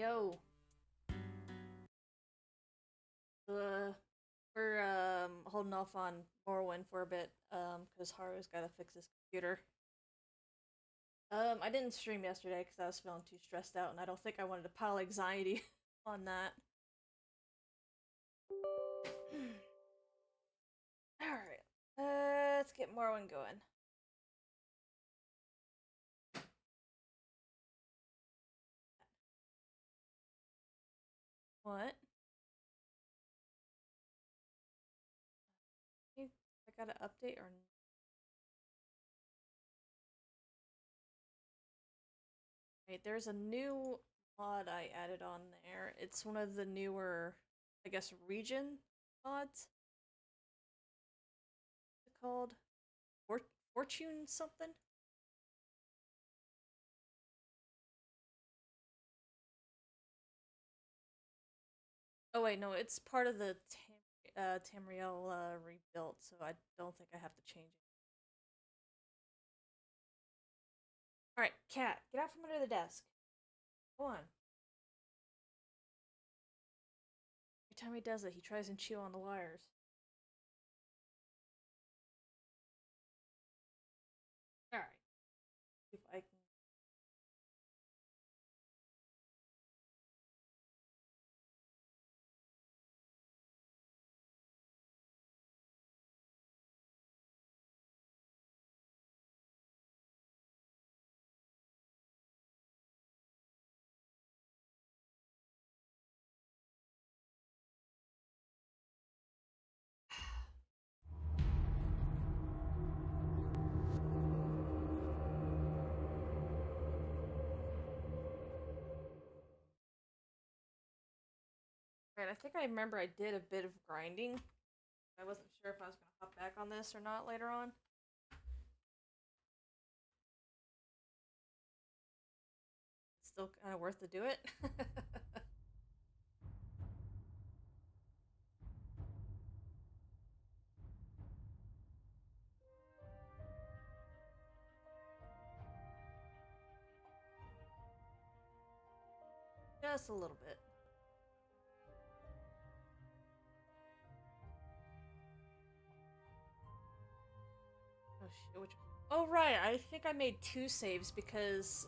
Yo, uh, we're holding off on Morrowin for a bit, because Haru's gotta fix his computer. I didn't stream yesterday because I was feeling too stressed out, and I don't think I wanted to pile anxiety on that. All right, let's get Morrowin going. What? I got an update or? Right, there's a new mod I added on there. It's one of the newer, I guess, region mods. What's it called? Fortune something? Oh wait, no, it's part of the Tamriel rebuilt, so I don't think I have to change it. All right, cat, get out from under the desk. Go on. Every time he does it, he tries and chew on the wires. All right, see if I can. All right, I think I remember I did a bit of grinding. I wasn't sure if I was gonna hop back on this or not later on. It's still kind of worth to do it. Just a little bit. Oh shit! Which? Oh right, I think I made two saves because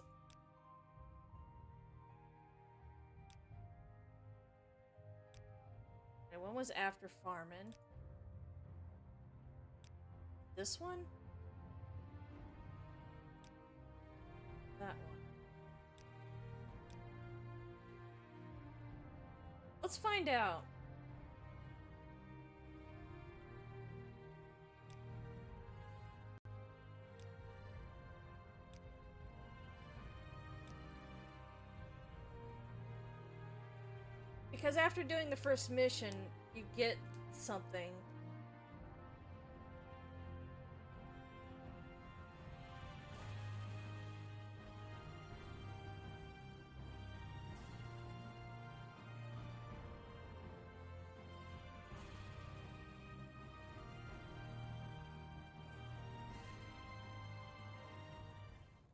one was after farming. This one? That one. Let's find out. Because after doing the first mission, you get something.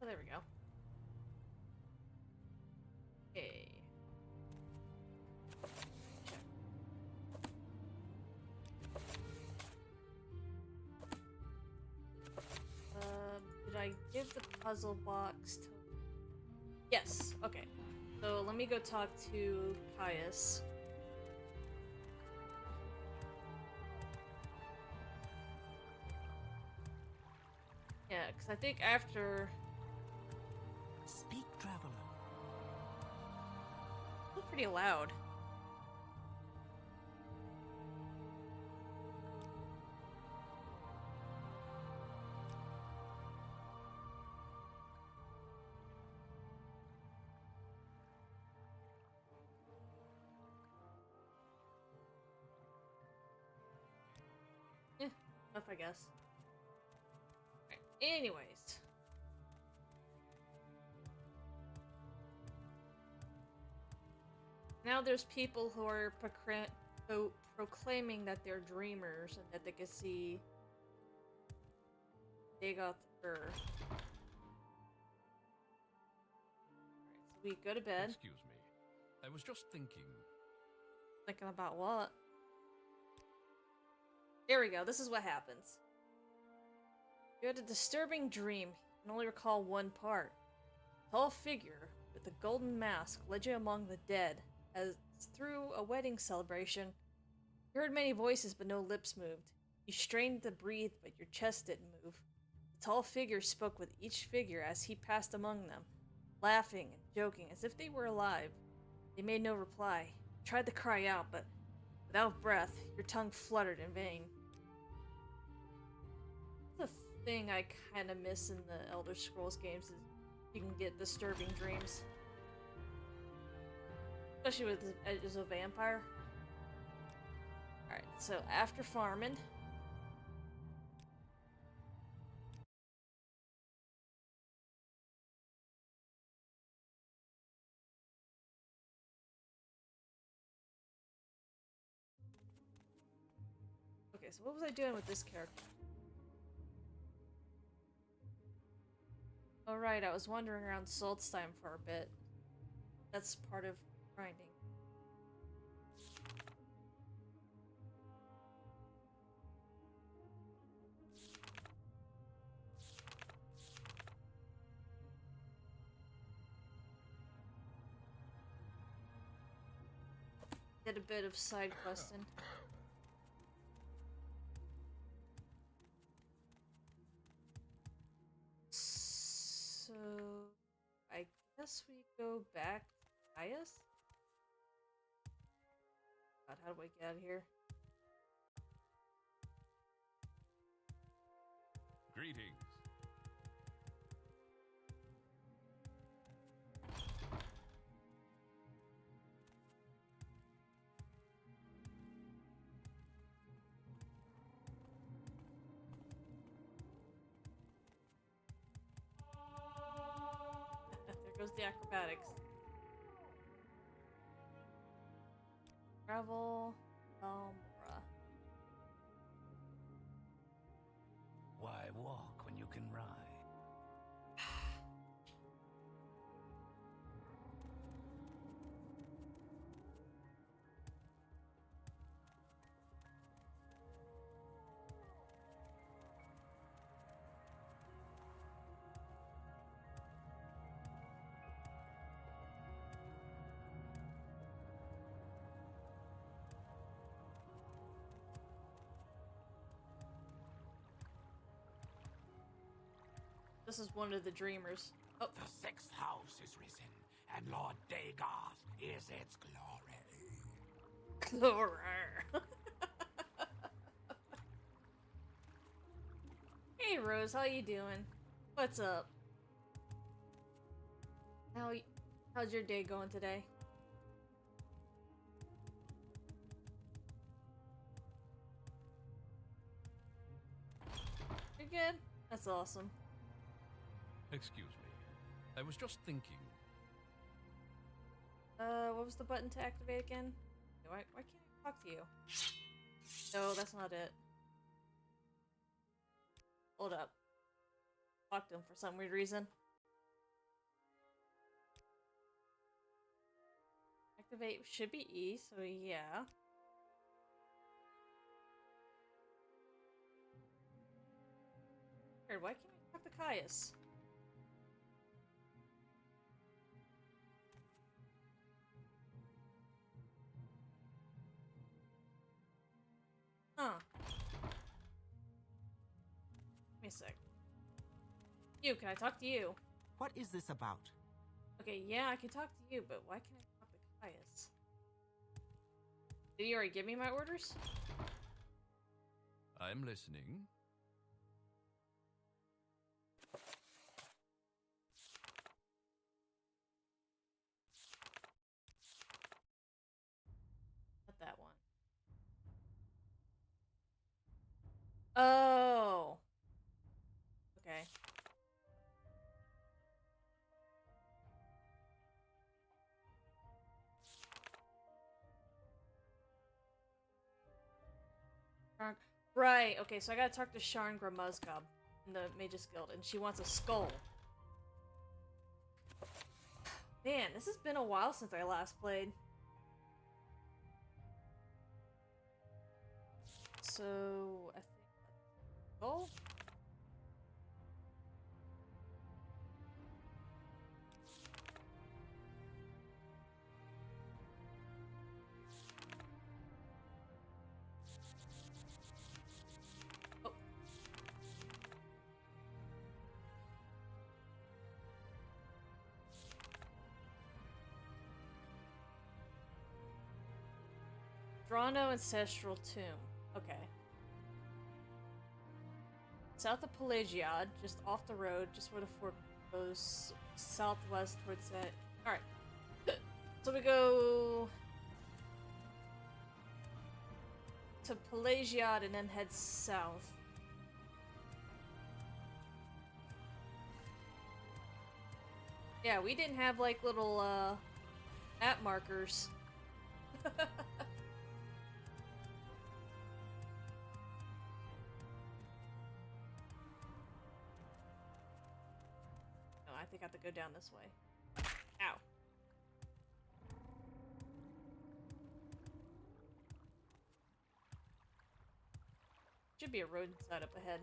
Oh, there we go. Okay. Did I give the puzzle box to... Yes, okay. So let me go talk to Caius. Yeah, because I think after... Speak, traveler. It's pretty loud. Eh, enough, I guess. Right. Anyways. Now there's people who are proclaiming that they're dreamers and that they can see Dagoth Ur. Alright, so we go to bed. Excuse me. I was just thinking. Thinking about what? There we go. This is what happens. You had a disturbing dream. You can only recall one part. A tall figure with a golden mask led you among the dead, as through a wedding celebration. You heard many voices, but no lips moved. You strained to breathe, but your chest didn't move. The tall figure spoke with each figure as he passed among them, laughing and joking as if they were alive. They made no reply. You tried to cry out, but without breath, your tongue fluttered in vain. The thing I kind of miss in the Elder Scrolls games is you can get disturbing dreams. Especially with as a vampire. Alright, so after farming... Okay, so what was I doing with this character? Alright, I was wandering around Saltzheim for a bit. That's part of grinding. Did a bit of side questing. So I guess we go back to Gaius? God, how do I get out of here? Greetings. There goes the acrobatics. Travel, Almora. Why walk when you can ride? This is one of the dreamers. Oh, The sixth house is risen, and Lord Dagoth is its glory. Glory. Hey Rose, how you doing? What's up? How's your day going today? You're good? That's awesome. Excuse me. I was just thinking. What was the button to activate again? Why can't I talk to you? No, that's not it. Hold up. Fucked him for some weird reason. Activate should be E, so yeah. Weird, why can't I talk to Caius? Huh. Give me a sec. You, can I talk to you? What is this about? Okay, yeah, I can talk to you, but why can't I talk to Caius? Did you already give me my orders? I'm listening. Not that one. Oh. Okay. Right, okay, so I gotta talk to Sharn Gramuzgob in the Mage's Guild, and she wants a skull. Man, this has been a while since I last played. So, I think that's all. Oh. Drano Ancestral Tomb. Okay. South of Pelagiad, just off the road, just where the fort goes southwest towards that. Alright. So we go to Pelagiad and then head south. Yeah, we didn't have like little map markers. No, I think I have to go down this way. Ow. Should be a road inside up ahead.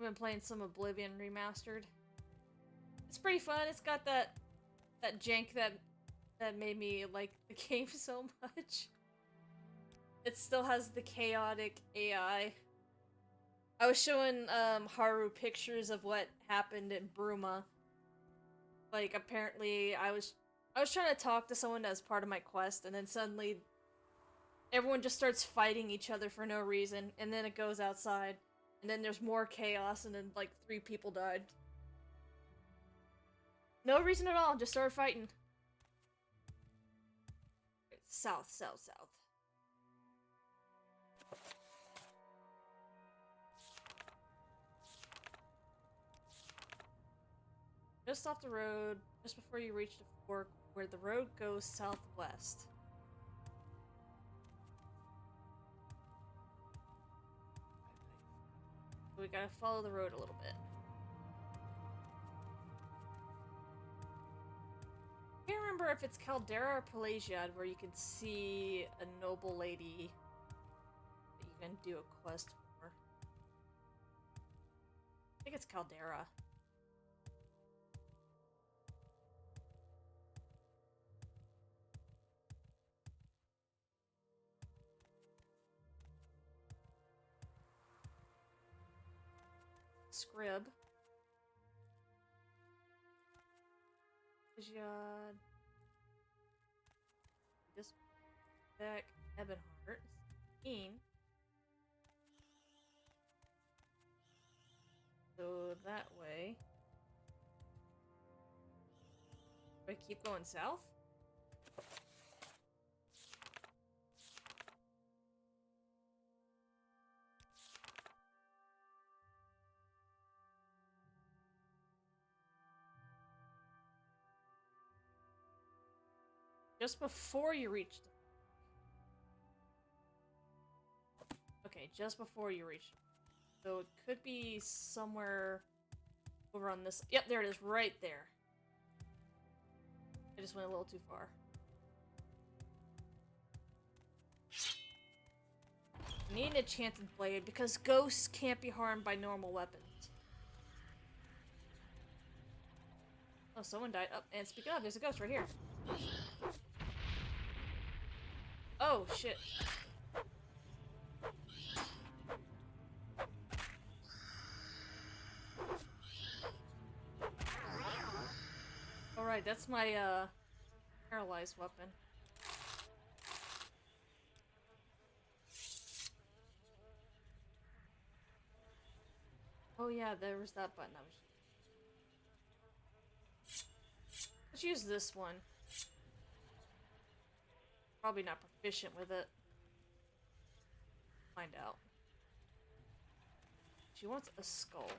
I've been playing some Oblivion Remastered. It's pretty fun. It's got that jank that made me like the game so much. It still has the chaotic AI. I was showing Haru pictures of what happened in Bruma. Like apparently I was trying to talk to someone as part of my quest, and then suddenly everyone just starts fighting each other for no reason, and then it goes outside, and then there's more chaos, and then like 3 people died. No reason at all, just started fighting. South, south, south. Just off the road, just before you reach the fork, where the road goes southwest. So we gotta follow the road a little bit. I can't remember if it's Caldera or Pelagiad where you can see a noble lady that you can do a quest for. I think it's Caldera. Scrib. Pelagiad. This back Ebonheart. Keen. So that way. Do I keep going south? Just before you reach the... Okay, just before you reach. So it could be somewhere over on this... Yep, there it is, right there. I just went a little too far. Need an enchanted blade because ghosts can't be harmed by normal weapons. Oh, someone died. Oh, and speaking of, there's a ghost right here. Oh, shit. Alright, that's my, paralyzed weapon. Oh yeah, there was that button. Let's use this one. Probably not proficient with it. Find out. She wants a skull.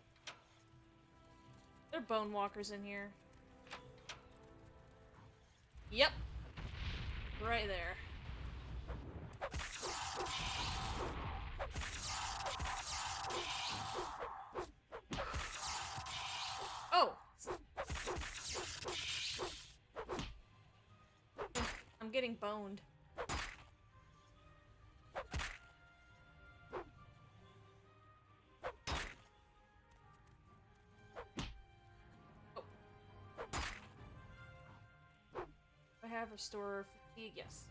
There are bone walkers in here. Yep. Right there. Oh! I'm getting boned. Oh. I have restore fatigue, yes.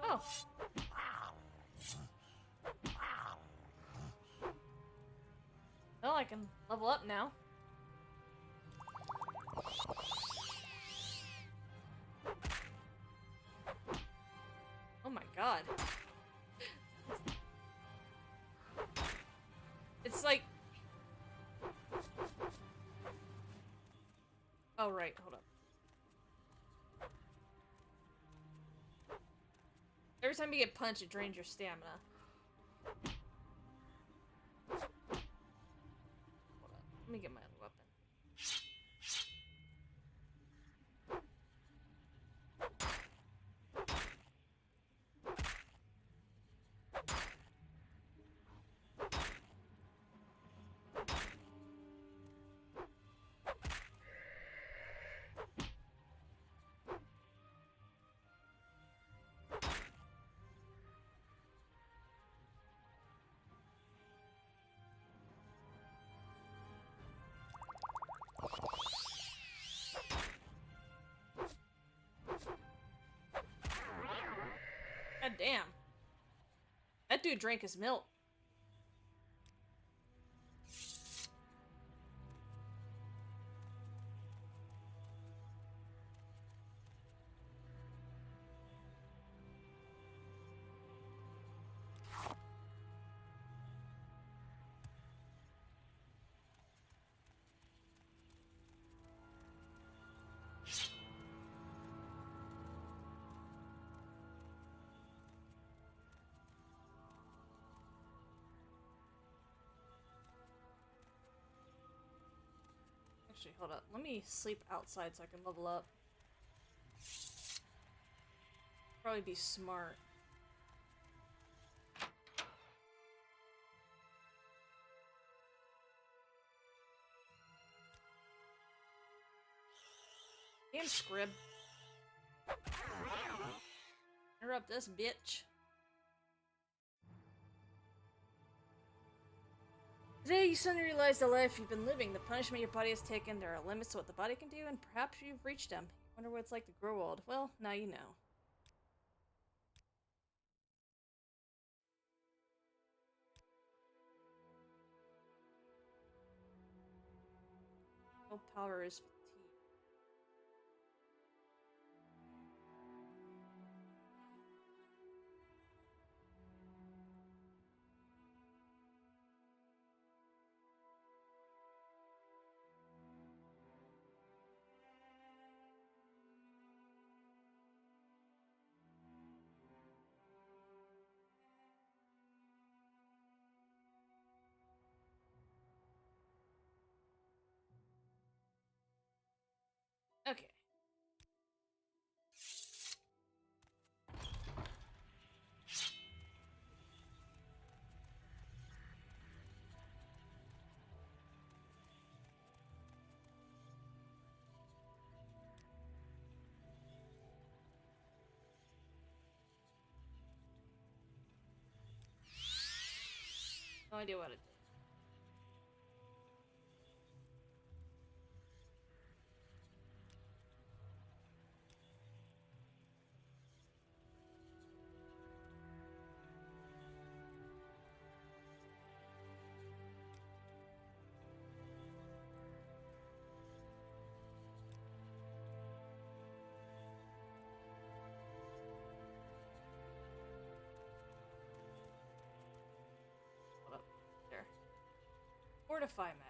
Oh. Well, I can level up now. Oh my god. It's like... Oh, right, hold up. Every time you get punched, it drains your stamina. Hold up. Let me get my other weapon. God damn. That dude drank his milk. Actually, hold up. Let me sleep outside so I can level up. Probably be smart. Damn scrib. Interrupt this bitch. Today you suddenly realize the life you've been living, the punishment your body has taken, there are limits to what the body can do, and perhaps you've reached them. Wonder what it's like to grow old. Well, now you know. No power is fatigue. Okay. No idea what it did. Hold up. There. Fortify magic.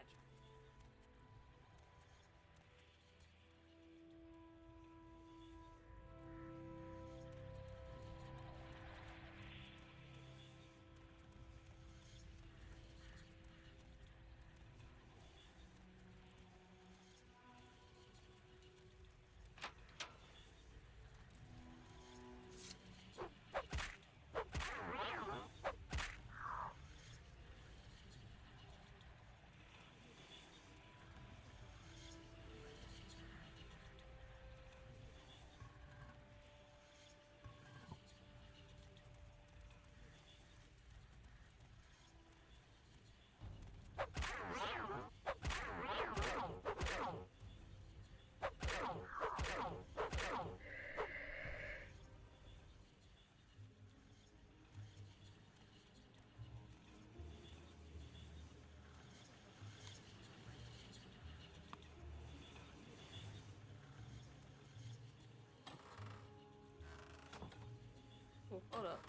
Hold up.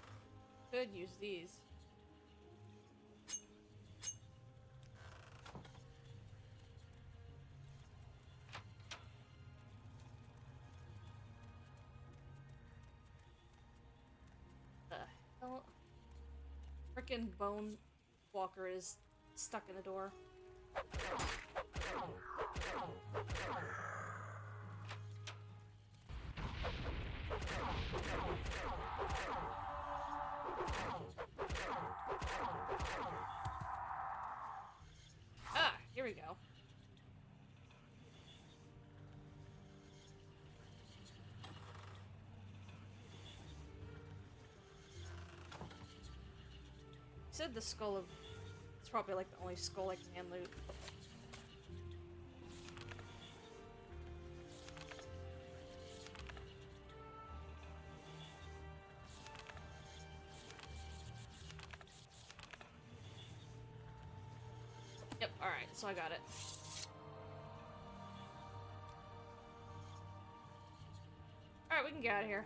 Could use these. The hell? Frickin' bone walker is stuck in the door. Ah, here we go. Said the skull of... It's probably like the only skull I can loot. Yep, alright, so I got it. Alright, we can get out of here.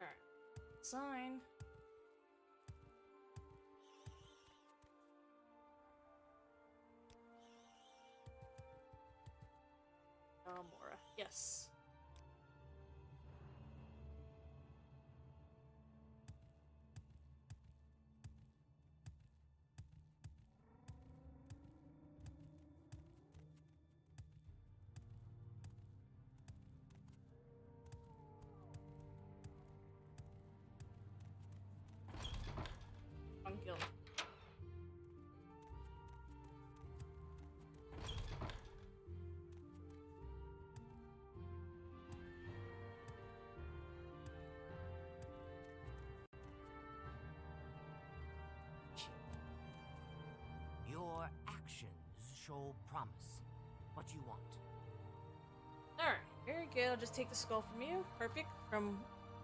Alright. Sign. Mora. Yes. Unguild. Your actions show promise. What do you want? Alright, very good. I'll just take the skull from you. Perfect. From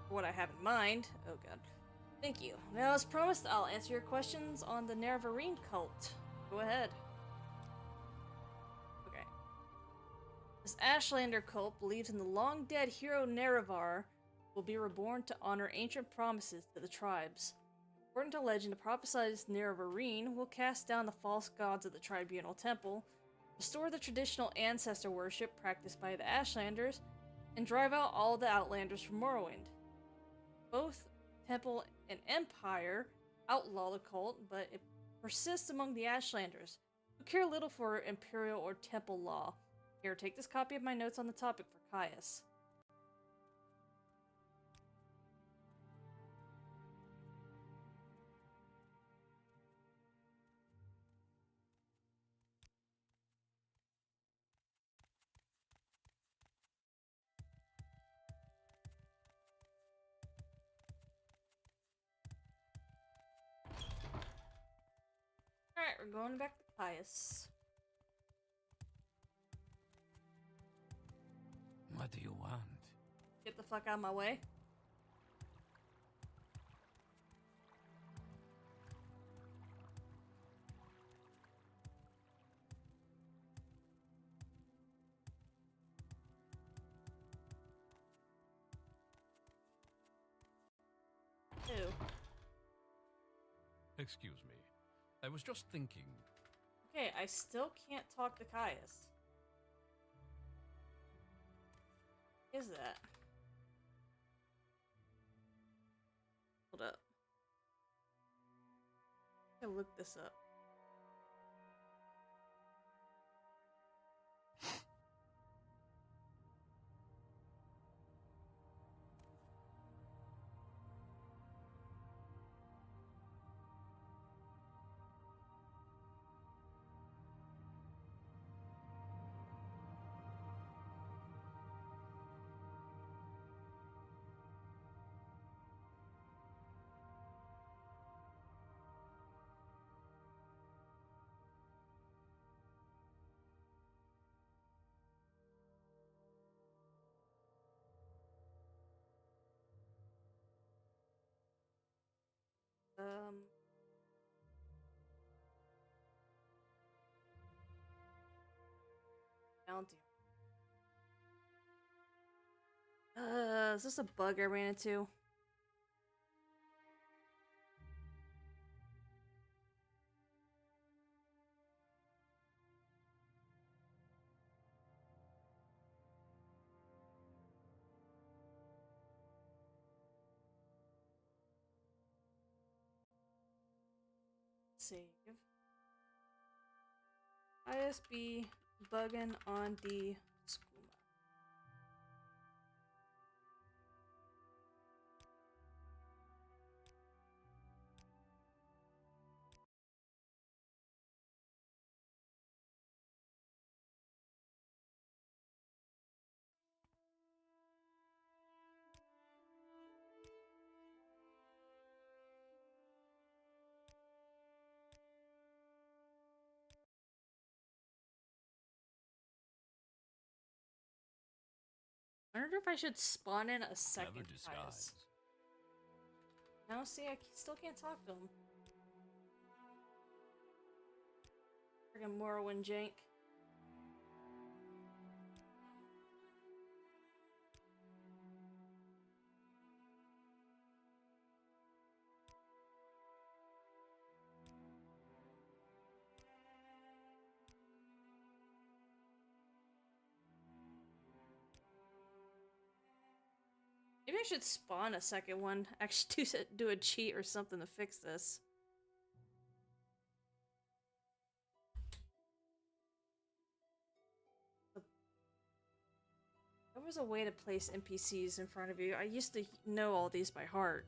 what I have in mind. Oh god. Thank you. Now, as promised, I'll answer your questions on the Nervarine cult. Go ahead. Okay. This Ashlander cult believes in the long-dead hero Nerevar will be reborn to honor ancient promises to the tribes. According to legend, the prophesized Nervarine will cast down the false gods of the Tribunal Temple, restore the traditional ancestor worship practiced by the Ashlanders, and drive out all the Outlanders from Morrowind. Both Temple and Empire outlaw the cult, but it persists among the Ashlanders, who care little for Imperial or Temple law. Here, take this copy of my notes on the topic for Caius. Alright, we're going back to Caius. What do you want? Get the fuck out of my way. Ew. Excuse me. I was just thinking. Okay, I still can't talk to Caius. What is that? Hold up. I gotta look this up. Bounty. Is this a bug I ran into? Save. ISB bugging on the school map. I wonder if I should spawn in a second Clever Caius. disguise. Now, see, I still can't talk to him. Friggin' Morrowin jank. Maybe I should spawn a second one. Actually, do a cheat or something to fix this. There was a way to place NPCs in front of you. I used to know all these by heart.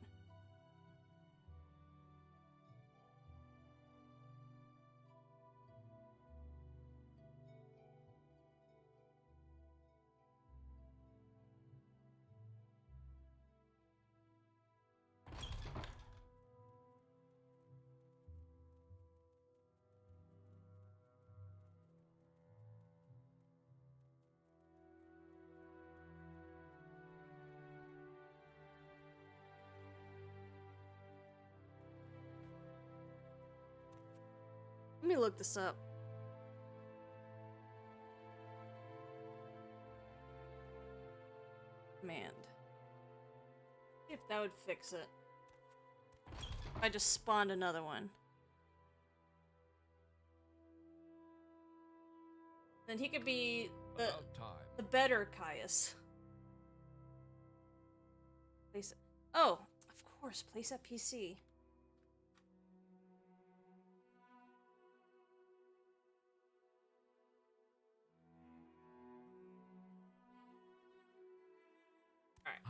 Let me look this up. Command. See if that would fix it. I just spawned another one. Then he could be About time. the better Caius. Place it. Oh, of course, place at PC.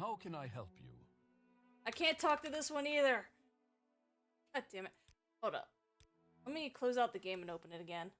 How can I help you? I can't talk to this one either. God damn it. Hold up. Let me close out the game and open it again.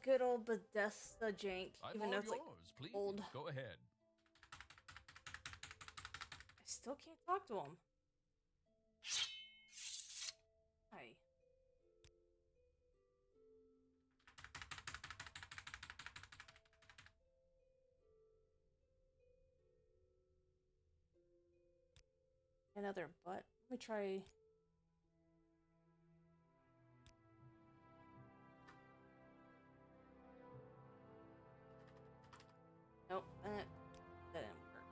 Good old Bethesda jank. I'm Even all though it's yours. like Please old. go ahead. I still can't talk to him. Hi. Another butt. Let me try. Nope, that didn't work.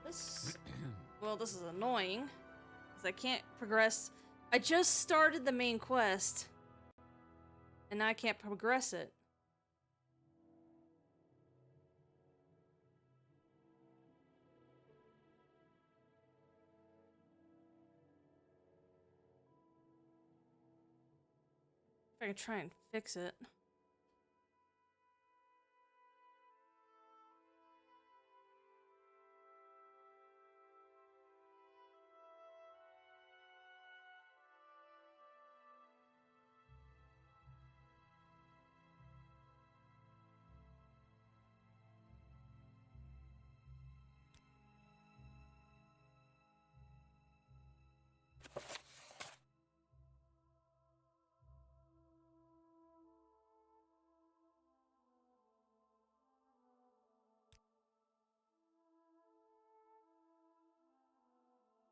This. Well, this is annoying. Because I can't progress. I just started the main quest. And now I can't progress it. If I could try and fix it.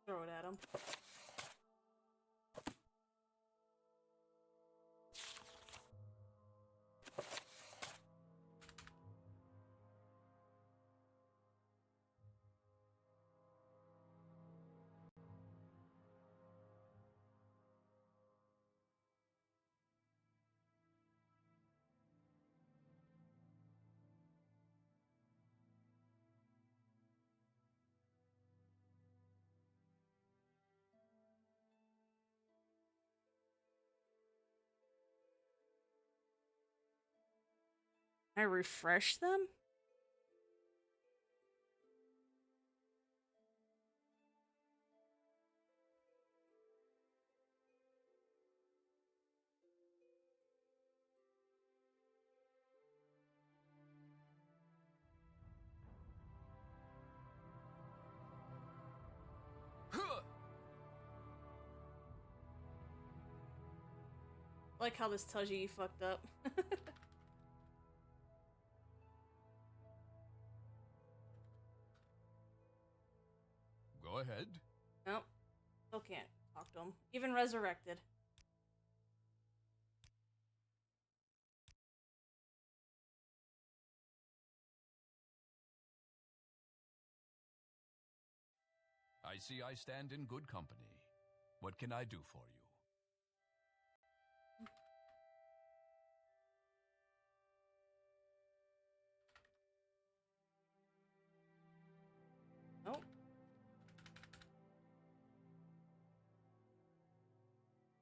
Throw it at him. Can I refresh them? I like how this tells you fucked up. Go ahead. Nope. Still can't talk to him. Even resurrected. I see I stand in good company. What can I do for you? Nope.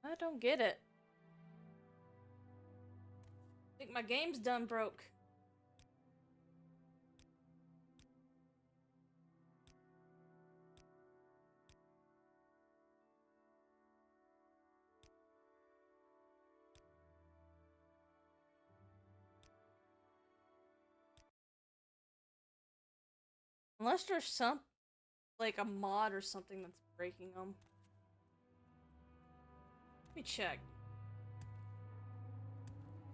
I don't get it. I think my game's done broke. Unless there's some, like a mod or something that's breaking them. Let me check.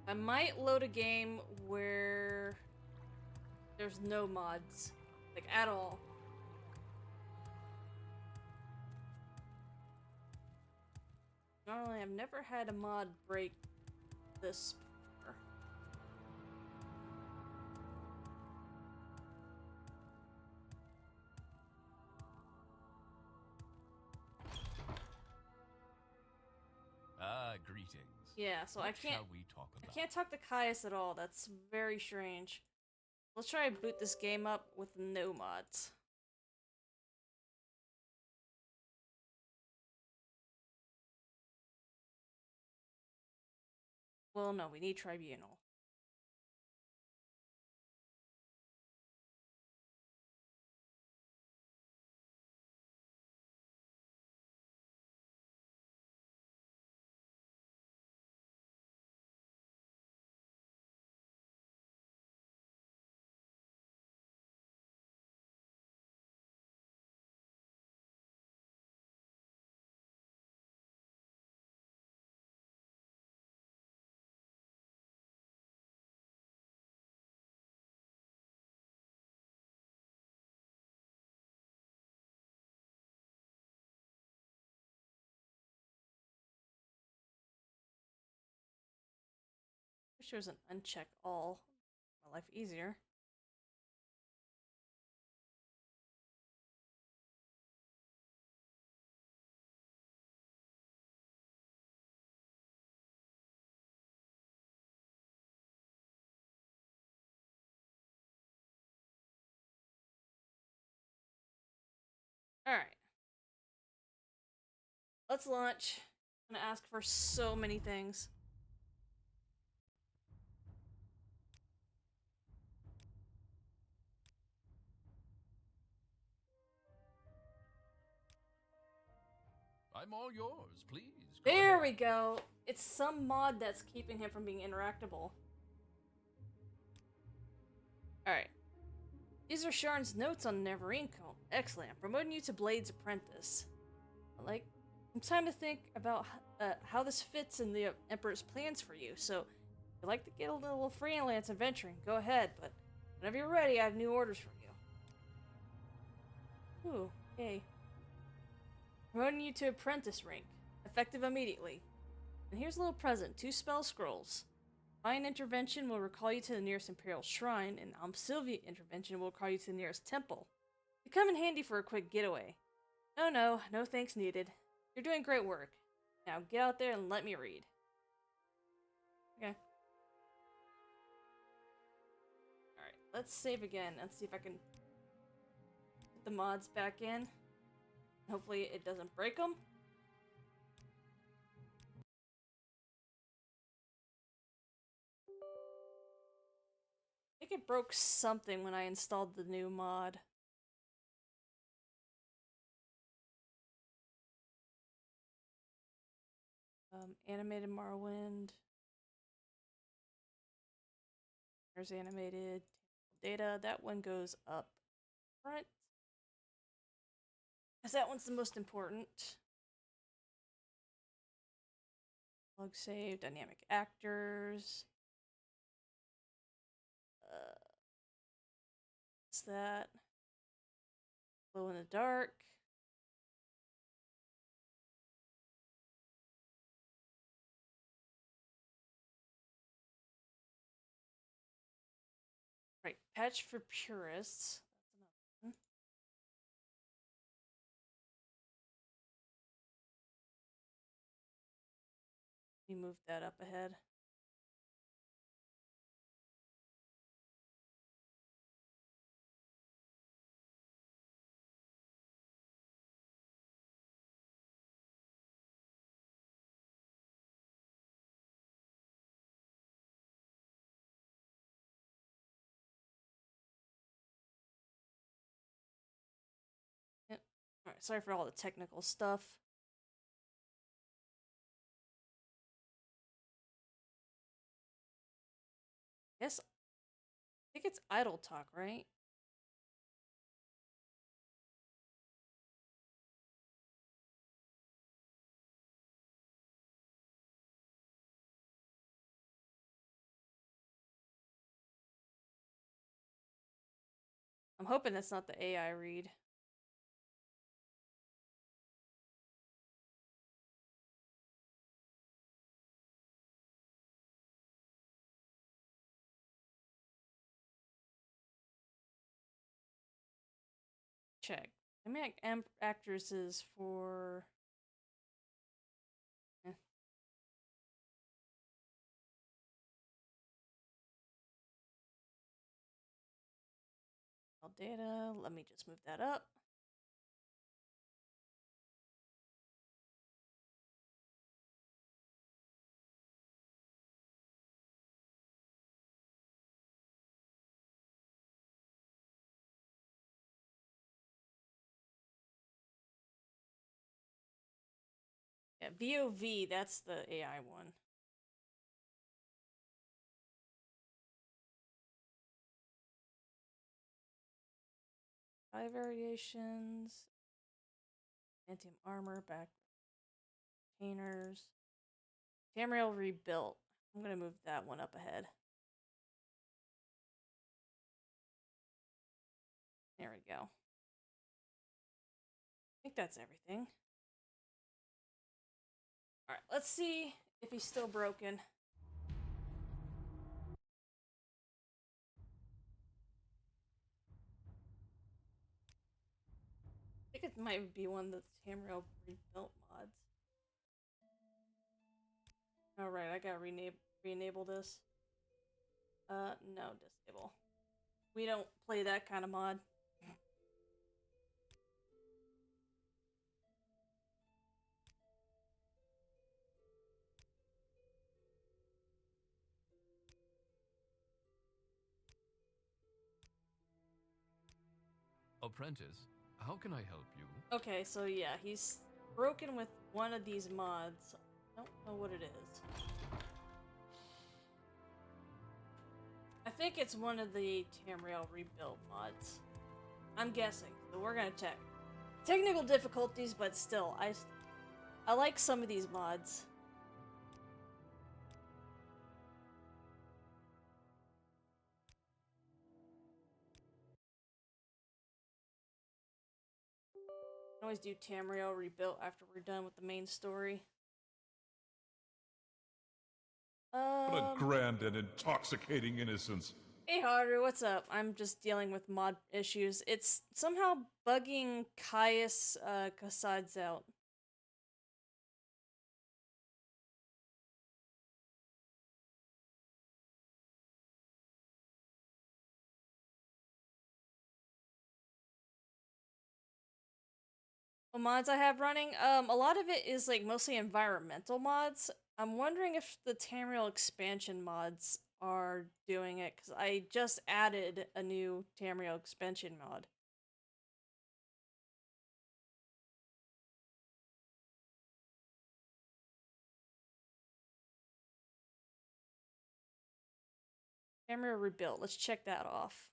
I might load a game where there's no mods, like at all. Normally, I've never had a mod break this before. Ah, greetings. Yeah, so What I can't. shall we talk about? I can't talk to Caius at all. That's very strange. Let's try and boot this game up with no mods. Well, no, we need Tribunal. Wish there was an uncheck all. My life easier. Alright. Let's launch. I'm gonna ask for so many things. I'm all yours. Please. There we go. It's some mod that's keeping him from being interactable. Alright. These are Sharn's notes on Neverine Cult. Excellent. I'm promoting you to Blade's Apprentice. Some time to think about how this fits in the Emperor's plans for you. So, if you'd like to get a little freelance adventuring, go ahead. But whenever you're ready, I have new orders for you. Ooh, yay. Promoting you to Apprentice rank. Effective immediately. And here's a little present. 2 spell scrolls. Divine Intervention will recall you to the nearest Imperial Shrine, and Sylvia Intervention will recall you to the nearest temple. They come in handy for a quick getaway. No thanks needed. You're doing great work. Now get out there and let me read. Okay. Alright, let's save again and see if I can put the mods back in. Hopefully it doesn't break them. I think it broke something when I installed the new mod. Animated Morrowind. There's animated data. That one goes up front. Because that one's the most important. Log save, dynamic actors. What's that? Glow in the dark. Right, patch for purists. That's another one. We moved that up ahead. Yep. Alright, sorry for all the technical stuff. Yes, I think it's idle talk, right? I'm hoping that's not the AI read. Check. I mean, actresses for. Eh. All data. Let me just move that up. Yeah, VOV, that's the AI one. Eye variations. Antium armor, back containers. Tamriel rebuilt. I'm gonna move that one up ahead. There we go. I think that's everything. Alright, let's see if he's still broken. I think it might be one of the Tamriel rebuilt mods. Alright, I gotta re-enable this. No, disable. We don't play that kind of mod. Apprentice, how can I help you? Okay, so yeah, he's broken with one of these mods. I don't know what it is. I think it's one of the Tamriel rebuild mods. I'm guessing, so we're gonna check. Technical difficulties, but still, I like some of these mods. I always do Tamriel rebuilt after we're done with the main story. What a grand and intoxicating innocence. Hey Haru, what's up? I'm just dealing with mod issues. It's somehow bugging Caius Kassad's out. What mods I have running? A lot of it is like mostly environmental mods. I'm wondering if the Tamriel expansion mods are doing it, because I just added a new Tamriel expansion mod. Tamriel rebuilt. Let's check that off.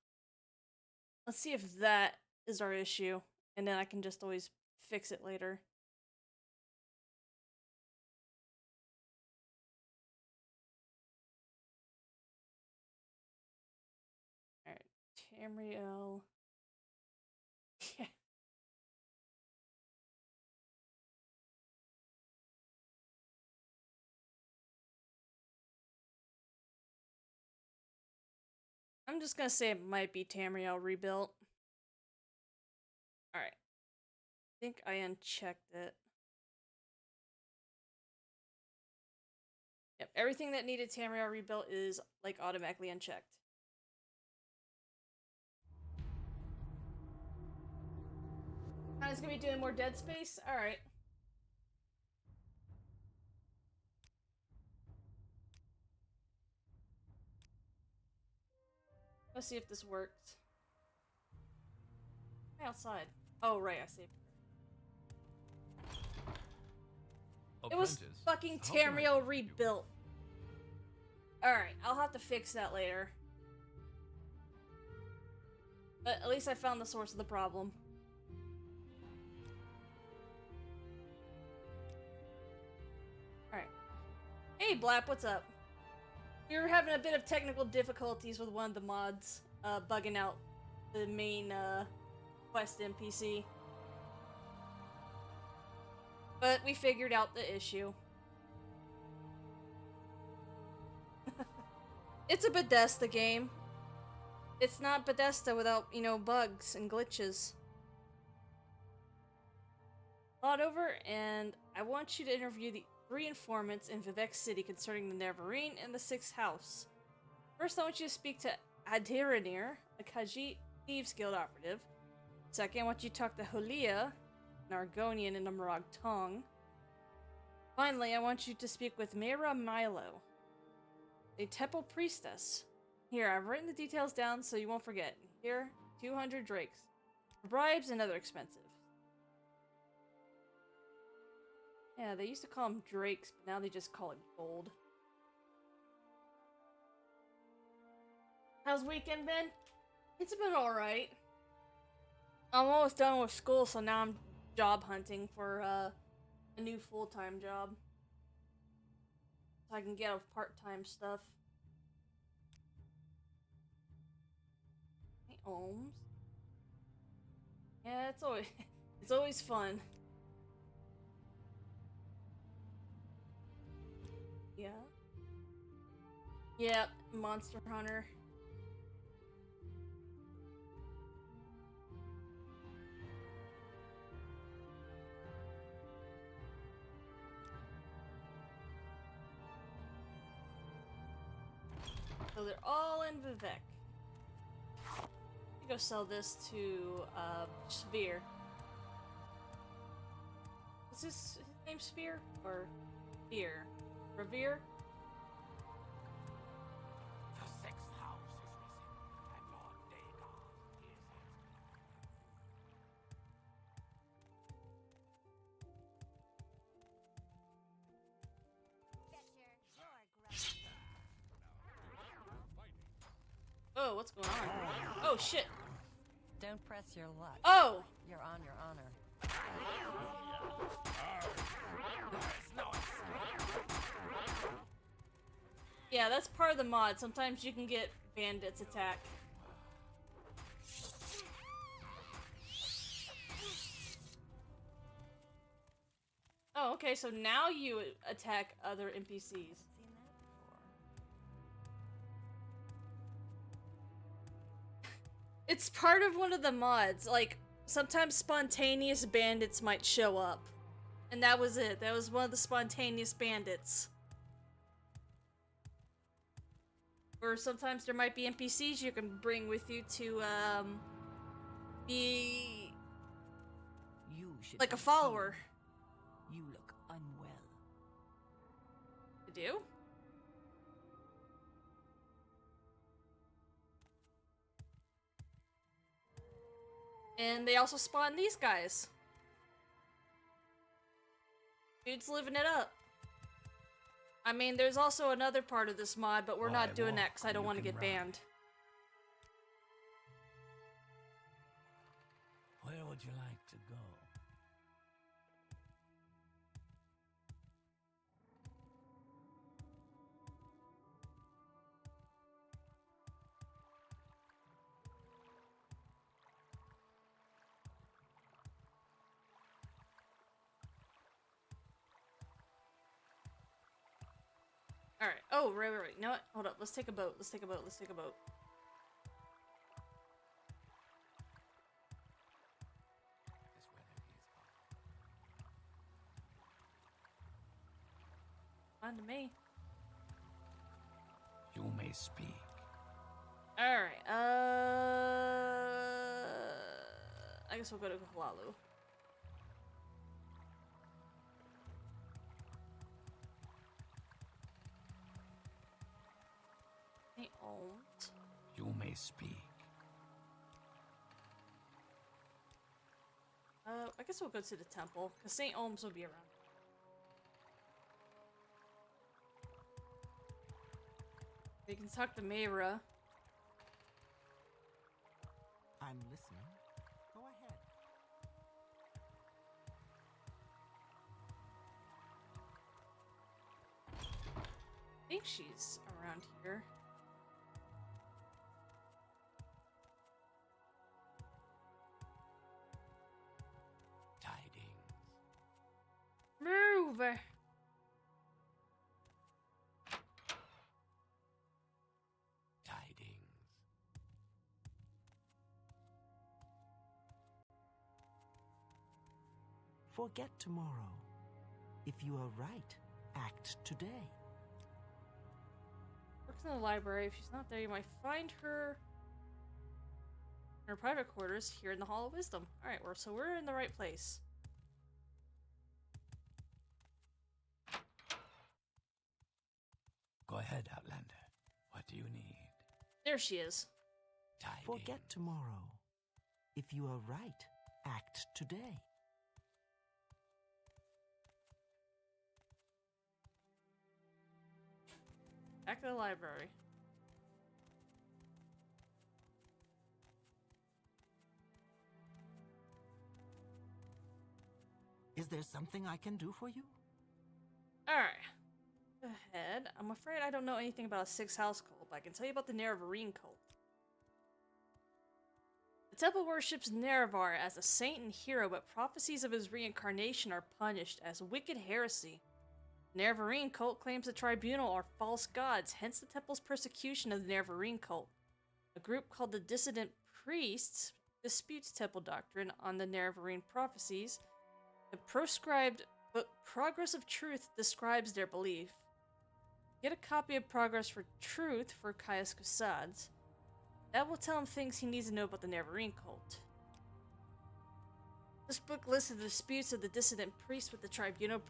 Let's see if that is our issue, and then I can just always fix it later. Alright, Tamriel. Yeah. I'm just gonna say it might be Tamriel rebuilt. Alright. I think I unchecked it. Yep, everything that needed Tamriel rebuilt is like automatically unchecked. It's gonna be doing more Dead Space? Alright. Let's see if this works. Outside. Oh, right, I saved. It was fucking Tamriel rebuilt. Alright, I'll have to fix that later. But at least I found the source of the problem. Alright. Hey, Blap, what's up? We were having a bit of technical difficulties with one of the mods, bugging out the main, quest NPC. But we figured out the issue. It's a Bethesda game. It's not Bethesda without, you know, bugs and glitches. Thought over, and I want you to interview the 3 informants in Vivek City concerning the Neverine and the 6th house. First, I want you to speak to Adiranir, a Khajiit Thieves Guild operative. Second, I want you to talk to Holia, an Argonian in the Morag tongue. Finally, I want you to speak with Mera Milo, a temple priestess. Here, I've written the details down so you won't forget. Here, 200 drakes. Bribes and other expensive. Yeah, they used to call them drakes, but now they just call it gold. How's weekend been? It's been alright. I'm almost done with school, so now I'm job hunting for a new full-time job. So I can get off part-time stuff. Hey, Ohms. Yeah, it's always fun. Yeah. Yep, Monster Hunter. So they're all in Vivek. Go sell this to Sphere. Is his name Sphere or Fear? Revere? The 6th house is risen, and Lord Dagon is at what's going on? Oh, shit. Don't press your luck. Oh! You're on your honor. Yeah, that's part of the mod. Sometimes you can get bandits attack. Oh, okay, so now you attack other NPCs. Seen that before. It's part of one of the mods. Like, sometimes spontaneous bandits might show up. And that was it. That was one of the spontaneous bandits. Or sometimes there might be NPCs you can bring with you to, be You should like a be follower. healed. You look unwell. You do? And they also spawn these guys. Dude's living it up. I mean, there's also another part of this mod, but we're Why not doing that walk because I when don't you want to can get run? banned. Where would you like to go? Alright. Oh, right. You know what? Hold up. Let's take a boat. Let's take a boat. This weather is hot. On to me. You may speak. Alright. I guess we'll go to Halalu. Hey, old. You may speak. I guess we'll go to the temple, because St. Ohms will be around. We can talk to Mayra. I'm listening. Go ahead. I think she's around here. Tidings. Move! Tidings. Forget tomorrow. If you are right, act today. Works in the library. If she's not there, you might find her in her private quarters here in the Hall of Wisdom. Alright, so we're in the right place. Go ahead, Outlander. What do you need? There she is. Tidings. Forget tomorrow. If you are right, act today. Back to the library. Is there something I can do for you? Alright. Go ahead. I'm afraid I don't know anything about a six house cult, but I can tell you about the Nerevarine cult. The temple worships Nerevar as a saint and hero, but prophecies of his reincarnation are punished as wicked heresy. The Nerevarine cult claims the tribunal are false gods, hence the temple's persecution of the Nerevarine cult. A group called the Dissident Priests disputes temple doctrine on the Nerevarine prophecies. The proscribed book Progress of Truth describes their belief. Get a copy of Progress for Truth for Caius Casades. That will tell him things he needs to know about the Nerevarine cult. This book lists the disputes of the dissident priests with the tribunal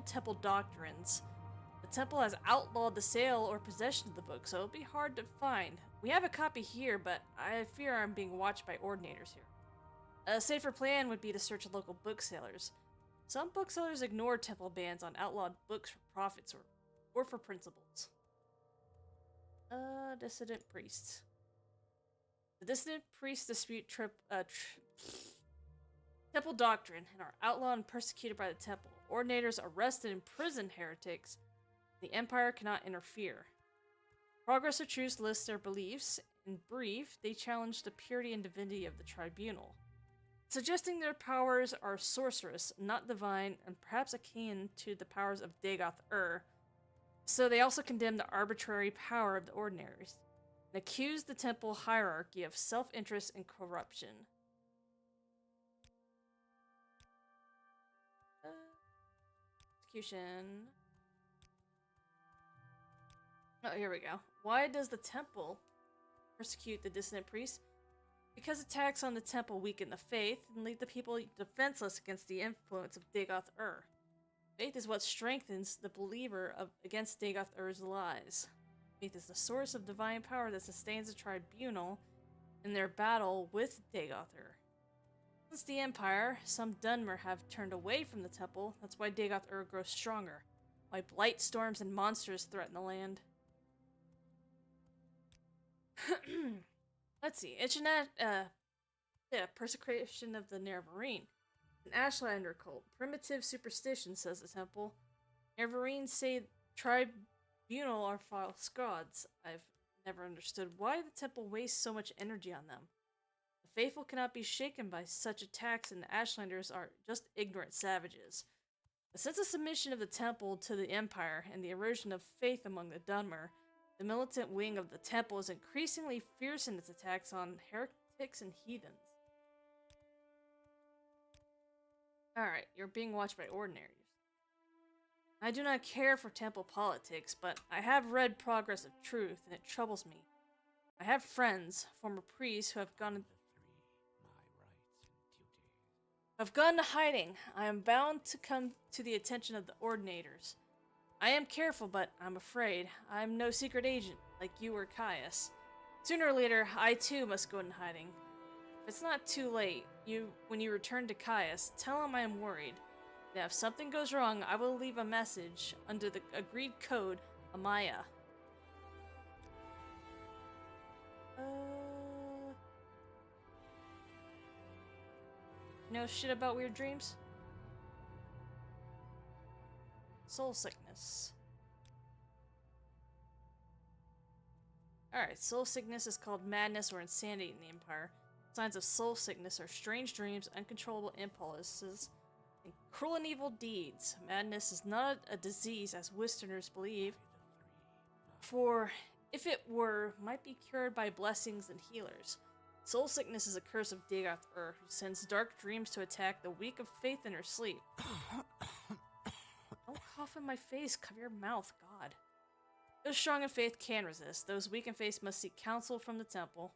temple doctrines. The temple has outlawed the sale or possession of the book, so it'll be hard to find. We have a copy here, but I fear I'm being watched by ordinators here. A safer plan would be to search local booksellers. Some booksellers ignore temple bans on outlawed books for profits or for principles. Dissident priests. The dissident priests dispute temple doctrine and are outlawed and persecuted by the temple. Ordinators arrest and imprison heretics. The Empire cannot interfere. Progress of Truth lists their beliefs. In brief, they challenge the purity and divinity of the tribunal, suggesting their powers are sorcerous, not divine, and perhaps akin to the powers of Dagoth-Ur. So they also condemn the arbitrary power of the Ordinaries, and accuse the temple hierarchy of self-interest and corruption. Execution. Oh, here we go. Why does the temple persecute the dissident priests? Because attacks on the temple weaken the faith and leave the people defenseless against the influence of Dagoth-Ur. Faith is what strengthens the believer against Dagoth-Ur's lies. Faith is the source of divine power that sustains the tribunal in their battle with Dagoth-Ur. Since the Empire, some Dunmer have turned away from the temple. That's why Dagoth-Ur grows stronger. Why blight storms and monsters threaten the land. Let's see. Persecration of the Nerevarine. An Ashlander cult. Primitive superstition, says the temple. Nerevarine say tribunal are false gods. I've never understood why the temple wastes so much energy on them. The faithful cannot be shaken by such attacks, and the Ashlanders are just ignorant savages. But since the submission of the temple to the Empire and the erosion of faith among the Dunmer, the militant wing of the temple is increasingly fierce in its attacks on heretics and heathens. Alright, you're being watched by ordinaries. I do not care for temple politics, but I have read Progress of Truth, and it troubles me. I have friends, former priests, who have gone to hiding. I am bound to come to the attention of the ordinators. I am careful, but I'm afraid. I'm no secret agent, like you or Caius. Sooner or later, I too must go into hiding. If it's not too late, when you return to Caius, tell him I am worried. And if something goes wrong, I will leave a message under the agreed code, lmao. You know shit about weird dreams? Soul sickness. Alright, soul sickness is called madness or insanity in the Empire. Signs of soul sickness are strange dreams, uncontrollable impulses, and cruel and evil deeds. Madness is not a disease as Westerners believe, for if it were, might be cured by blessings and healers. Soul sickness is a curse of Dagoth-Ur, who sends dark dreams to attack the weak of faith in her sleep. Don't cough in my face, cover your mouth, God. Those strong in faith can resist. Those weak in faith must seek counsel from the temple.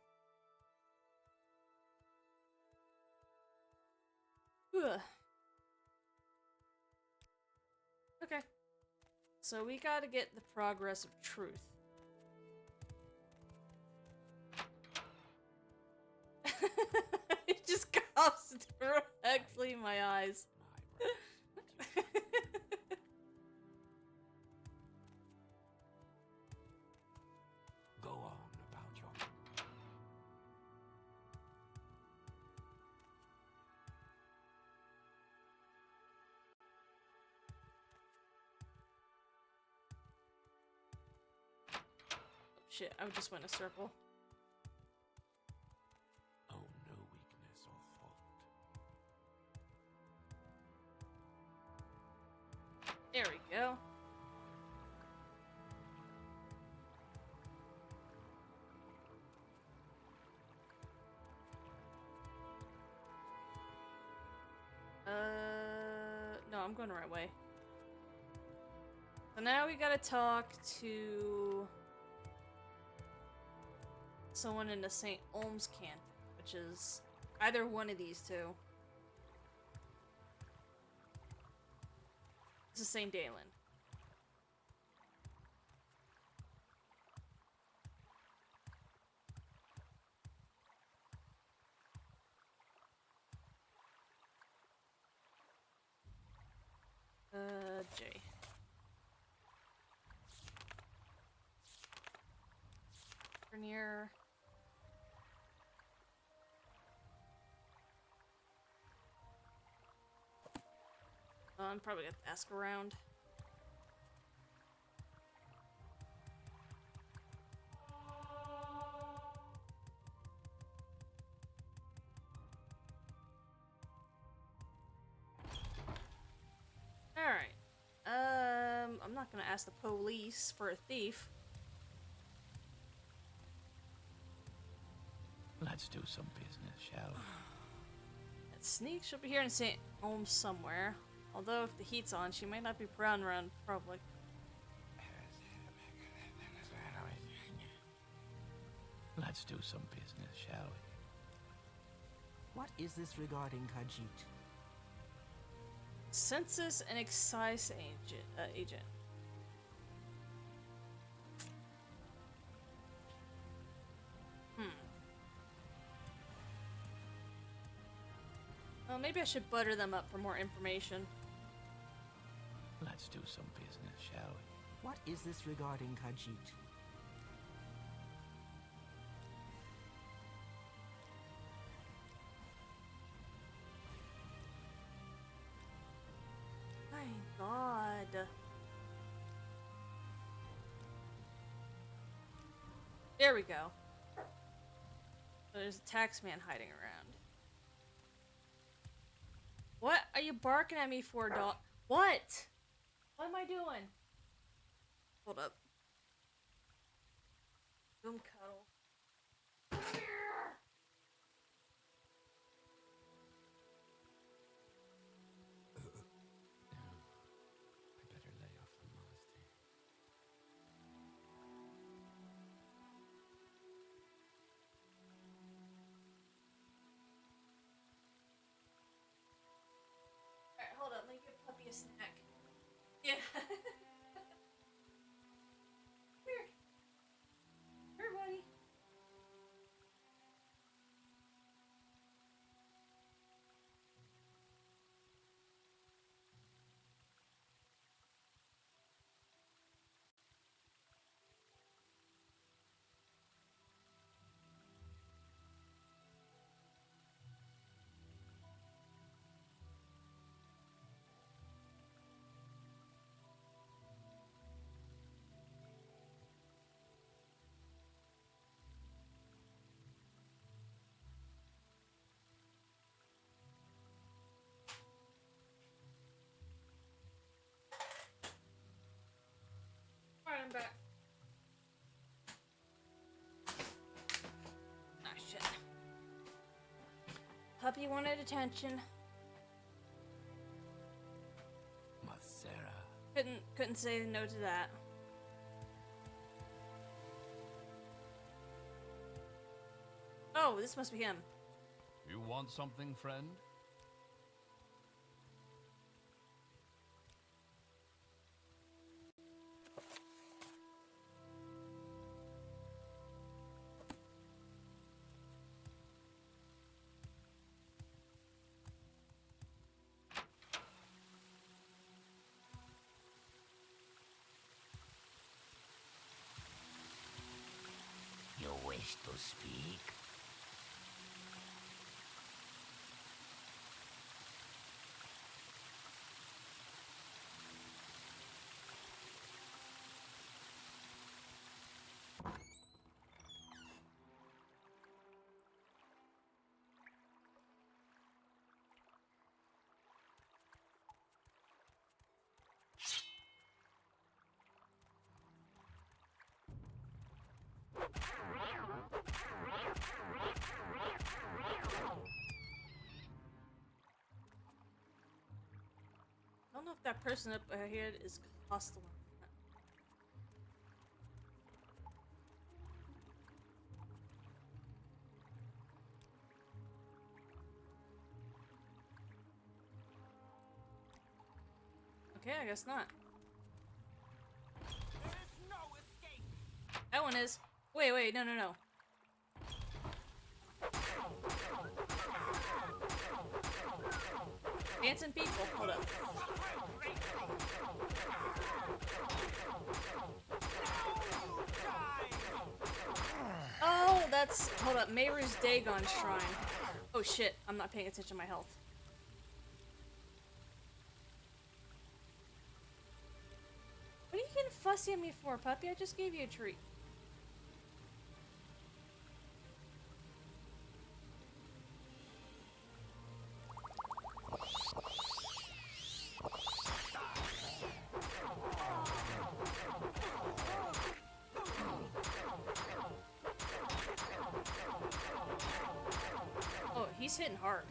Ugh. Okay. So we gotta get the Progress of Truth. It just coughs directly in my eyes. Go on about your... Oh shit, I just went a circle. Oh, no weakness or fault. There we go. No, I'm going the right way. So now we gotta talk to someone in the St. Olm's camp, which is either one of these two. This is St. Dalen. J. near. I'm probably gonna have to ask around. Alright. I'm not gonna ask the police for a thief. Let's do some business, shall we? That sneak should be here in St. Holmes somewhere. Although if the heat's on, she might not be proud around public. Let's do some business, shall we? What is this regarding Khajiit? Census and excise agent. Well, maybe I should butter them up for more information. Let's do some business, shall we? What is this regarding Khajiit? My God. There we go. So there's a tax man hiding around. What are you barking at me for, dog? What? What am I doing? Hold up. Boom cuddle. I better lay off the modesty. Alright, hold up. Let me give Puppy a snack. Yeah. Here. Here, buddy. Alright, I'm back. Ah, shit. Puppy wanted attention. Masera. Couldn't say no to that. Oh, this must be him. You want something, friend? You wish to speak? I don't know if that person up ahead is hostile. Okay, I guess not. There is no escape! That one is. Wait, no. Dancing people, hold up. up. Mehru's Dagon Shrine. Oh shit, I'm not paying attention to my health. What are you getting fussy at me for, puppy? I just gave you a treat. Oh, he's hitting hard.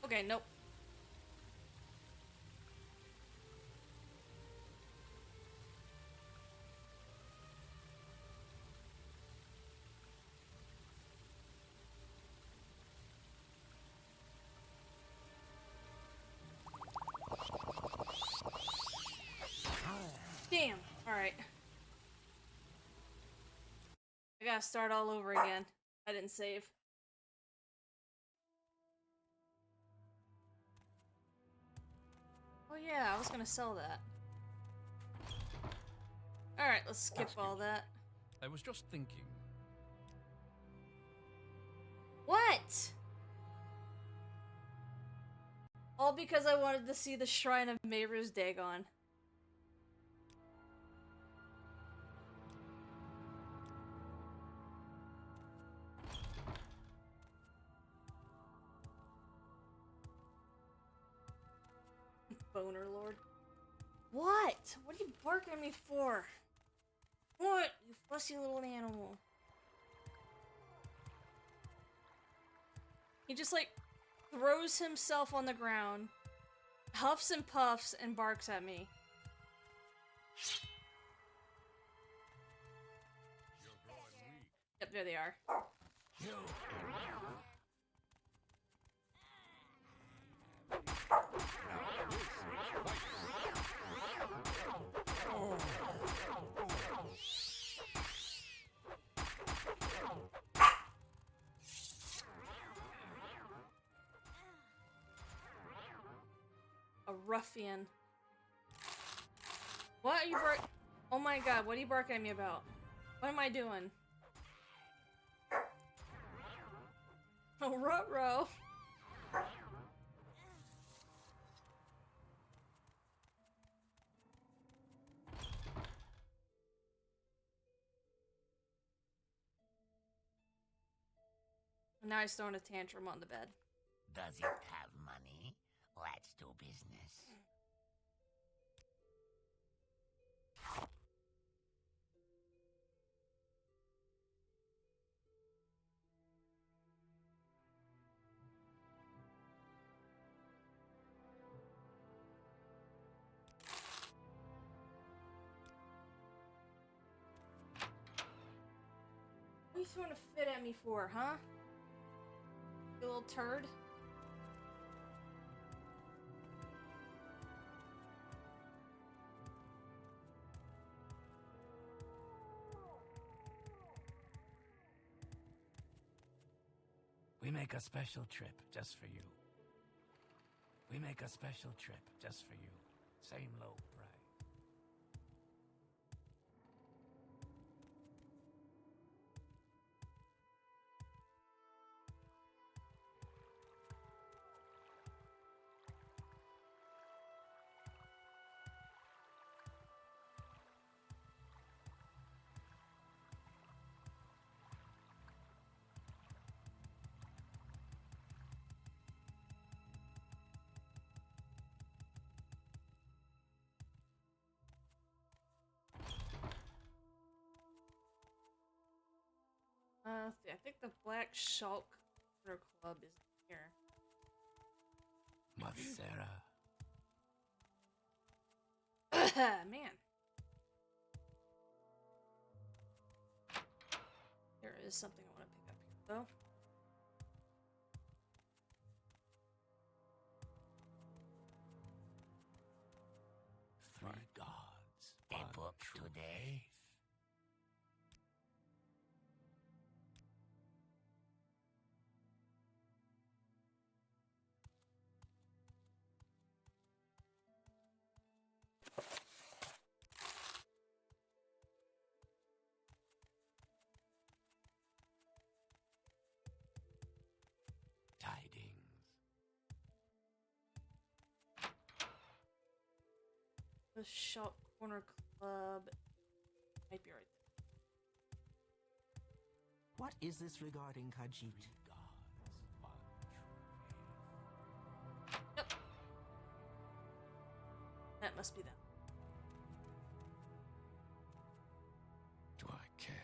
Okay, nope. Damn. Alright. I gotta start all over again. I didn't save. Oh yeah, I was gonna sell that. Alright, let's skip all that. I was just thinking. What? All because I wanted to see the Shrine of Mehru's Dagon. Boner Lord. What? What are you barking at me for? What? You fussy little animal. He just like throws himself on the ground, huffs and puffs, and barks at me. Yep, there they are. A ruffian. What are you bark? Oh my god, what are you barking at me about? What am I doing? Oh, ruh-roh. Now he's throwing a tantrum on the bed. Does it have money? Let's do business. What are you throwing a fit at me for, huh? You little turd. We make a special trip just for you. We make a special trip just for you. Same low price. Let's see, I think the Black Shulk Club is here. Matsera. Man. There is something I want to pick up here, though. The Shop Corner Club. Might be right What is this regarding Khajiit? there. Yep. That must be them. Do I care?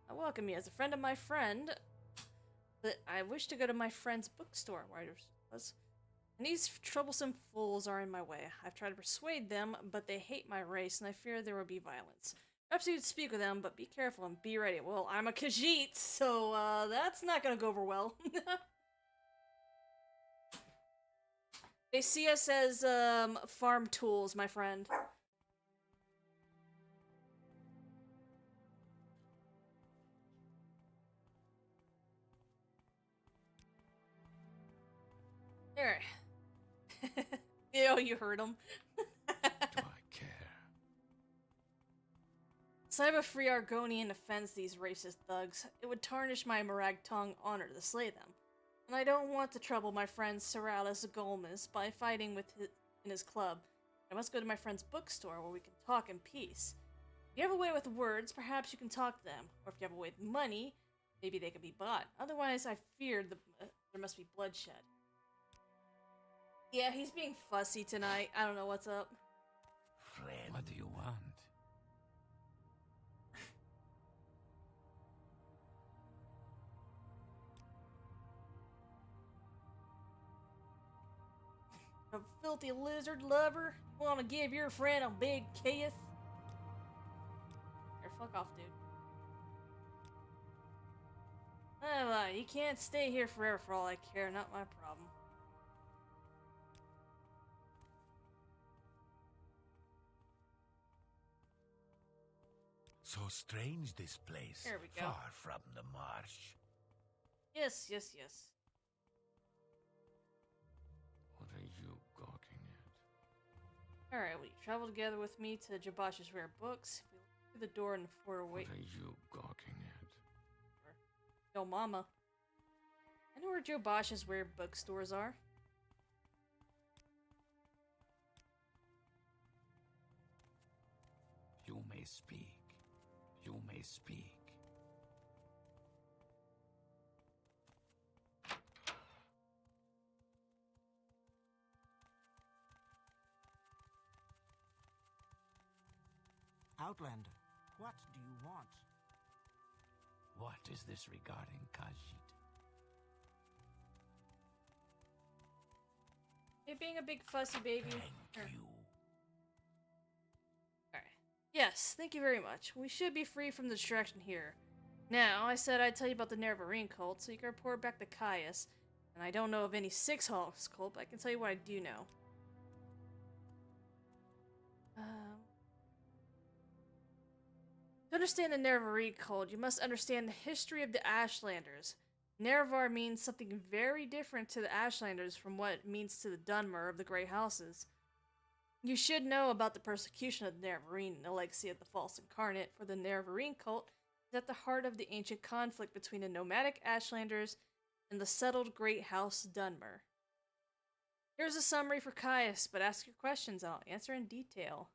I welcome you as a friend of my friend. But I wish to go to my friend's bookstore, writers was. And these troublesome fools are in my way. I've tried to persuade them, but they hate my race, and I fear there will be violence. Perhaps you could speak with them, but be careful and be ready. Well, I'm a Khajiit, so that's not gonna go over well. They see us as farm tools, my friend. Alright. Yo, you heard him. Do I care? So I have a free Argonian defense these racist thugs. It would tarnish my Maragtong honor to slay them. And I don't want to trouble my friend Seralis Golmas by fighting in his club. I must go to my friend's bookstore where we can talk in peace. If you have a way with words, perhaps you can talk to them. Or if you have a way with money, maybe they can be bought. Otherwise, I fear there must be bloodshed. Yeah, he's being fussy tonight. I don't know what's up. Friend. What do you want? A filthy lizard lover? You wanna give your friend a big kiss? Here, fuck off, dude. Oh, you can't stay here forever for all I care, not my problem. So strange this place. There we go. Far from the marsh. Yes, yes, yes. What are you gawking at? Alright, will you travel together with me to Jabash's rare books? If you look through the door and forward away. What are you gawking at? Yo, mama. I know where Joe Bosch's rare bookstores are. You may speak. You may speak. Outlander, what do you want? What is this regarding Khajiit? Hey, being a big fussy baby. Thank you. Alright. Yes, thank you very much. We should be free from the distraction here. Now, I said I'd tell you about the Nerevarine cult, so you can report back to Caius. And I don't know of any Six Hawks cult, but I can tell you what I do know. To understand the Nerevarine cult, you must understand the history of the Ashlanders. Nerevar means something very different to the Ashlanders from what it means to the Dunmer of the Grey Houses. You should know about the persecution of the Nerevarine and the legacy of the false incarnate, for the Nerevarine cult is at the heart of the ancient conflict between the nomadic Ashlanders and the settled Great House Dunmer. Here's a summary for Caius, but ask your questions and I'll answer in detail.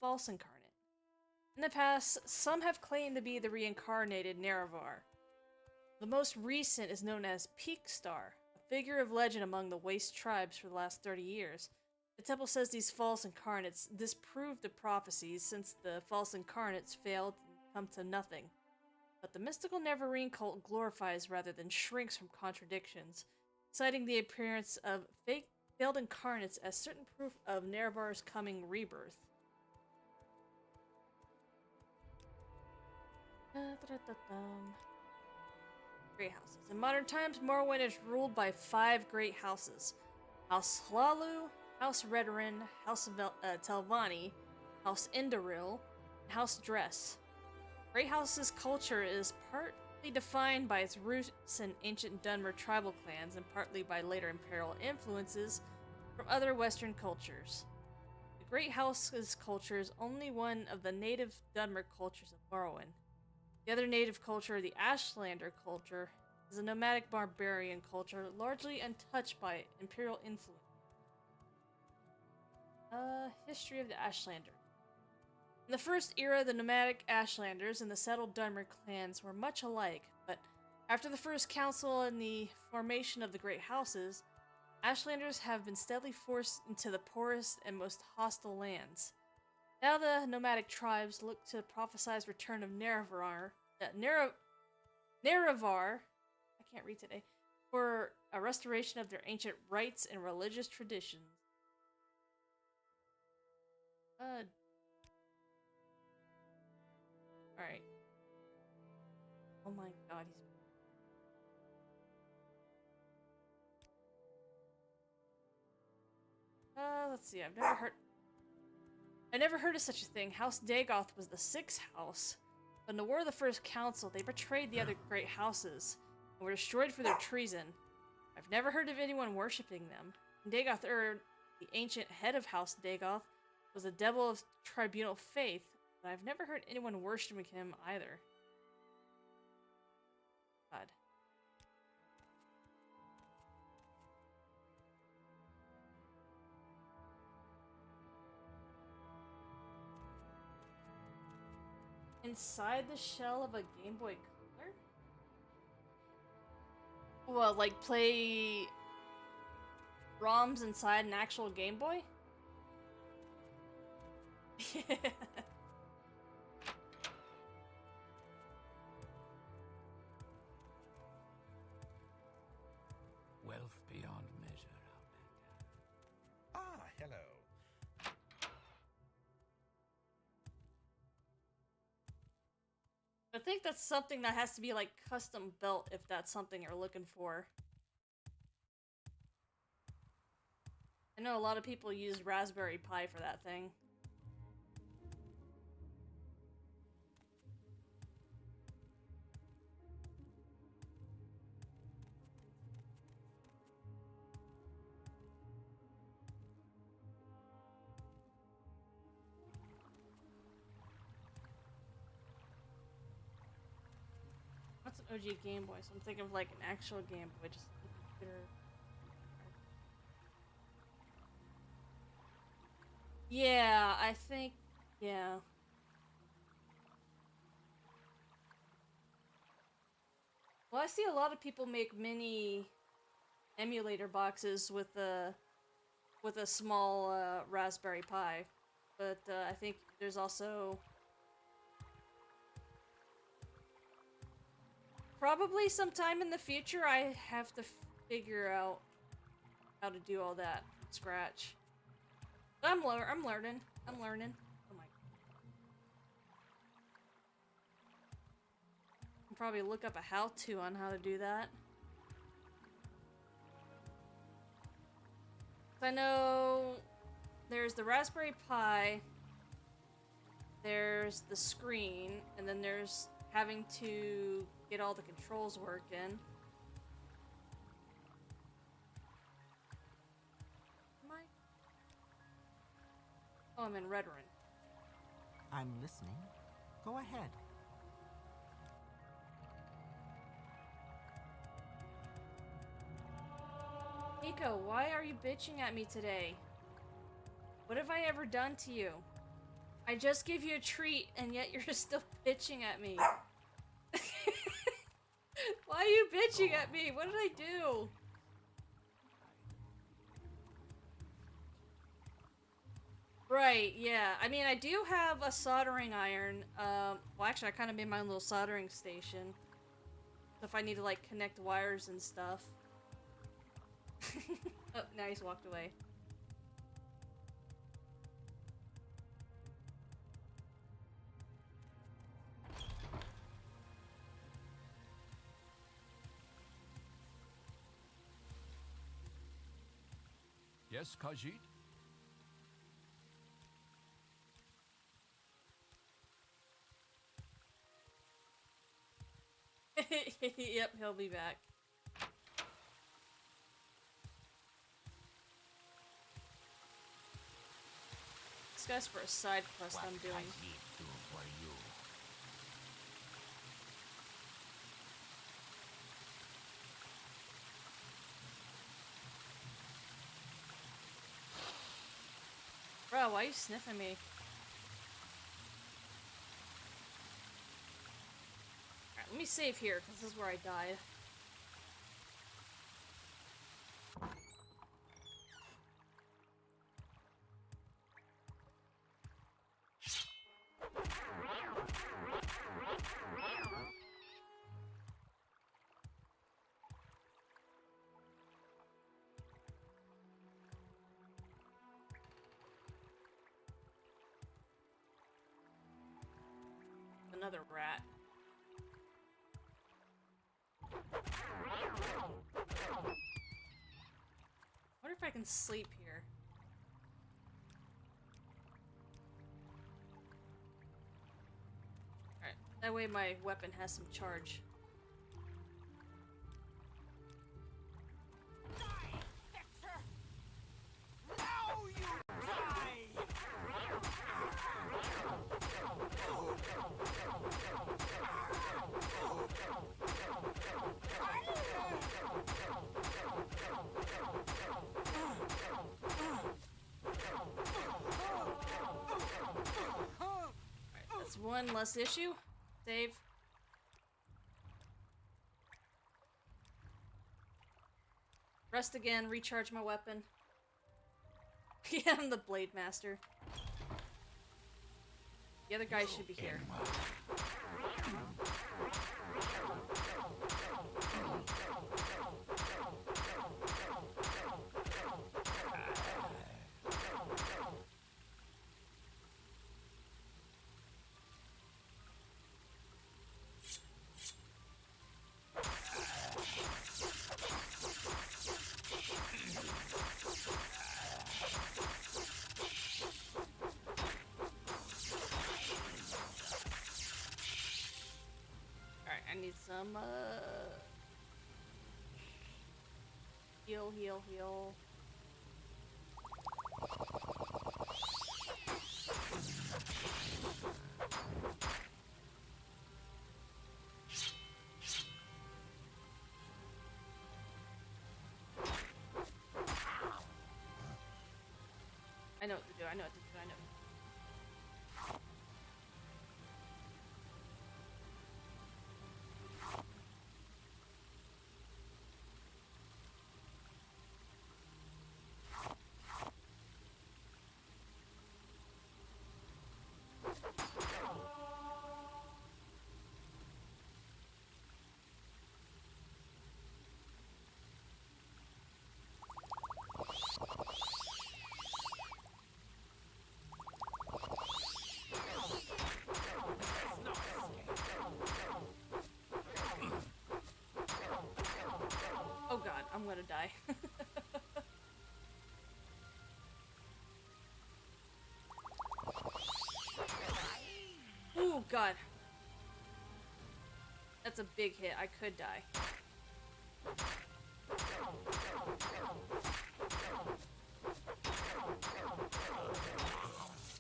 False incarnate. In the past, some have claimed to be the reincarnated Nerevar. The most recent is known as Peakstar, a figure of legend among the Waste tribes for the last 30 years. The temple says these false incarnates disproved the prophecies since the false incarnates failed and come to nothing. But the mystical Nerevarine cult glorifies rather than shrinks from contradictions, citing the appearance of failed incarnates as certain proof of Nerevar's coming rebirth. Great houses. In modern times, Morrowin is ruled by 5 great houses. House Hlalu, House Redoran, House Telvanni, House Indaril, and House Dress. Great House's culture is partly defined by its roots in ancient Dunmer tribal clans and partly by later imperial influences from other Western cultures. The Great House's culture is only one of the native Dunmer cultures of Morrowind. The other native culture, the Ashlander culture, is a nomadic barbarian culture largely untouched by imperial influence. History of the Ashlanders. In the first era, the nomadic Ashlanders and the settled Dunmer clans were much alike, but after the First Council and the formation of the Great Houses, Ashlanders have been steadily forced into the poorest and most hostile lands. Now the nomadic tribes look to prophesized return of Nerevar, I can't read today, for a restoration of their ancient rites and religious traditions. Alright. Oh my god, he's... let's see, I never heard of such a thing. House Dagoth was the sixth house, but in the War of the First Council, they betrayed the other great houses and were destroyed for their treason. I've never heard of anyone worshipping them. Dagoth the ancient head of House Dagoth, was a devil of tribunal faith, but I've never heard anyone worshiping him either. God. Inside the shell of a Game Boy Color? Well, like play ROMs inside an actual Game Boy? Wealth beyond measure, Ah, hello. I think that's something that has to be like custom built if that's something you're looking for. I know a lot of people use Raspberry Pi for that thing. What's an OG Game Boy? So I'm thinking of like an actual Game Boy, just a computer. Yeah, I think, yeah. Well, I see a lot of people make mini emulator boxes with a small Raspberry Pi, but I think there's also probably sometime in the future I have to figure out how to do all that from scratch. But I'm learning. I'm learning. Oh my. I'll probably look up a how-to on how to do that. I know there's the Raspberry Pi, there's the screen, and then there's having to get all the controls working. Am I? Oh, I'm in Redrun. I'm listening. Go ahead. Nico, why are you bitching at me today? What have I ever done to you? I just gave you a treat, and yet you're still bitching at me. Why are you bitching at me? What did I do? Right, yeah. I mean, I do have a soldering iron. Well, actually, I kind of made my own little soldering station. So if I need to, like, connect wires and stuff. Oh, now he's walked away. Yes, Khajiit? Yep, he'll be back. This guy's for a side quest What I'm doing. Khajiit do for you? God, why are you sniffing me? Alright, let me save here, because this is where I died. Another rat. I wonder if I can sleep here. Alright, that way my weapon has some charge. That's one less issue. Save. Rest again, recharge my weapon. Yeah, I'm the Blade Master. The other guy should be here. I need some, heal, heal, heal. I know what to do, I know what to do, I know. Oh god, I'm gonna die. Oh god. That's a big hit. I could die.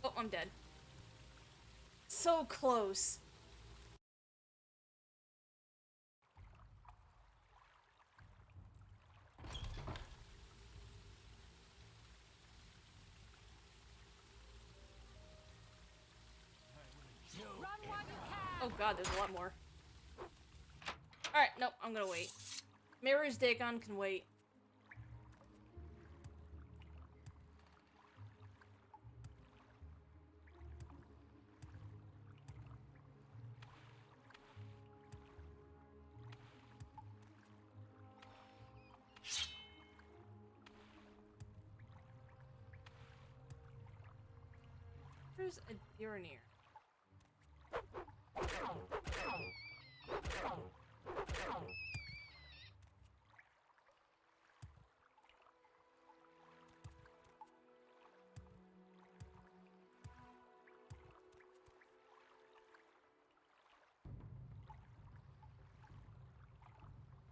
Oh, I'm dead. So close. Oh god, there's a lot more. Alright, nope, I'm gonna wait. Mirror's Dagon can wait. There's a deer near.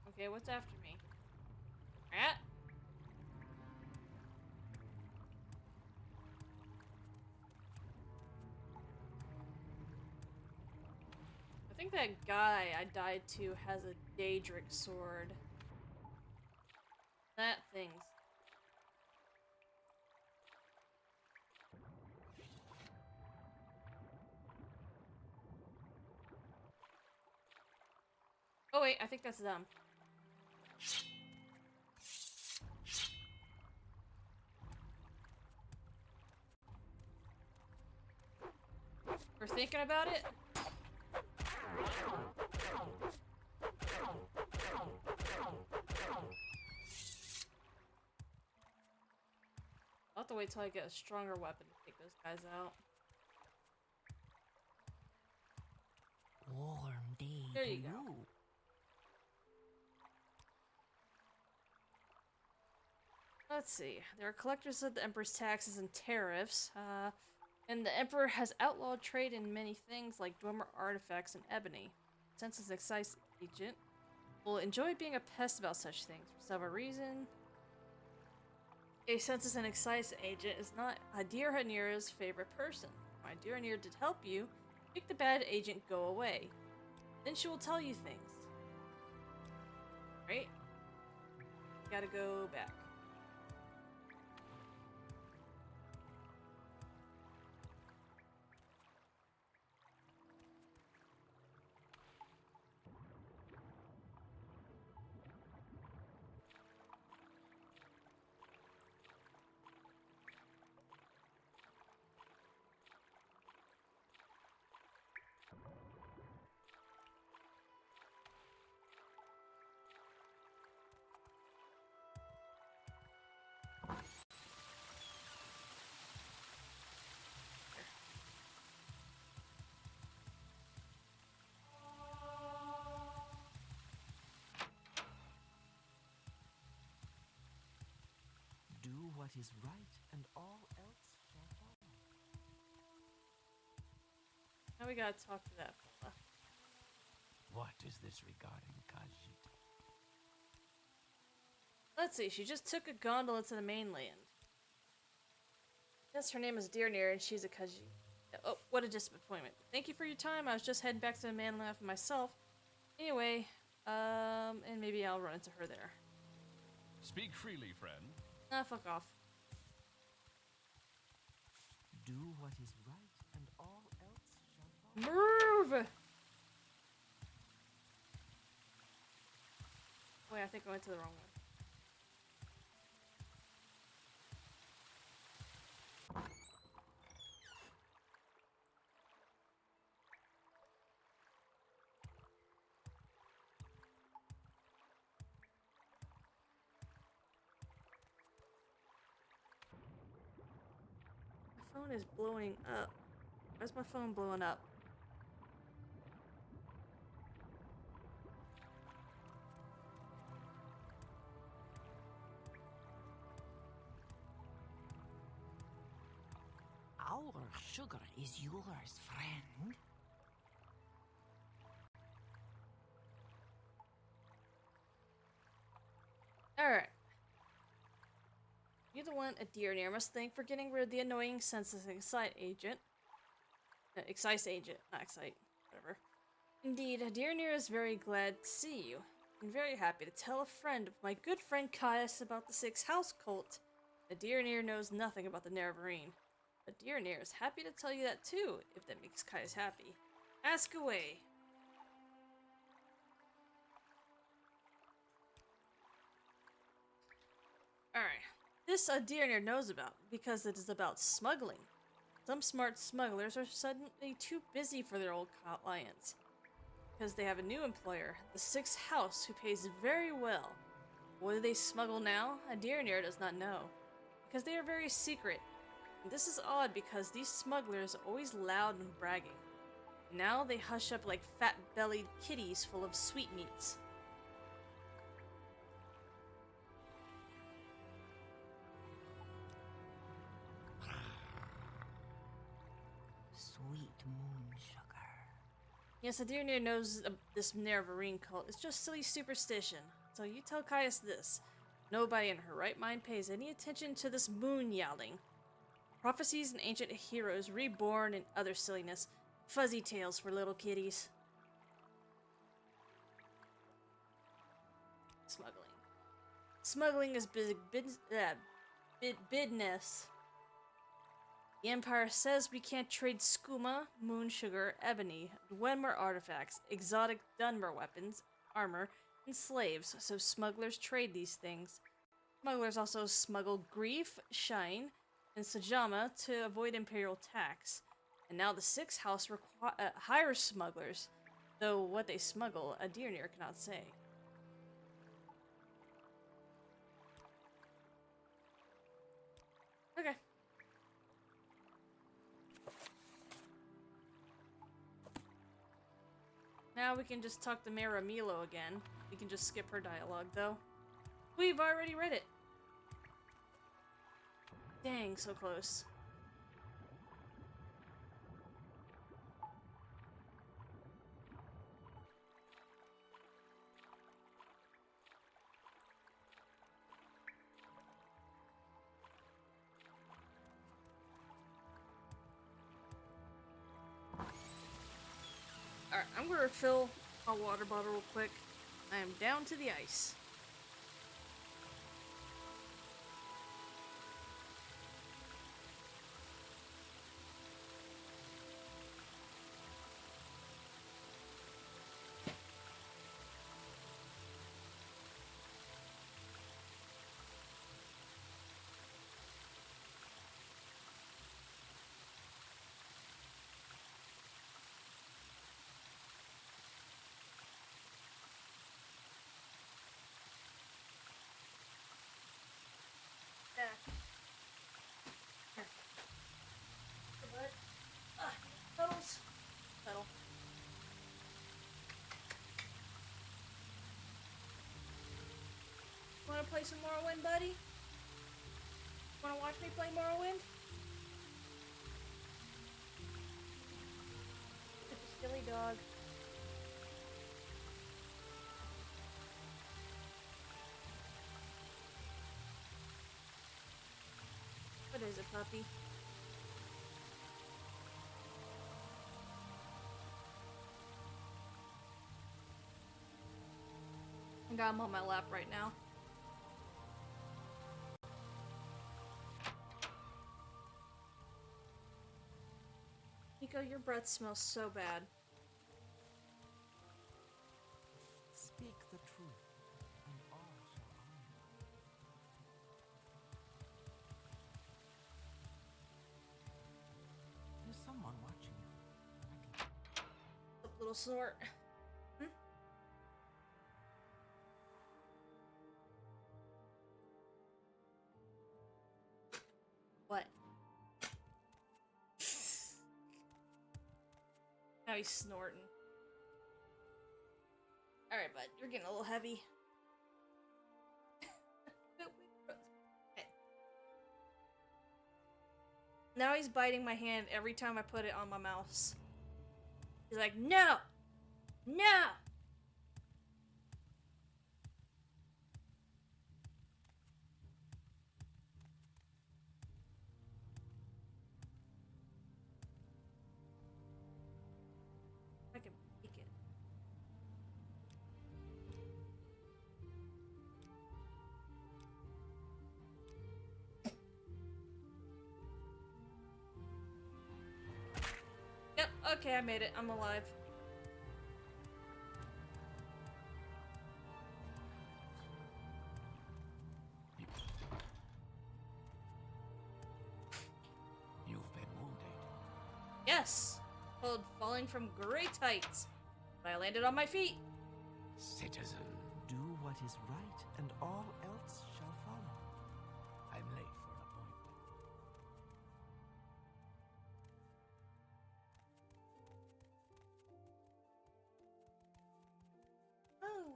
Okay, what's after me? Rat? I think that guy I died to has a Daedric sword. That thing's... Oh wait, I think that's them. We're thinking about it? I'll have to wait till I get a stronger weapon to take those guys out. Warm day There to you go. you. Let's see. There are collectors of the Emperor's taxes and tariffs, and the Emperor has outlawed trade in many things like dormer artifacts and ebony. Since his excise agent will enjoy being a pest about such things for several reasons. A census and excise agent is not Hadir Hanira's favorite person. When Hadir Hanir did help you, make the bad agent go away. Then she will tell you things. Right? Gotta go back. Do what is right, and all else shall follow. Now we gotta talk to that fella. What is this regarding Khajiit? Let's see, she just took a gondola to the mainland. Yes, her name is Dearnir, and she's a Khajiit. Oh, what a disappointment. Thank you for your time. I was just heading back to the mainland for myself. Anyway, and maybe I'll run into her there. Speak freely, friend. Ah, fuck off. Do what is right, and all else shall follow. Move! Wait, I think I went to the wrong one. My phone is blowing up. Why's my phone blowing up? Our sugar is yours, friend. Alright. You're the one at Dearnir must thank for getting rid of the annoying census excite agent. Excise agent, not excite, whatever. Indeed, Dearnir is very glad to see you, and very happy to tell a friend of my good friend Caius about the Six House cult. Dearnir knows nothing about the Nerevarine. But Dearnir is happy to tell you that too, if that makes Caius happy. Ask away. Alright. This Dearnir knows about, because it is about smuggling. Some smart smugglers are suddenly too busy for their old clients. Because they have a new employer, the Sixth House, who pays very well. What do they smuggle now? Dearnir does not know. Because they are very secret. And this is odd because these smugglers are always loud and bragging. Now they hush up like fat-bellied kitties full of sweetmeats. Sweet moon sugar. Yes, Dearnir knows this Nerevarine cult. It's just silly superstition. So you tell Caius this. Nobody in her right mind pays any attention to this moon yowling. Prophecies and ancient heroes reborn and other silliness. Fuzzy tales for little kiddies. Smuggling. Smuggling is business. The Empire says we can't trade skooma, moon sugar, ebony, Dwemer artifacts, exotic Dunmer weapons, armor, and slaves, so smugglers trade these things. Smugglers also smuggled grief, shine, and sajama to avoid imperial tax. And now the Sixth House hires smugglers, though what they smuggle, a Deernir cannot say. Okay. Now we can just talk to Maramilo again. We can just skip her dialogue, though. We've already read it. Dang, so close. Alright, I'm gonna refill a water bottle real quick. I am down to the ice. Yeah. Here. Here, bud. Petals. Petal. Wanna play some Morrowind, buddy? Wanna watch me play Morrowind? Such a silly dog. What is it, puppy? I got him on my lap right now. Nico, your breath smells so bad. Speak the truth, and all shall honor you. There's someone watching you. A little snort. Hmm? What? Now he's snorting. Alright, bud, you're getting a little heavy. Okay. Now he's biting my hand every time I put it on my mouse. He's like, no! No! I can peek it. Yep, okay, I made it. I'm alive. You've been wounded. Yes! Called falling from great heights. But I landed on my feet. Citizen, Do what is right, and all else shall follow. I'm late for an appointment. Oh.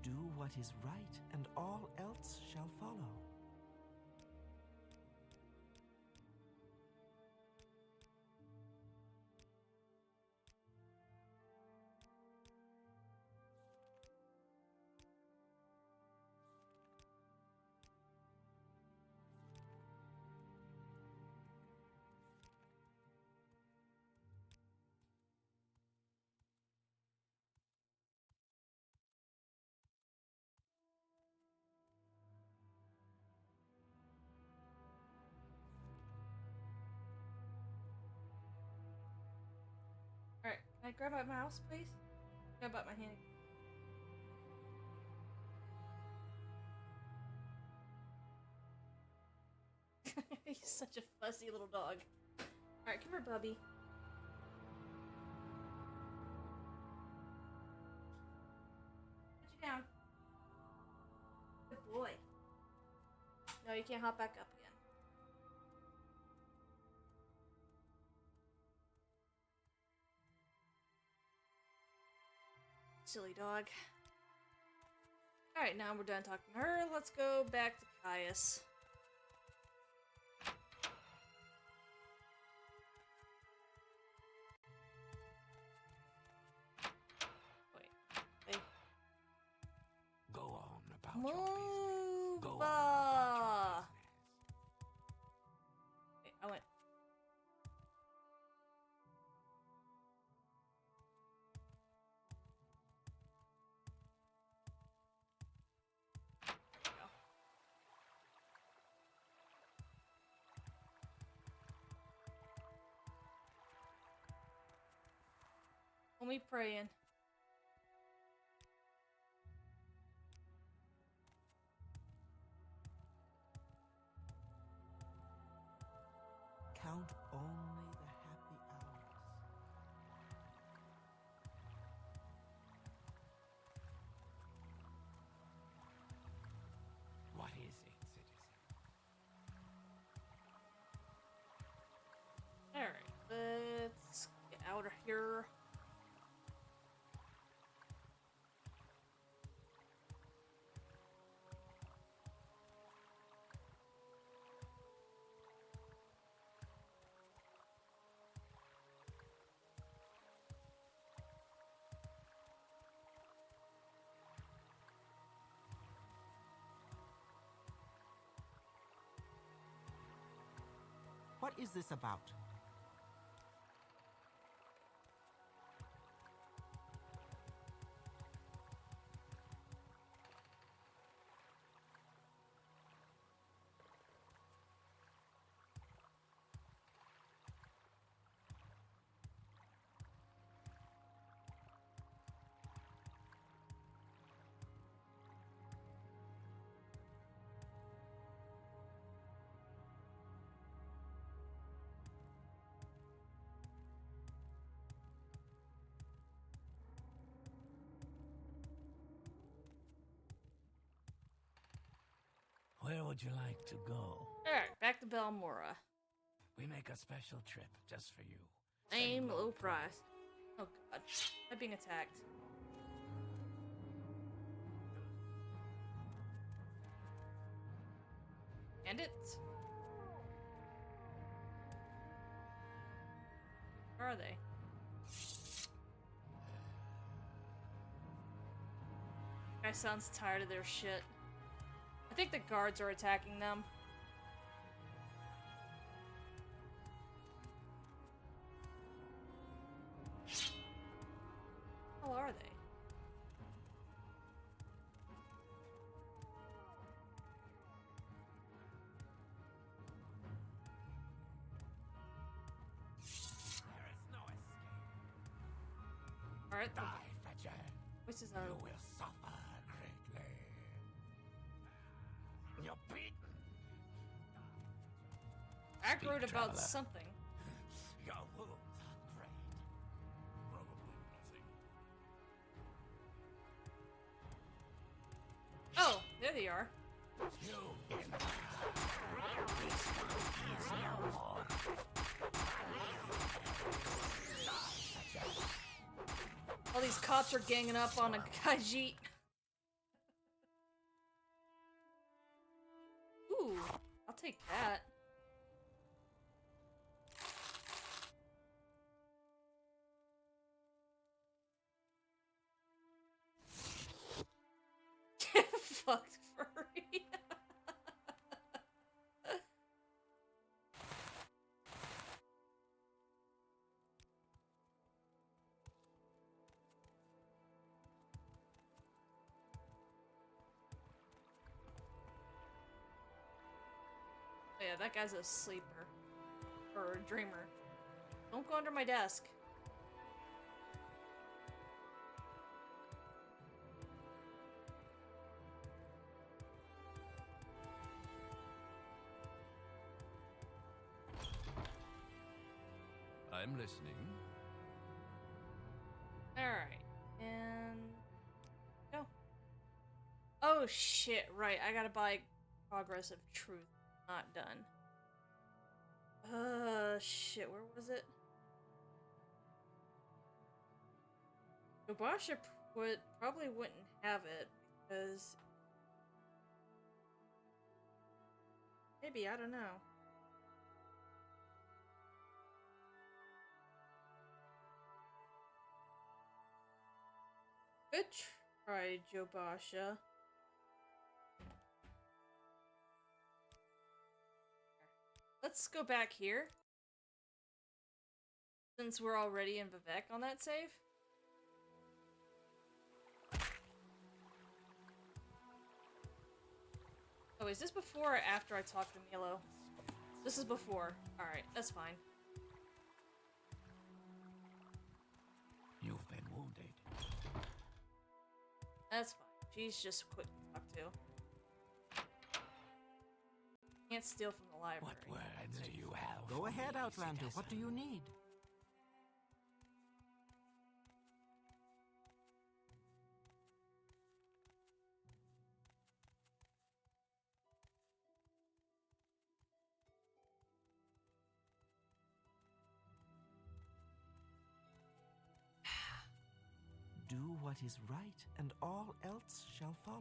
Do what is right, and all else shall follow. Can I grab my mouse, please? Grab out my hand. He's such a fussy little dog. Alright, come here, Bubby. Put you down. Good boy. No, you can't hop back up again. Silly dog. Alright, now we're done talking to her. Let's go back to Caius. Go on about your business. Move! Go on about your business. Wait, I went. There we go. Only praying. Count only the happy hours. What is it, citizen? Alright, let's get out of here. What is this about? Where would you like to go? Alright, back to Balmora. We make a special trip just for you. Same low price. Oh god. I'm being attacked. Bandits? Where are they? Guy sounds tired of their shit. I think the guards are attacking them. How are they? There is no escape. Alright, the Die, Fetcher. voices You are. will suffer greatly. You're beaten. Aggroed Speak, about traveler. something. Your wounds are great. Probably nothing. Oh, there they are. You in this is no more. All these cops are ganging up on a Khajiit. Ooh, I'll take that. Fucked furry. Oh yeah, that guy's a sleeper. Or a dreamer. Don't go under my desk. I'm listening. Alright. And go. Oh shit, right. I gotta buy Progress of Truth. Not done. Shit, where was it? Yobasha probably wouldn't have it because maybe, I don't know. Good try, Jobasha. Let's go back here. Since we're already in Vivek on that save. Oh, is this before or after I talk to Milo? This is before. Alright, that's fine. You've been wounded. That's fine. She's just quick to talk to. Can't steal from the library. What words do you have? Go for ahead, me, Outlander. What do citizen? you need? Do what is right, and all else shall follow.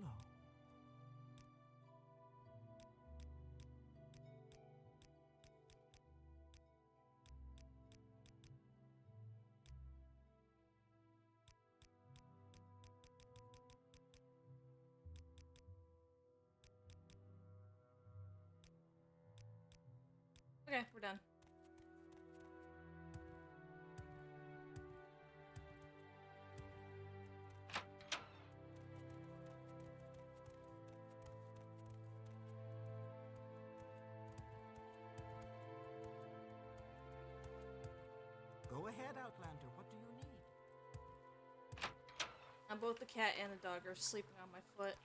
Okay, we're done. Go ahead, Outlander. What do you need? And both the cat and the dog are sleeping on my foot.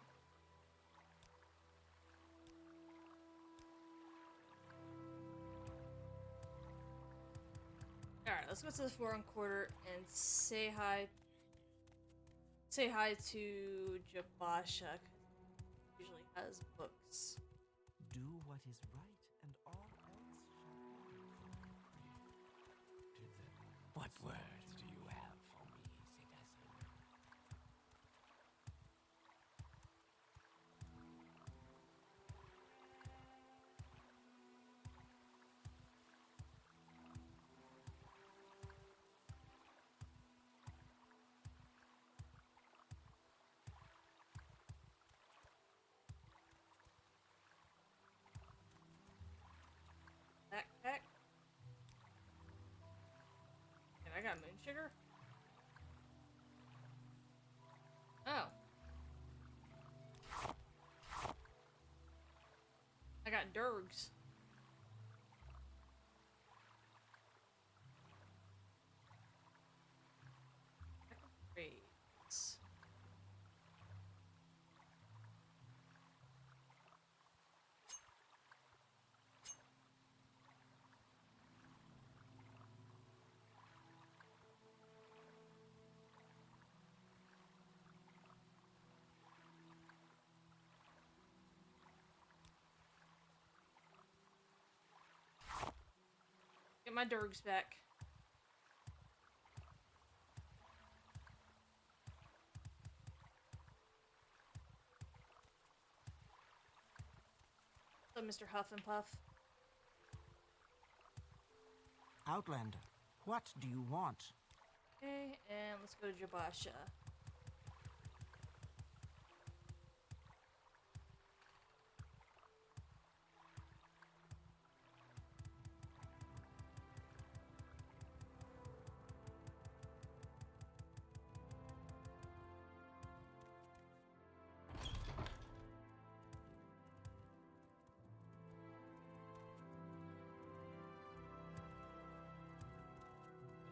Alright, let's go to the foreign quarter and say hi. Say hi to Jabasha, because he usually has books. Do what is right, and all else shall follow. What words do you have for me, citizen? Backpack. And I got moon sugar? Oh. I got Durgs. Grades. Get my Durgs back. So, Mr. Huff and Puff. Outlander, what do you want? Okay, and let's go to Jabasha.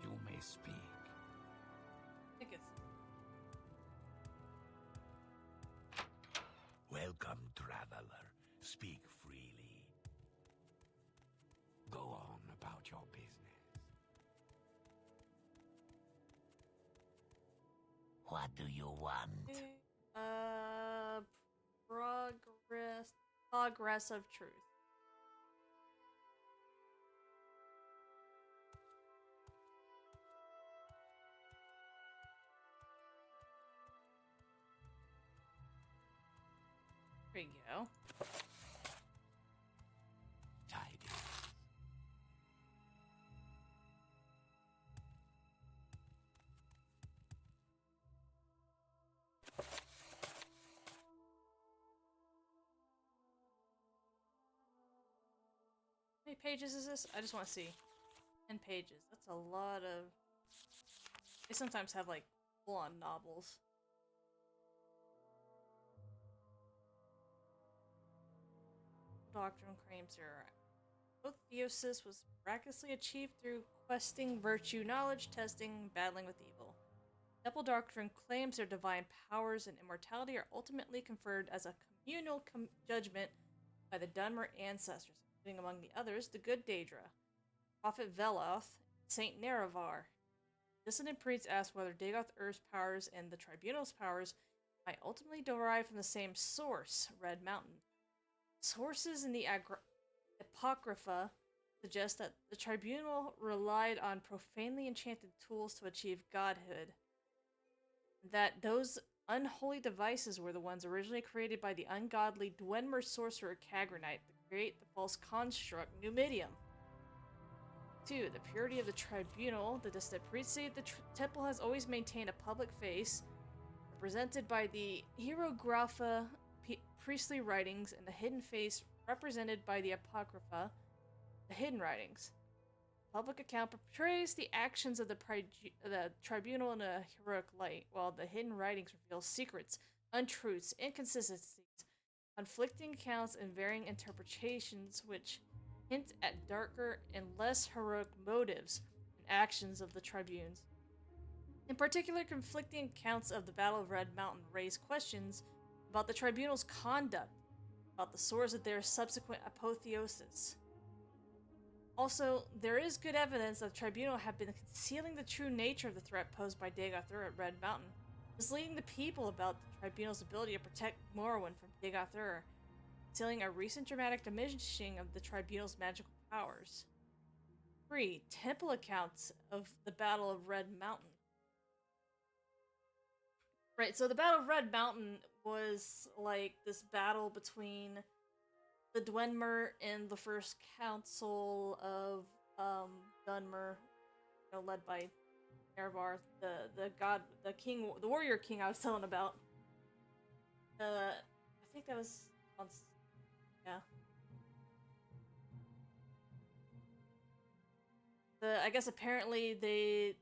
You may speak. I think it's Welcome, traveler. Speak freely. Go on about your business. What do you want? Progress of truth. There you go. Tidy. How many pages is this? I just want to see. 10 pages. That's a lot of... They sometimes have, like, full-on novels. Doctrine claims your apotheosis was miraculously achieved through questing virtue, knowledge, testing, battling with evil. Temple doctrine claims their divine powers and immortality are ultimately conferred as a communal judgment by the Dunmer ancestors, including among the others the good Daedra, Prophet Veloth, Saint Nerevar. Dissonant priests ask whether Dagoth Ur's powers and the Tribunal's powers might ultimately derive from the same source, Red Mountain. Sources in the Apocrypha suggest that the Tribunal relied on profanely enchanted tools to achieve godhood, that those unholy devices were the ones originally created by the ungodly Dwemer sorcerer Kagranite to create the false construct Numidium. 2. The purity of the Tribunal. The distant priests say the temple has always maintained a public face, represented by the Hieroglypha priestly writings, and the hidden face represented by the Apocrypha, the hidden writings. The public account portrays the actions of the Tribunal in a heroic light, while the hidden writings reveal secrets, untruths, inconsistencies, conflicting accounts, and varying interpretations which hint at darker and less heroic motives and actions of the tribunes. In particular, conflicting accounts of the Battle of Red Mountain raise questions about the Tribunal's conduct, about the source of their subsequent apotheosis. Also, there is good evidence that the Tribunal have been concealing the true nature of the threat posed by Dagoth Ur at Red Mountain, misleading the people about the Tribunal's ability to protect Morrowin from Dagoth Ur, concealing a recent dramatic diminishing of the Tribunal's magical powers. 3. Temple accounts of the Battle of Red Mountain. Right, so the Battle of Red Mountain was like this battle between the Dwemer and the first council of Dunmer, led by Nerevar, the king, the warrior king I was telling about. I think that was once, yeah. I guess apparently they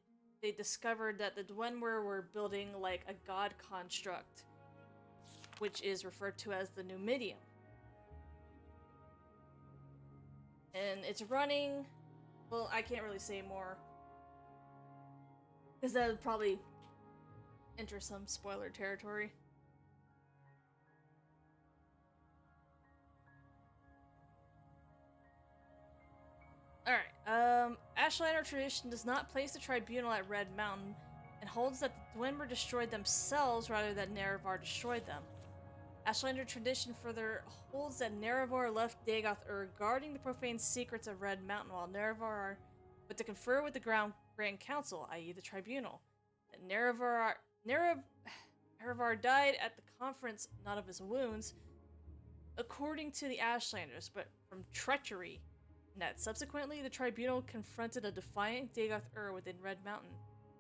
discovered that the Dwemer were building like a god construct, which is referred to as the Numidium. And it's running... Well, I can't really say more, because that would probably enter some spoiler territory. Alright, Ashlander tradition does not place the Tribunal at Red Mountain, and holds that the Dwemer destroyed themselves rather than Nerevar destroyed them. Ashlander tradition further holds that Nerevar left Dagoth Ur guarding the profane secrets of Red Mountain while Nerevar went to confer with the Grand Council, i.e. the Tribunal. That Nerevar died at the conference, not of his wounds, according to the Ashlanders, but from treachery, and that subsequently the Tribunal confronted a defiant Dagoth Ur within Red Mountain,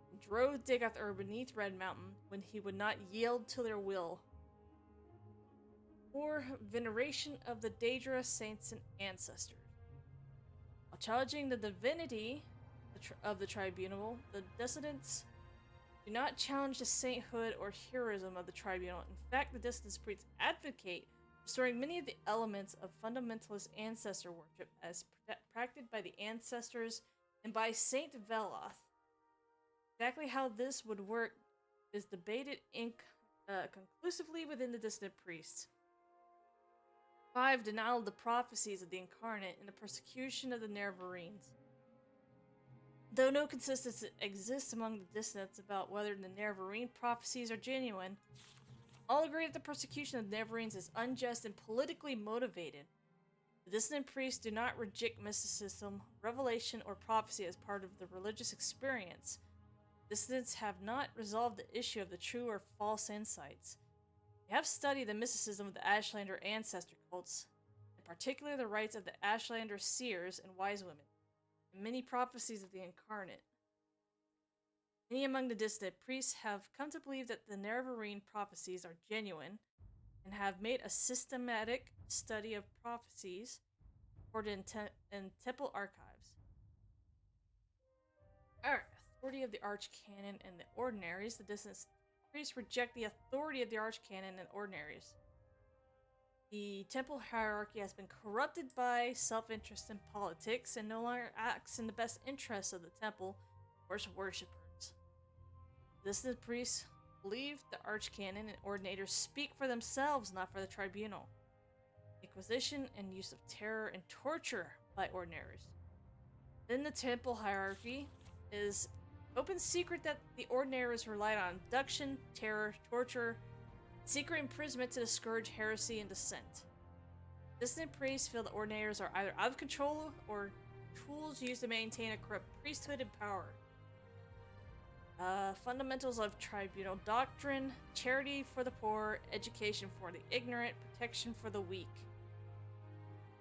and drove Dagoth Ur beneath Red Mountain when he would not yield to their will. Or veneration of the Daedra saints and ancestors. While challenging the divinity of the Tribunal, the dissidents do not challenge the sainthood or heroism of the Tribunal. In fact, the dissidents priests advocate restoring many of the elements of fundamentalist ancestor worship as practiced by the ancestors and by Saint Veloth. Exactly how this would work is debated conclusively within the dissident priests. 5. Denial of the prophecies of the Incarnate and the persecution of the Nerevarines. Though no consistency exists among the dissonants about whether the Neverine prophecies are genuine, all agree that the persecution of Neverines is unjust and politically motivated. The dissonant priests do not reject mysticism, revelation, or prophecy as part of the religious experience. Dissonants have not resolved the issue of the true or false insights. They have studied the mysticism of the Ashlander ancestor cults, in particular the rites of the Ashlander seers and wise women, and many prophecies of the incarnate. Many among the dissonant priests have come to believe that the Neverine prophecies are genuine and have made a systematic study of prophecies recorded in temple archives. Alright, authority of the Archcanon and the Ordinaries. The dissonant priests reject the authority of the Archcanon and Ordinaries. The temple hierarchy has been corrupted by self-interest in politics and no longer acts in the best interests of the temple or its worshippers. The dissonant priests believe the Archcanon and Ordinators speak for themselves, not for the tribunal. Inquisition and use of terror and torture by Ordinaries. In the temple hierarchy is open secret that the Ordinaries relied on abduction, terror, torture, secret imprisonment to discourage heresy and dissent. Dissonant priests feel the Ordinators are either out of control or tools used to maintain a corrupt priesthood and power. Fundamentals of tribunal doctrine: charity for the poor, education for the ignorant, protection for the weak.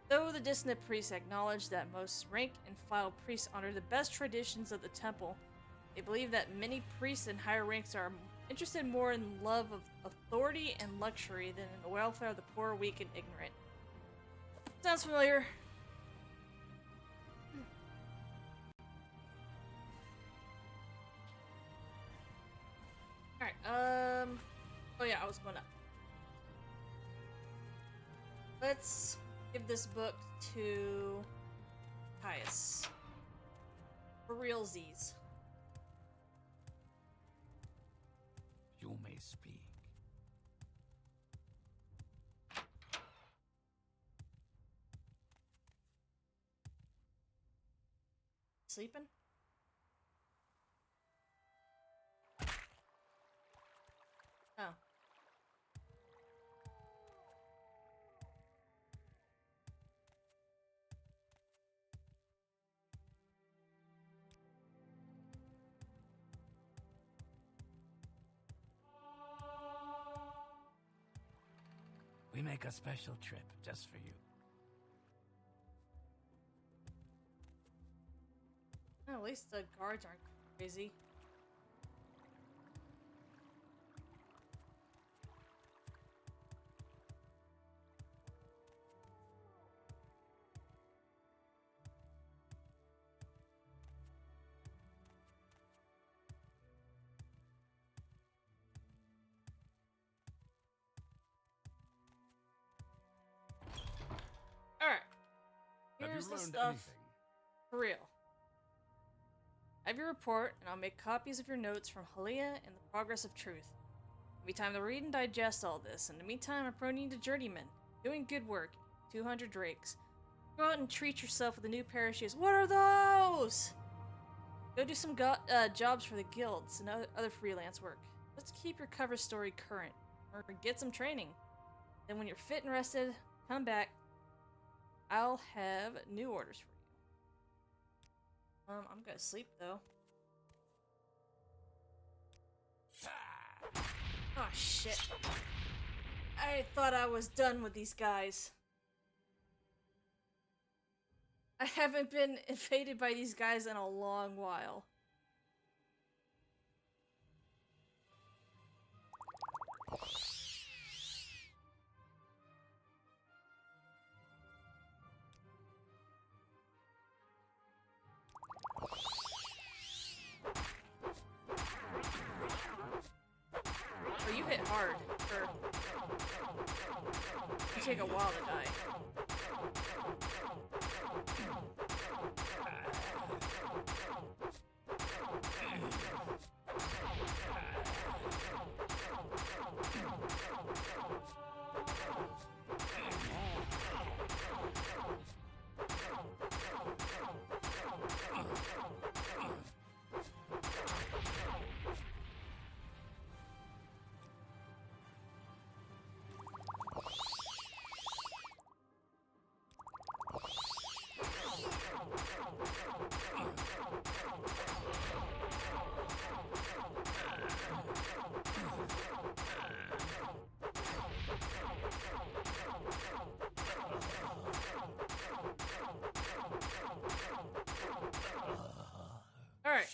Though the dissonant priests acknowledge that most rank and file priests honor the best traditions of the temple, they believe that many priests in higher ranks are interested more in love of authority and luxury than in the welfare of the poor, weak, and ignorant. Sounds familiar. Alright, oh yeah, I was going up. Let's give this book to Caius. For realsies. You may speak. Sleeping? Oh. We make a special trip just for you. Oh, at least the guards aren't crazy. Alright. Here's the stuff for real. I have your report, and I'll make copies of your notes from Halia and the Progress of Truth. It'll be time to read and digest all this. In the meantime, I'm promoting you to journeyman. Doing good work. 200 drakes. Go out and treat yourself with the new parachutes. What are those? Go do some jobs for the guilds and other freelance work. Let's keep your cover story current. Or get some training. Then when you're fit and rested, come back. I'll have new orders for you. I'm gonna sleep though. Oh shit. I thought I was done with these guys. I haven't been invaded by these guys in a long while. Oh, you hit hard. Or you take a while to die.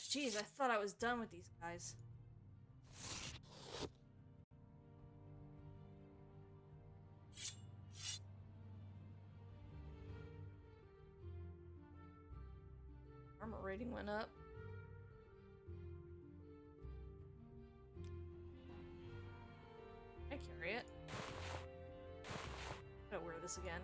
Jeez, I thought I was done with these guys. Armor rating went up. I carry it. Gotta wear this again.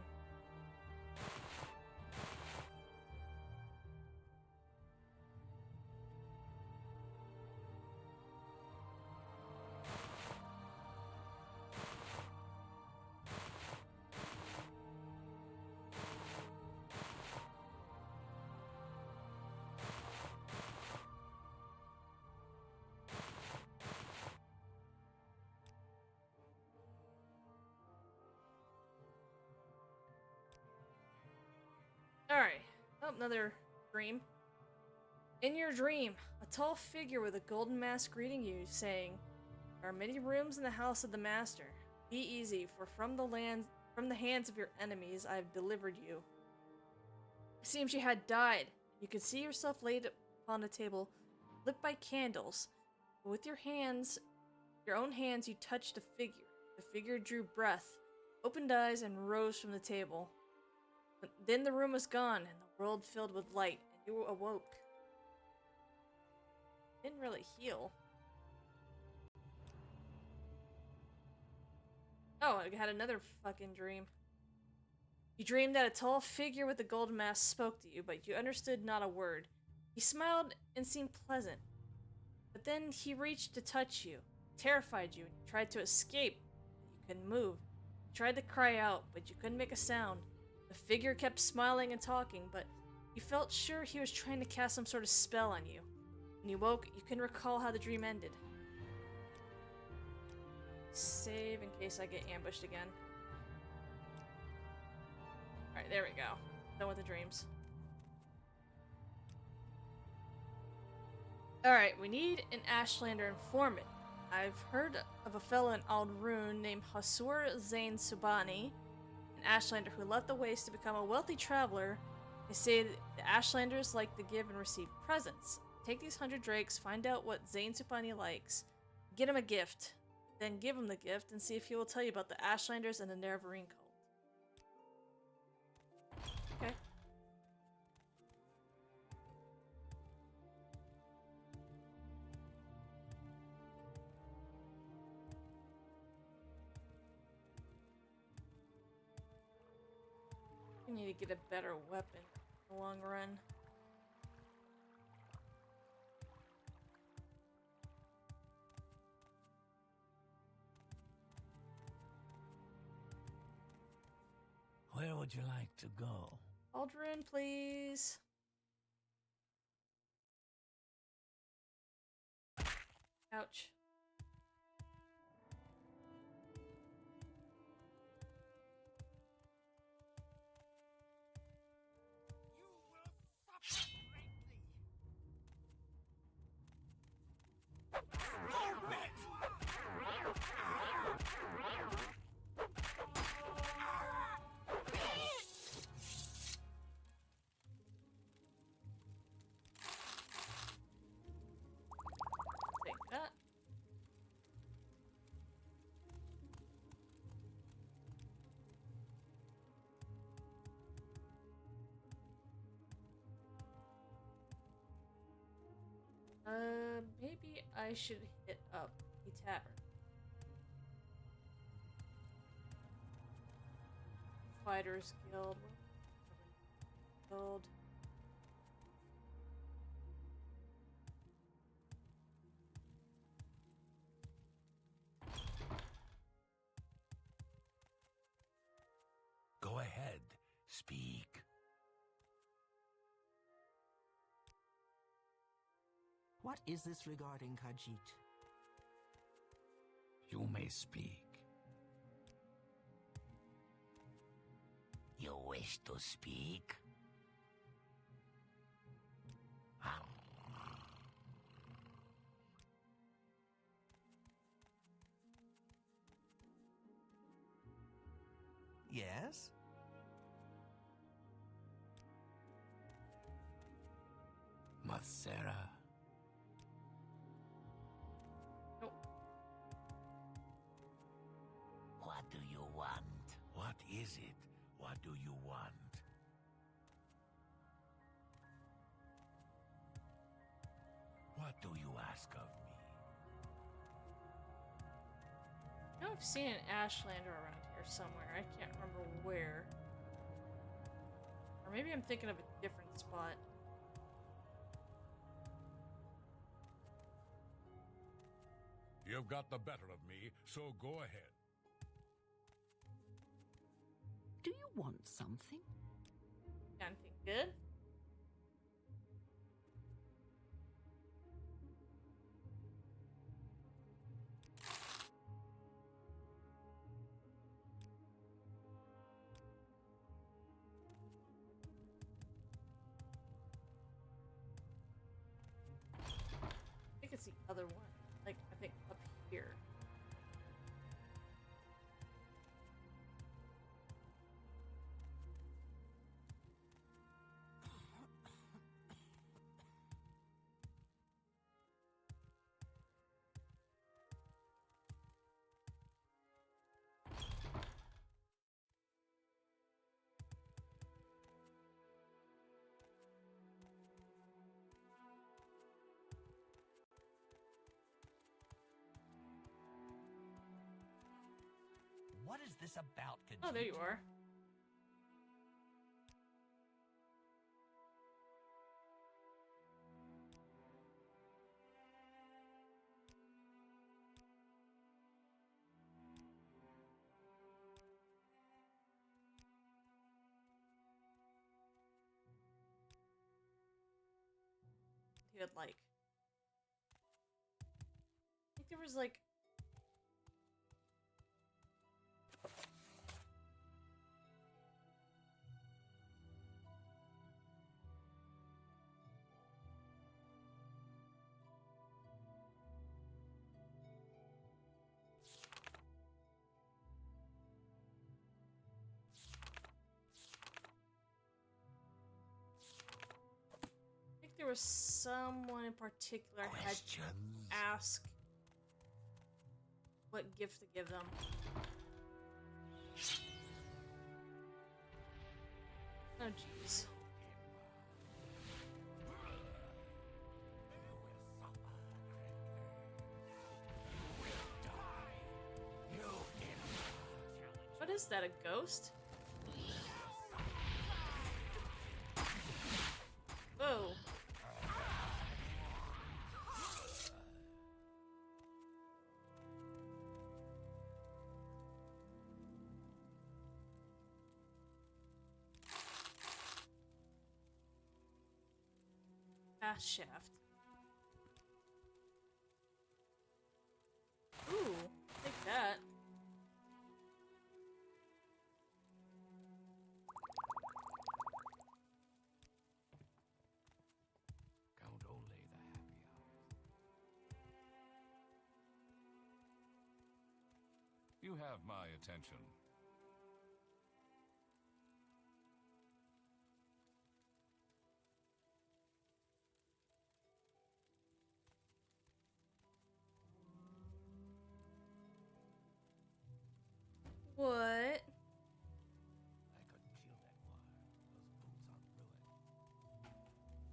Alright. Oh, another dream. In your dream, a tall figure with a golden mask greeting you, saying, "There are many rooms in the house of the master. Be easy, for from the hands of your enemies I have delivered you." It seems you had died. You could see yourself laid upon a table, lit by candles. With your own hands, you touched a figure. The figure drew breath, opened eyes, and rose from the table. Then the room was gone, and the world filled with light, and you awoke. Didn't really heal. Oh, I had another fucking dream. You dreamed that a tall figure with a golden mask spoke to you, but you understood not a word. He smiled and seemed pleasant. But then he reached to touch you, terrified you, and you tried to escape, but you couldn't move. You tried to cry out, but you couldn't make a sound. The figure kept smiling and talking, but you felt sure he was trying to cast some sort of spell on you. When you woke, you couldn't recall how the dream ended. Save in case I get ambushed again. Alright, there we go. Done with the dreams. Alright, we need an Ashlander informant. I've heard of a fellow in Aldrune named Hasur Zain Subani, an Ashlander who left the Waste to become a wealthy traveler. They say that the Ashlanders like to give and receive presents. Take these 100 drakes, find out what Zain Supani likes, get him a gift, then give him the gift and see if he will tell you about the Ashlanders and the Neverine cult. Okay. We need to get a better weapon in the long run. Where would you like to go? Aldrin, please. Ouch. Take that. Maybe I should hit up the tavern. Fighters Guild. Guild. Go ahead, speak. What is this regarding Khajiit? You may speak. You wish to speak? Yes? Matsera, do you want? What do you ask of me? I know I've seen an Ashlander around here somewhere. I can't remember where. Or maybe I'm thinking of a different spot. You've got the better of me, so go ahead. Do you want something? Anything good? I think it's the other one. Like, I think up here. What is this about, Khajiit? Oh, there you are. He would like. I think there was like. I think there was someone in particular had Questions? ask what gift to give them. Oh jeez. What is that, a ghost? Whoa. Ass shaft. Ooh, take that. Count only the happy hours. You have my attention. What? I could kill that wire. Those boots aren't ruined.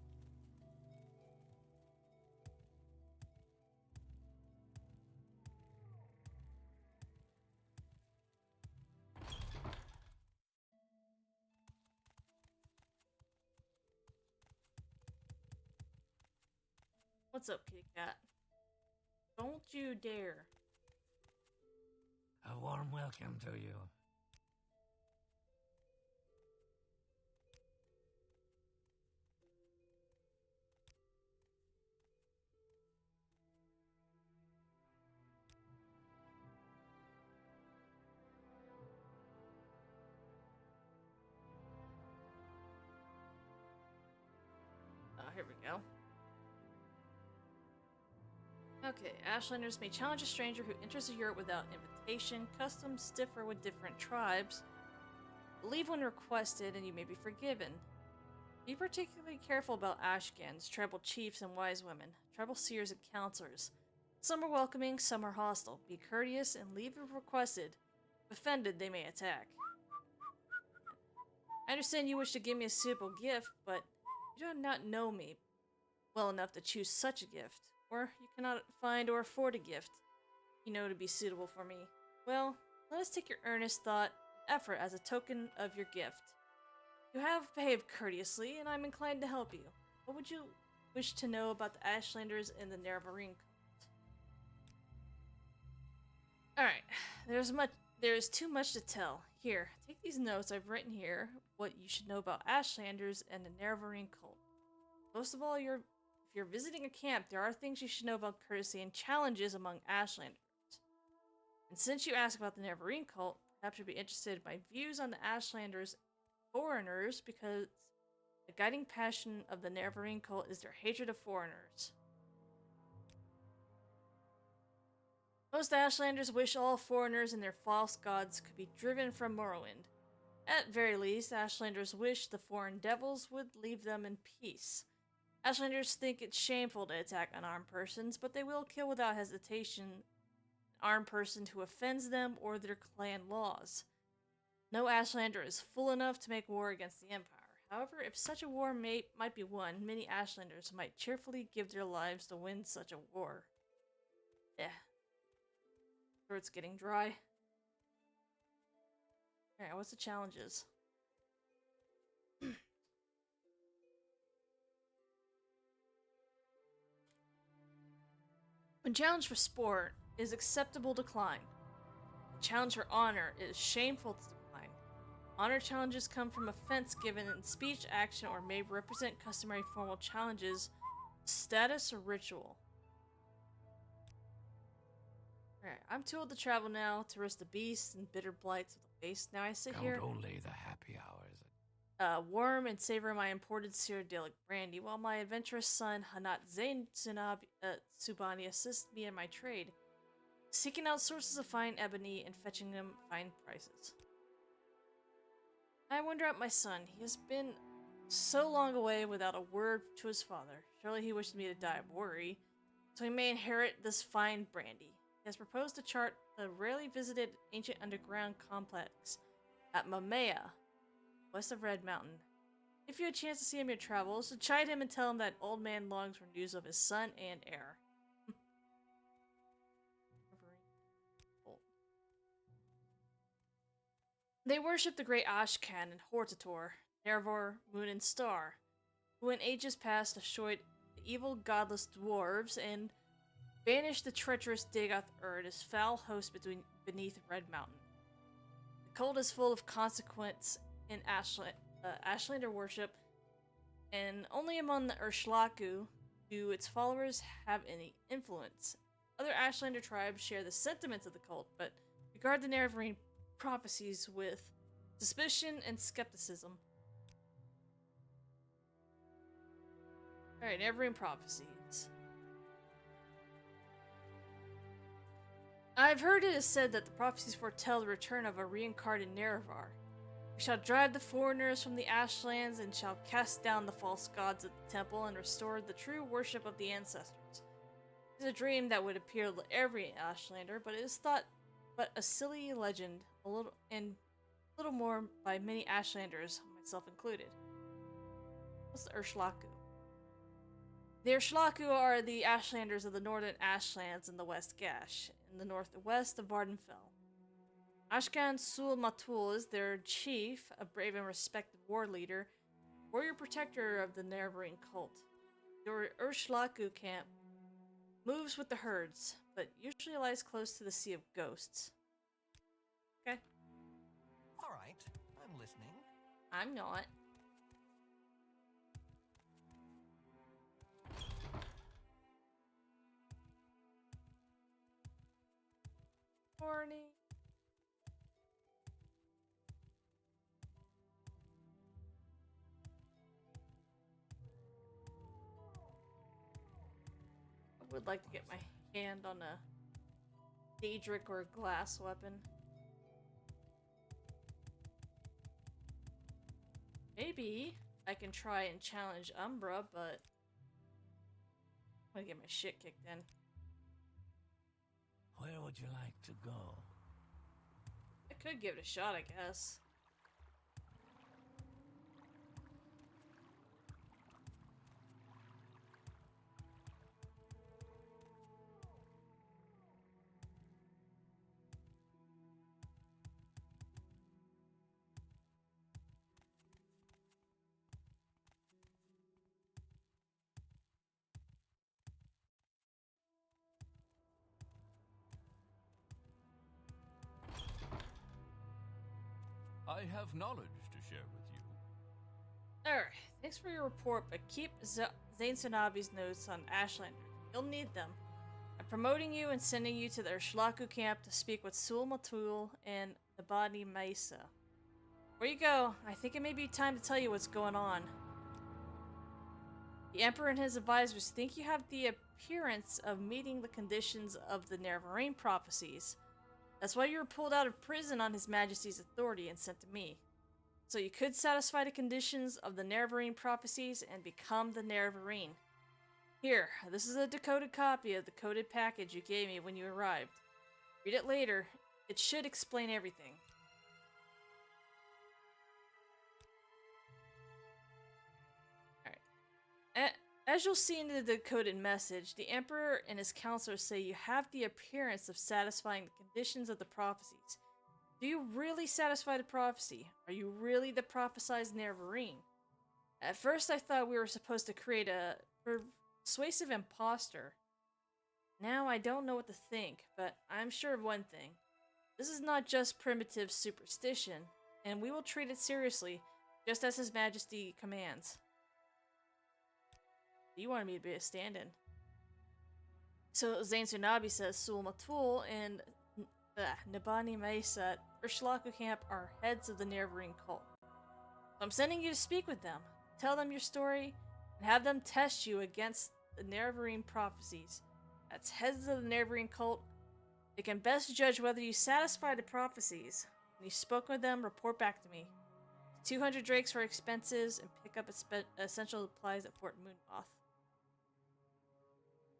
What's up, kitty cat? Don't you dare. A warm welcome to you. Here we go. Okay, Ashlanders may challenge a stranger who enters a yurt without invitation. Customs differ with different tribes. Leave when requested and you may be forgiven. Be particularly careful about Ashgans, tribal chiefs and wise women, tribal seers and counselors. Some are welcoming, some are hostile. Be courteous and leave if requested. If offended, they may attack. I understand you wish to give me a suitable gift, but you do not know me well enough to choose such a gift, or you cannot find or afford a gift you know to be suitable for me. Well, let us take your earnest thought and effort as a token of your gift. You have behaved courteously, and I'm inclined to help you. What would you wish to know about the Ashlanders and the Nerevarine cult? Alright, there's too much to tell. Here, take these notes I've written here, what you should know about Ashlanders and the Nerevarine cult. Most of all, if you're visiting a camp, there are things you should know about courtesy and challenges among Ashlanders. And since you ask about the Nerevarine cult, perhaps you'll be interested in my views on the Ashlanders foreigners, because the guiding passion of the Nerevarine cult is their hatred of foreigners. Most Ashlanders wish all foreigners and their false gods could be driven from Morrowind. At very least, Ashlanders wish the foreign devils would leave them in peace. Ashlanders think it's shameful to attack unarmed persons, but they will kill without hesitation an armed person who offends them or their clan laws. No Ashlander is fool enough to make war against the Empire. However, if such a war might be won, many Ashlanders might cheerfully give their lives to win such a war. Throat's getting dry. Alright, what's the challenges? When challenge for sport is acceptable, decline. Challenge for honor is shameful to decline. Honor challenges come from offense given in speech, action, or may represent customary formal challenges, status, or ritual. Alright, I'm too old to travel now, to risk the beasts and bitter blights of the waste. Now I sit Count here, only the happy hours. warm and savor my imported Cyrodiilic brandy, while my adventurous son, Hanat Zain Subani, assists me in my trade, seeking out sources of fine ebony and fetching them fine prices. I wonder at my son. He has been so long away without a word to his father. Surely he wishes me to die of worry, so he may inherit this fine brandy. He has proposed to chart the rarely visited ancient underground complex at Mamea, west of Red Mountain. If you had a chance to see him in your travels, chide him and tell him that old man longs for news of his son and heir. They worship the great Ashcan and Hortator, Nervor, Moon, and Star, who in ages past destroyed the evil godless dwarves and banished the treacherous Dagoth his foul host beneath Red Mountain. The cult is full of consequence in Ashlander worship, and only among the Urshlaku do its followers have any influence. Other Ashlander tribes share the sentiments of the cult, but regard the Nerevarine prophecies with suspicion and skepticism. Alright, Nerevarine prophecies. I've heard it is said that the prophecies foretell the return of a reincarnated Nerevar. We shall drive the foreigners from the Ashlands and shall cast down the false gods at the temple and restore the true worship of the ancestors. It is a dream that would appeal to every Ashlander, but it is thought but a silly legend, a little more by many Ashlanders, myself included. What's the Urshlaku? The Urshlaku are the Ashlanders of the northern Ashlands and the West Gash, in the northwest of Vardenfell. Ashkan Sul Matul is their chief, a brave and respected war leader, warrior protector of the Nerevarine cult. Your Urshlaku camp moves with the herds, but usually lies close to the Sea of Ghosts. Okay. Alright, I'm listening. I'm not. Morning. I would like to get my hand on a Daedric or a glass weapon. Maybe I can try and challenge Umbra, but I'm gonna get my shit kicked in. Where would you like to go? I could give it a shot, I guess. I have knowledge to share with you. Alright, thanks for your report, but keep Zane Tsunabe's notes on Ashlanders. You'll need them. I'm promoting you and sending you to their Shlaku camp to speak with Sul Matul and Nabani Mesa. Before you go, I think it may be time to tell you what's going on. The Emperor and his advisors think you have the appearance of meeting the conditions of the Neverrain prophecies. That's why you were pulled out of prison on His Majesty's authority and sent to me. So you could satisfy the conditions of the Neverrain prophecies and become the Neverrain. Here, this is a decoded copy of the coded package you gave me when you arrived. Read it later. It should explain everything. Alright. As you'll see in the decoded message, the Emperor and his counselors say you have the appearance of satisfying the conditions of the prophecies. Do you really satisfy the prophecy? Are you really the prophesied Neverrain? At first I thought we were supposed to create a persuasive imposter. Now I don't know what to think, but I'm sure of one thing. This is not just primitive superstition, and we will treat it seriously, just as His Majesty commands. You wanted me to be a stand-in. So Zane Tsunabe says Sul Matul and Nabani Mesa or Shlaku camp are heads of the Neverrain cult. So I'm sending you to speak with them, tell them your story, and have them test you against the Neverrain prophecies. As heads of the Neverrain cult, they can best judge whether you satisfy the prophecies. When you spoke with them, report back to me. 200 drakes for expenses and pick up essential supplies at Fort Moonmoth.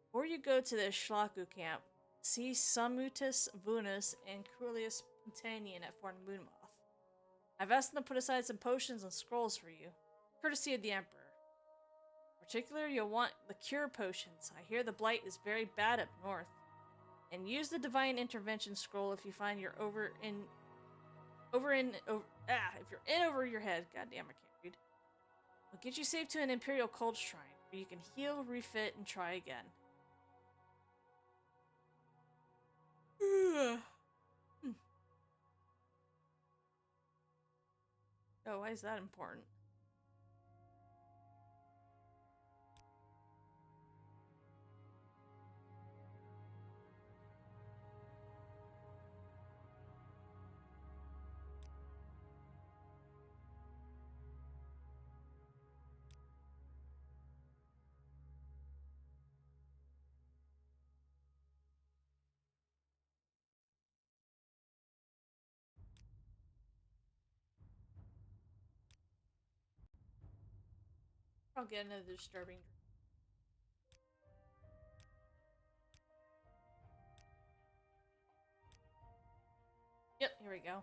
Before you go to the Shlaku camp, see Samutus Vunus and Crulius Pantanian at Fort Moonmoth. I've asked them to put aside some potions and scrolls for you, courtesy of the Emperor. In particular, you'll want the cure potions. I hear the blight is very bad up north. And use the divine intervention scroll if you find you're if you're in over your head. Goddamn, I can't read. It'll get you safe to an Imperial cult shrine, where you can heal, refit, and try again. Oh, why is that important? I'll get another disturbing. Yep, here we go.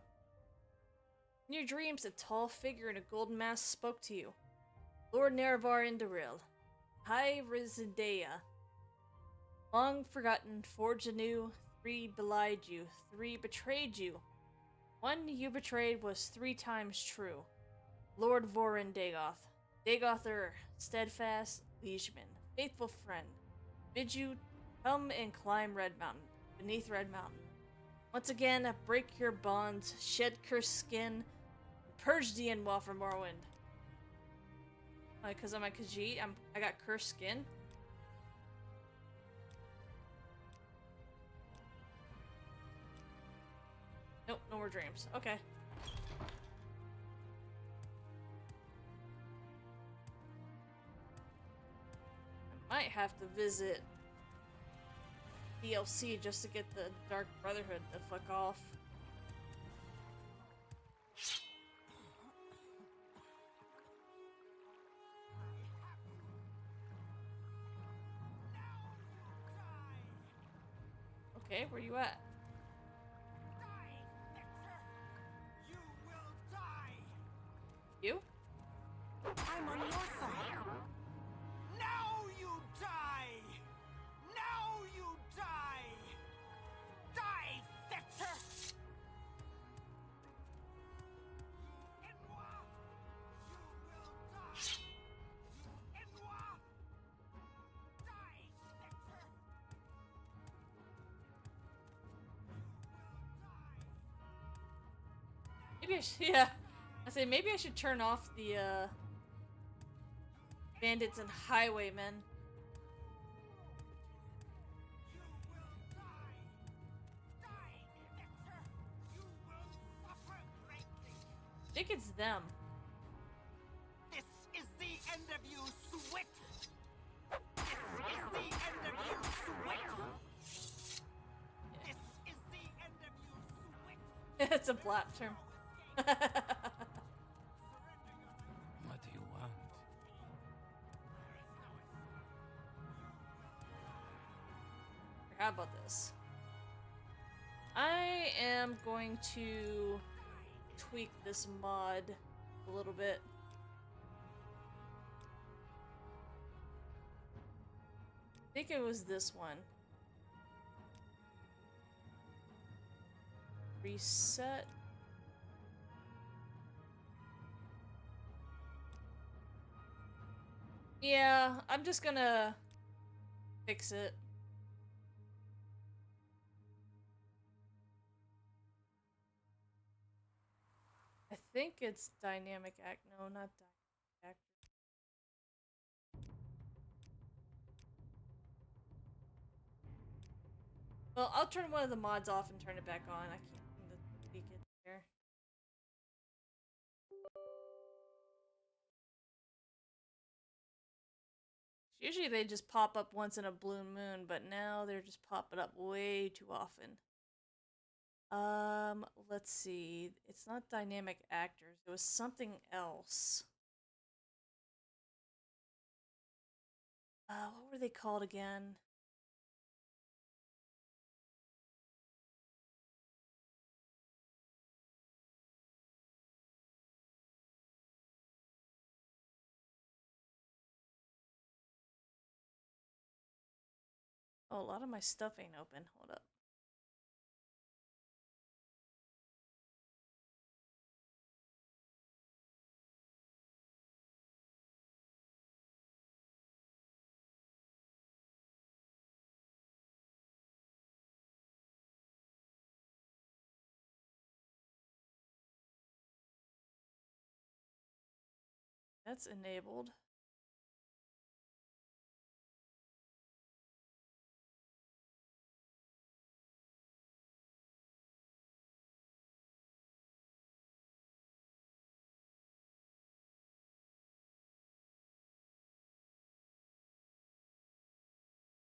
In your dreams, a tall figure in a golden mask spoke to you. Lord Nerevar Indoril, High Rizidea. Long forgotten, forged anew, 3 belied you, 3 betrayed you. 1 you betrayed was 3 times true. Lord Vorin Dagoth. Dagother, steadfast liegeman, faithful friend, bid you come and climb Red Mountain, beneath Red Mountain. Once again, break your bonds, shed cursed skin, and purge the Inwall from Morrowin. Because I'm a Khajiit, I got cursed skin. Nope, no more dreams. Okay. Might have to visit DLC just to get the Dark Brotherhood to fuck off. Okay, where you at? You? I'm on your side. Now you die! Now you die! Die, Victor! Enwa! You will die! Enwa! Die, Victor! Maybe I should, yeah. say maybe I should turn off the bandits and highwaymen. I think it's them. This is the end of you, Swit! This is the end of you, Swit! This is the end of you, Swit! It's a blap term. What do you want? How about this? I am going to tweak this mod a little bit. I think it was this one. Reset. Yeah, I'm just gonna fix it. I think it's dynamic act. No, not dynamic actor. Well, I'll turn one of the mods off and turn it back on. I can't seem to tweak it there. Usually they just pop up once in a blue moon, but now they're just popping up way too often. Let's see. It's not dynamic actors. It was something else. What were they called again? Oh, a lot of my stuff ain't open. Hold up. That's enabled.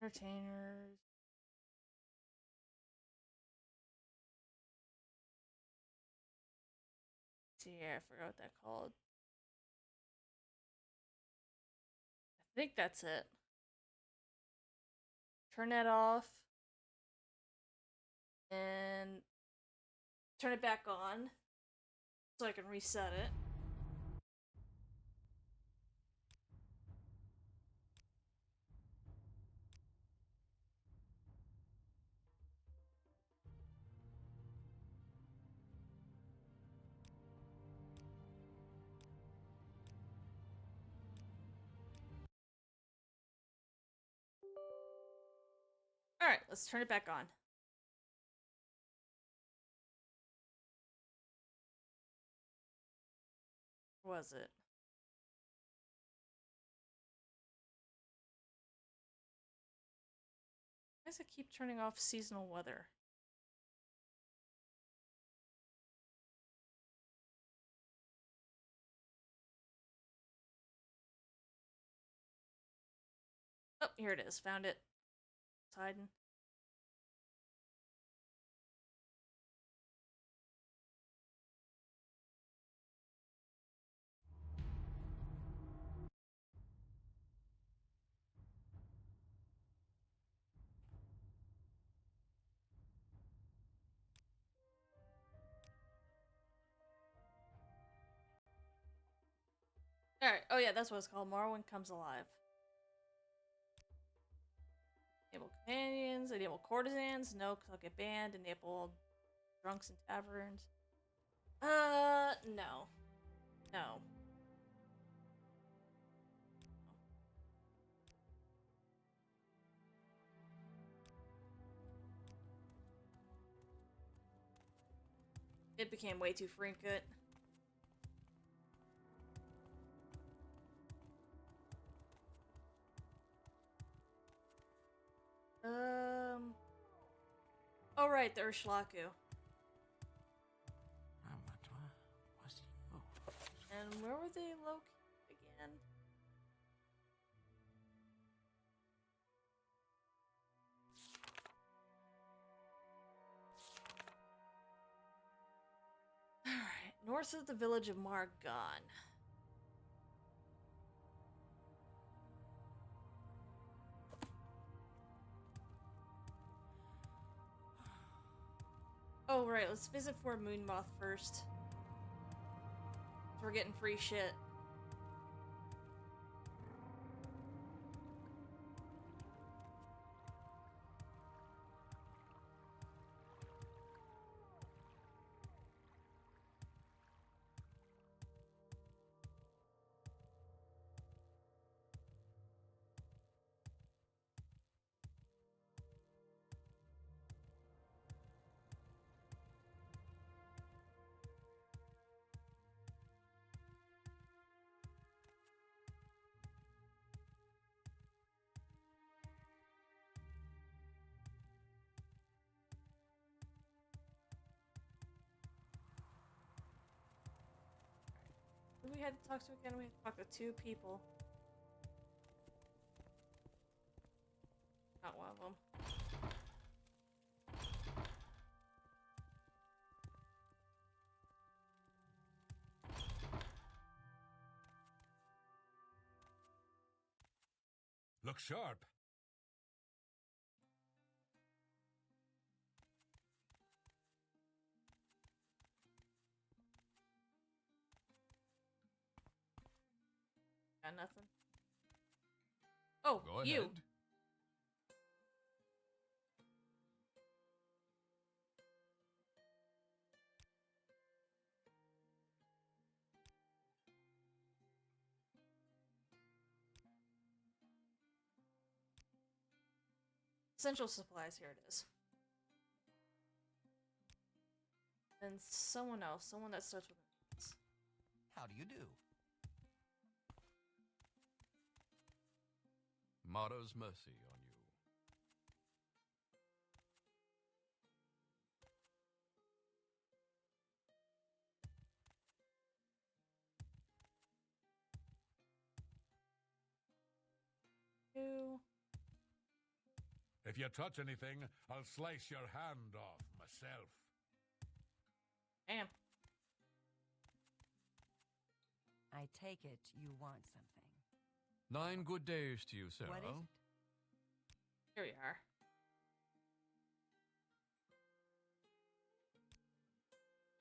Entertainers. See, I forgot what that called. I think that's it. Turn that off. And turn it back on. So I can reset it. Alright, let's turn it back on. Where was it? Why does it keep turning off seasonal weather? Oh, here it is. Found it. It's hiding. Alright, oh yeah, that's what it's called. Morrowin comes alive. Enable companions, enable courtesans, no, because I'll get banned. Enable drunks and taverns. No. No. It became way too frequent. right, the Urshlaku. And where were they located again? Alright, north of the village of Margon. Oh, right, let's visit Fort Moonmoth first. So we're getting free shit. Who we had to talk to again? We had to talk to 2 people. Not one of them. Look sharp. Got nothing. Oh, Go you. ahead. Essential supplies, here it is. And someone else, someone that starts with an S. How do you do? Mara's mercy on you. Two. If you touch anything, I'll slice your hand off myself. Damn. I take it you want something. 9 good days to you, Sarah. What is it? Here we are.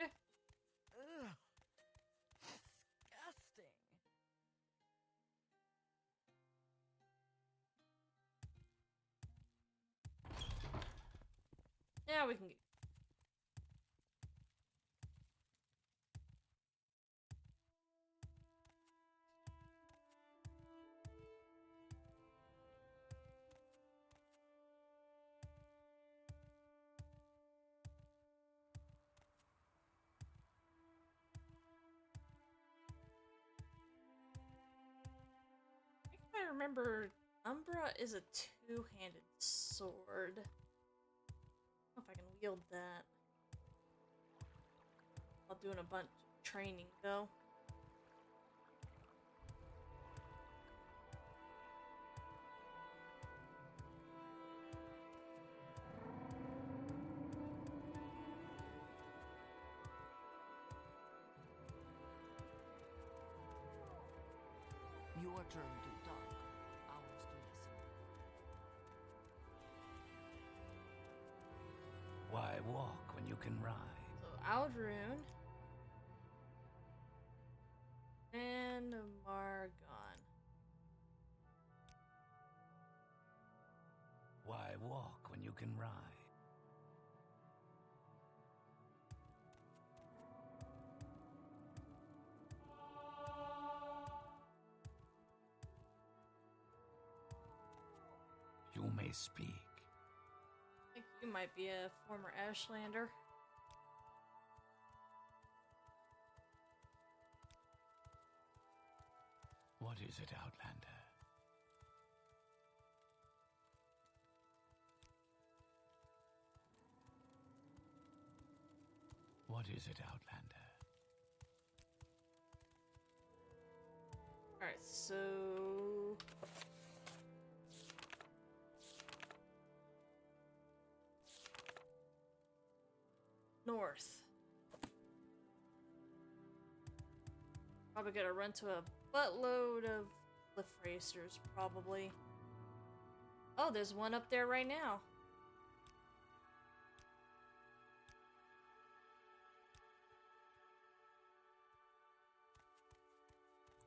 Ugh. Disgusting. Yeah, we can get. I think I remember Umbra is a 2-handed sword. I don't know if I can wield that. While doing a bunch of training, though. Your turn to talk. Ours to listen. Why walk when you can ride? So, Aldrune. And Margon. Why walk when you can ride? You may speak. I think you might be a former Ashlander. What is it, Outlander? What is it, Outlander? Alright, so... north. Probably gonna run to a buttload of cliff racers, probably. Oh, there's one up there right now.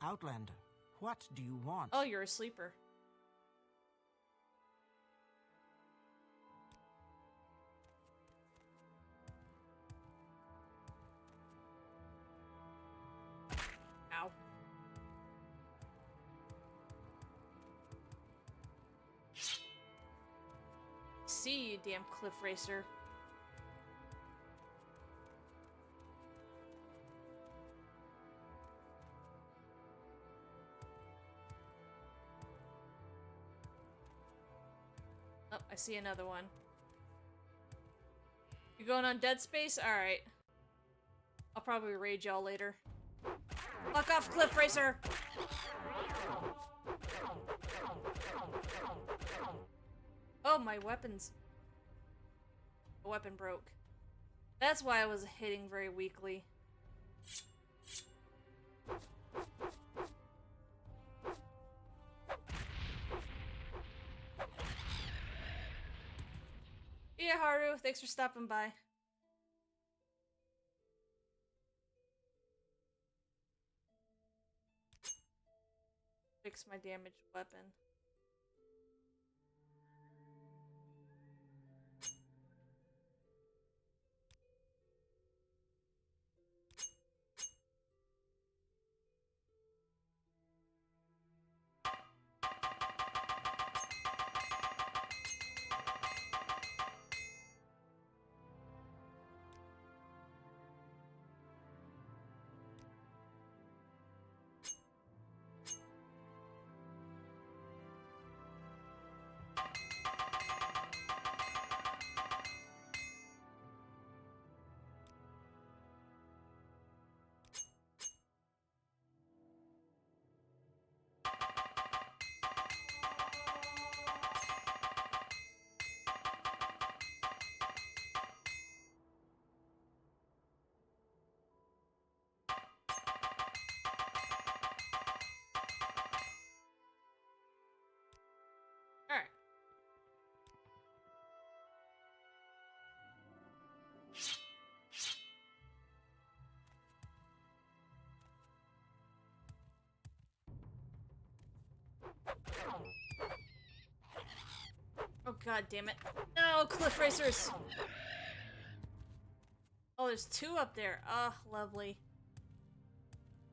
Outlander, what do you want? Oh, you're a sleeper. Ow. See you, damn cliff racer. Oh, I see another one. You going on Dead Space? Alright. I'll probably raid y'all later. Fuck off, cliff racer! Oh, my weapons. The weapon broke. That's why I was hitting very weakly. Yeah, Haru, thanks for stopping by. Fix my damaged weapon. Alright. Oh god damn it. No, cliff racers! Oh, there's two up there. Ah, lovely.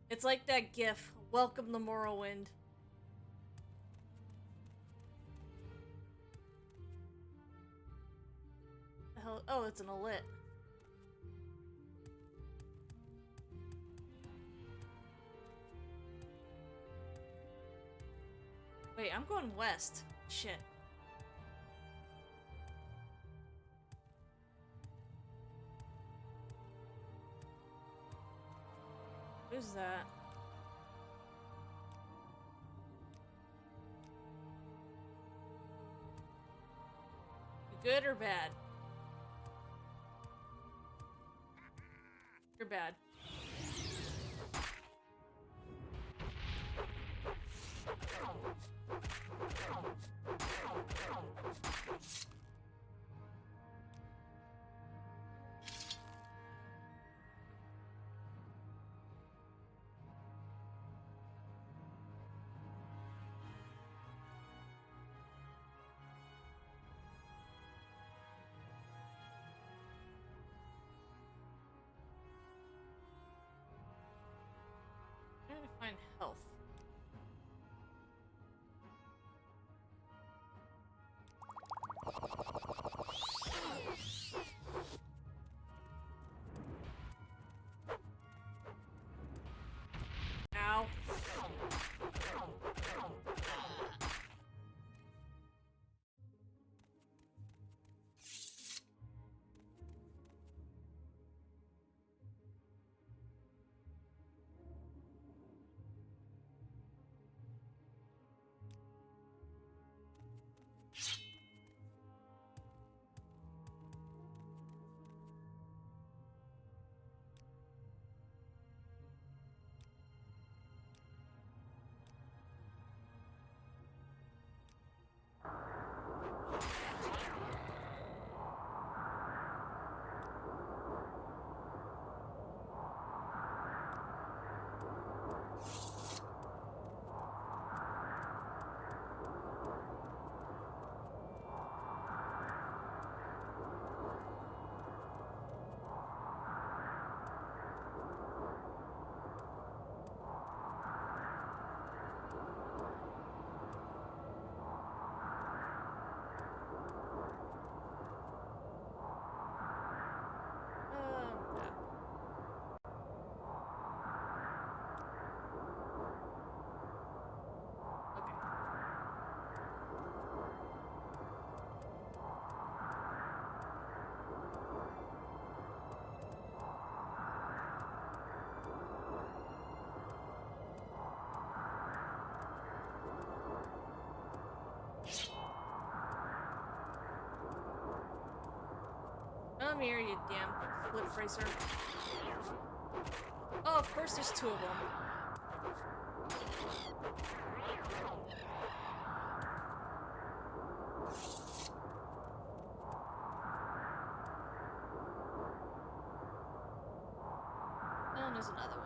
It's like that gif. Welcome the Morrowind. The hell? Oh, it's an elite. Wait, I'm going west. Shit. Who's that? You good or bad? You're bad. I'm trying to find health. Ow. Come here, you damn flip racer. Oh, of course there's two of them. Oh, and there's another one.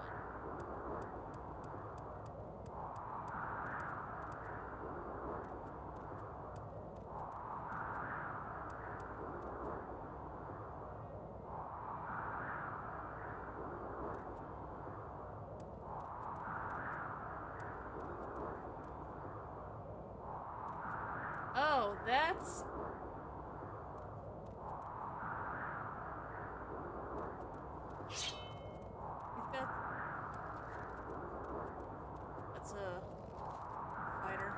Oh, that's... I think that's a fighter.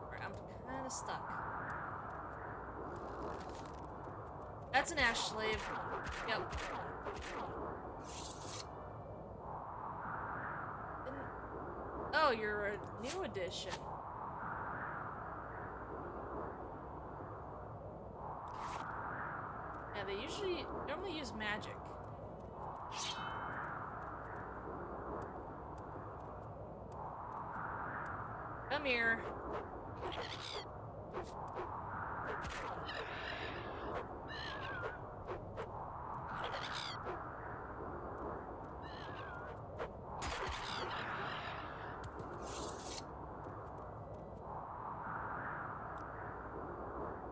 Alright, I'm kinda stuck. That's an ash slave. Yep. Oh, you're a new edition. Yeah, they normally use magic. Come here.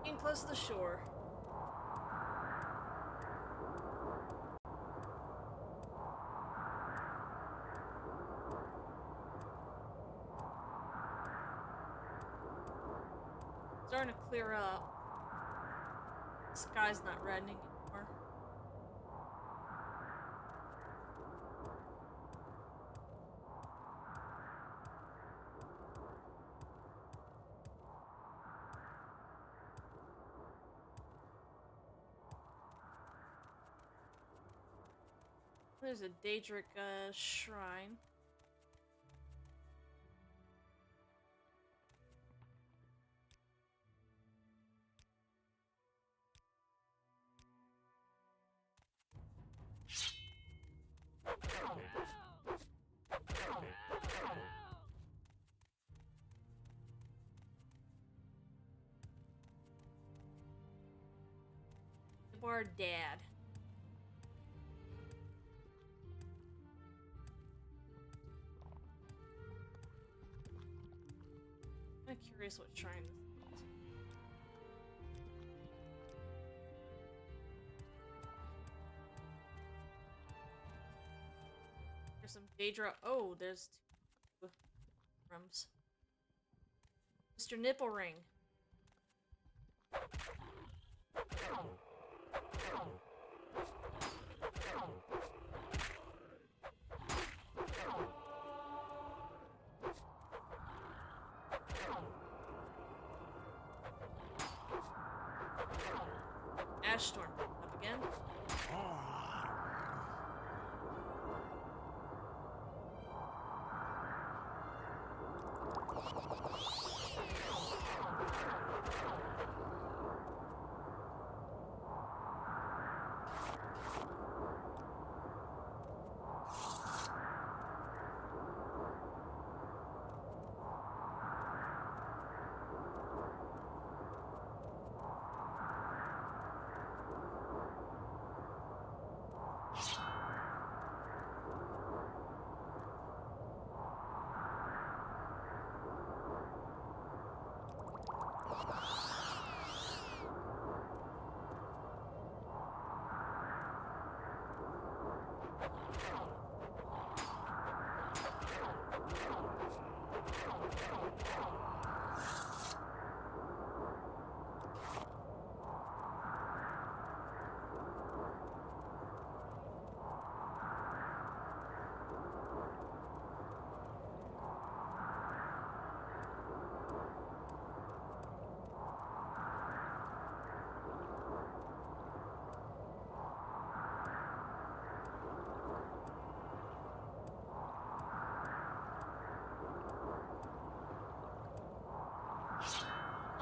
Getting close to the shore. Starting to clear up. The sky's not reddening anymore. There's a Daedric shrine. Our dad. I'm curious what shrine this is. There's some Daedra. Oh, there's two rooms. Mr. Nipple Ring. Ash Storm up again.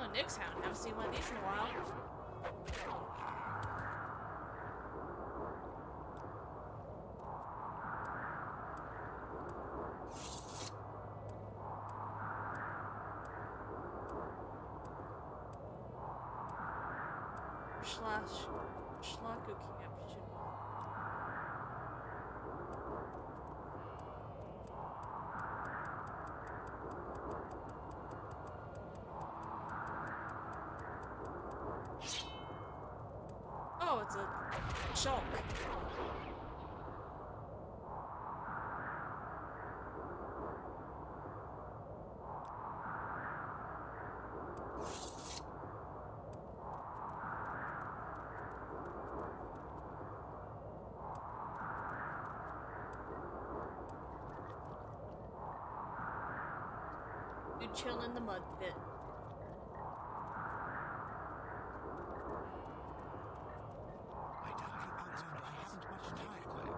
Oh, Nyx Hound. Haven't seen one of these in a while. Schlaku camp should. Oh, it's a chunk. You chill in the mud pit. My time is precious. I haven't much Make time. it quick.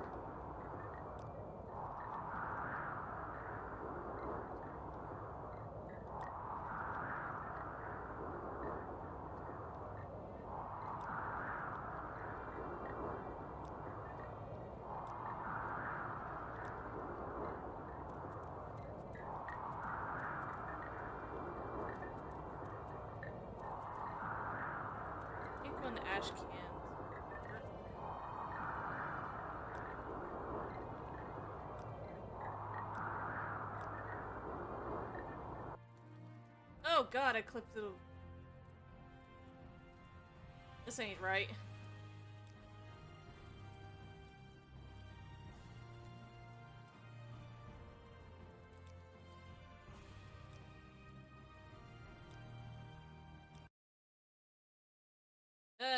I think when the ash cans. Oh god, I clipped the. This ain't right.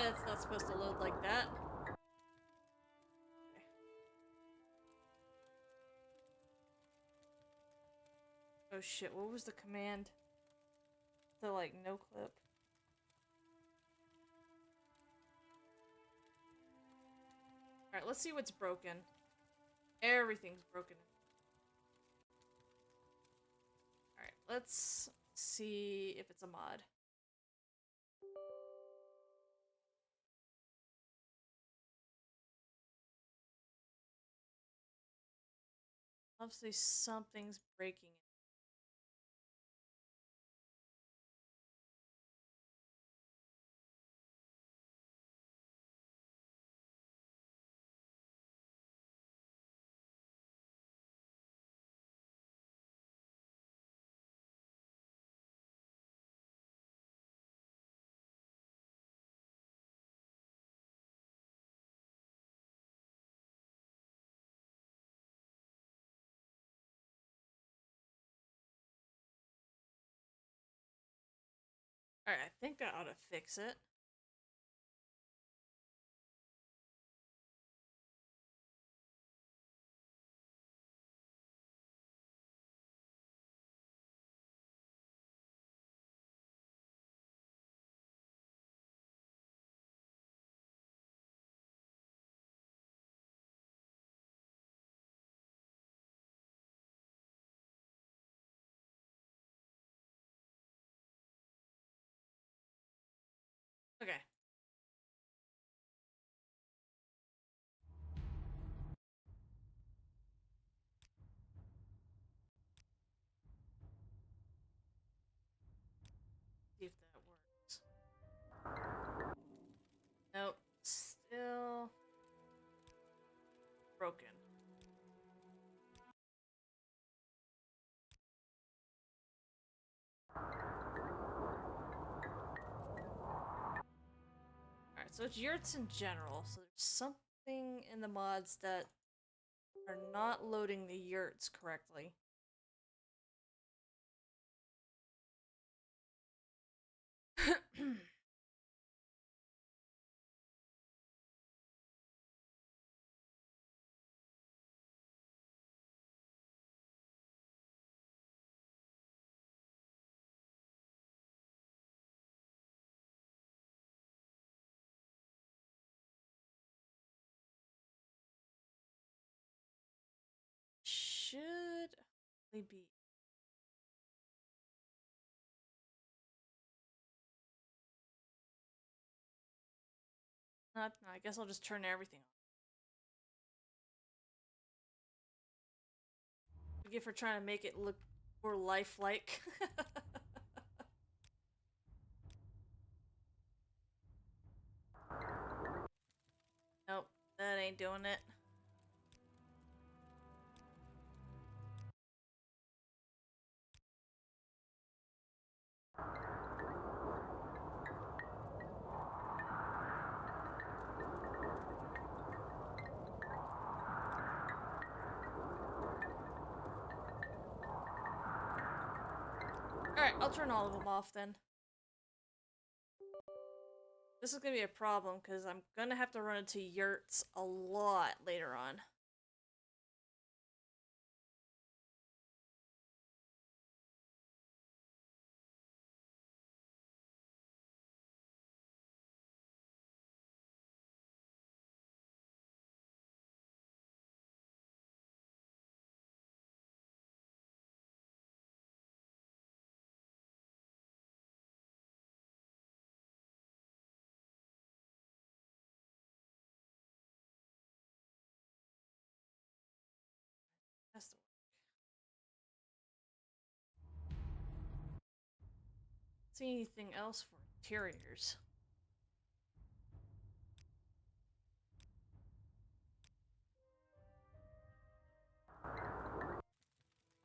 It's not supposed to load like that. Okay. Oh shit, what was the command? The like no clip. Alright, let's see what's broken. Everything's broken. Alright, let's see if it's a mod. Obviously something's breaking. Alright, I think that ought to fix it. Okay. See if that works. Nope. Still broken. Alright, so it's yurts in general. So there's something in the mods that are not loading the yurts correctly. Should only be. Not, no, I guess I'll just turn everything on. Forgive for trying to make it look more lifelike. ain't doing it. Alright, I'll turn all of them off then. This is gonna be a problem because I'm gonna have to run into yurts a lot later on. That's the See anything else for interiors?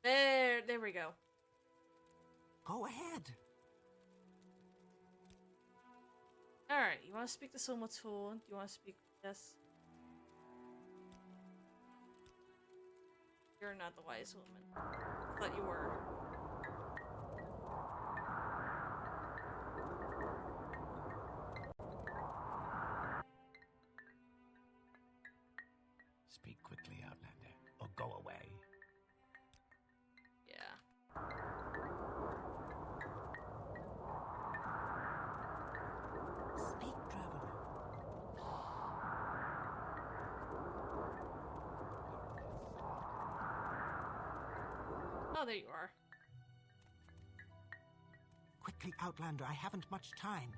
There we go. Go ahead. Alright, you want to speak to someone tool? Do you want to speak? Yes. You're not the wise woman. I thought you were. Speak quickly, Outlander, or go away. Yeah. Speak, traveler. Oh, there you are. Quickly, Outlander, I haven't much time.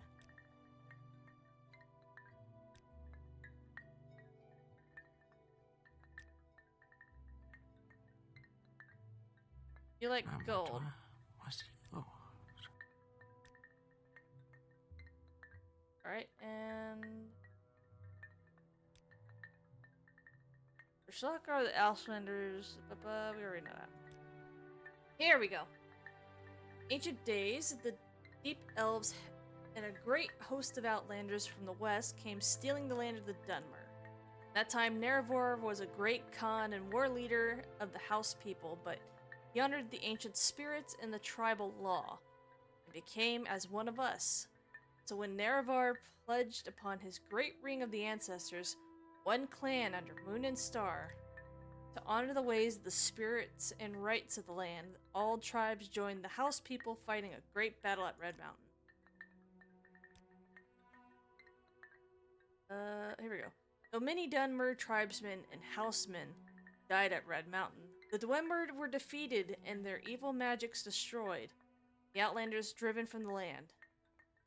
You like gold. Alright, and... Shalakar, the Outlanders... We already know that. Here we go. Ancient days, the deep elves and a great host of outlanders from the west came stealing the land of the Dunmer. That time, Nerevar was a great Khan and war leader of the house people, but he honored the ancient spirits and the tribal law, and became as one of us. So when Nerevar pledged upon his great ring of the ancestors, one clan under Moon and Star, to honor the ways of the spirits and rights of the land, all tribes joined the house people fighting a great battle at Red Mountain. Here we go. Though many Dunmer tribesmen and housemen died at Red Mountain, the Dwemer were defeated and their evil magics destroyed, the Outlanders driven from the land.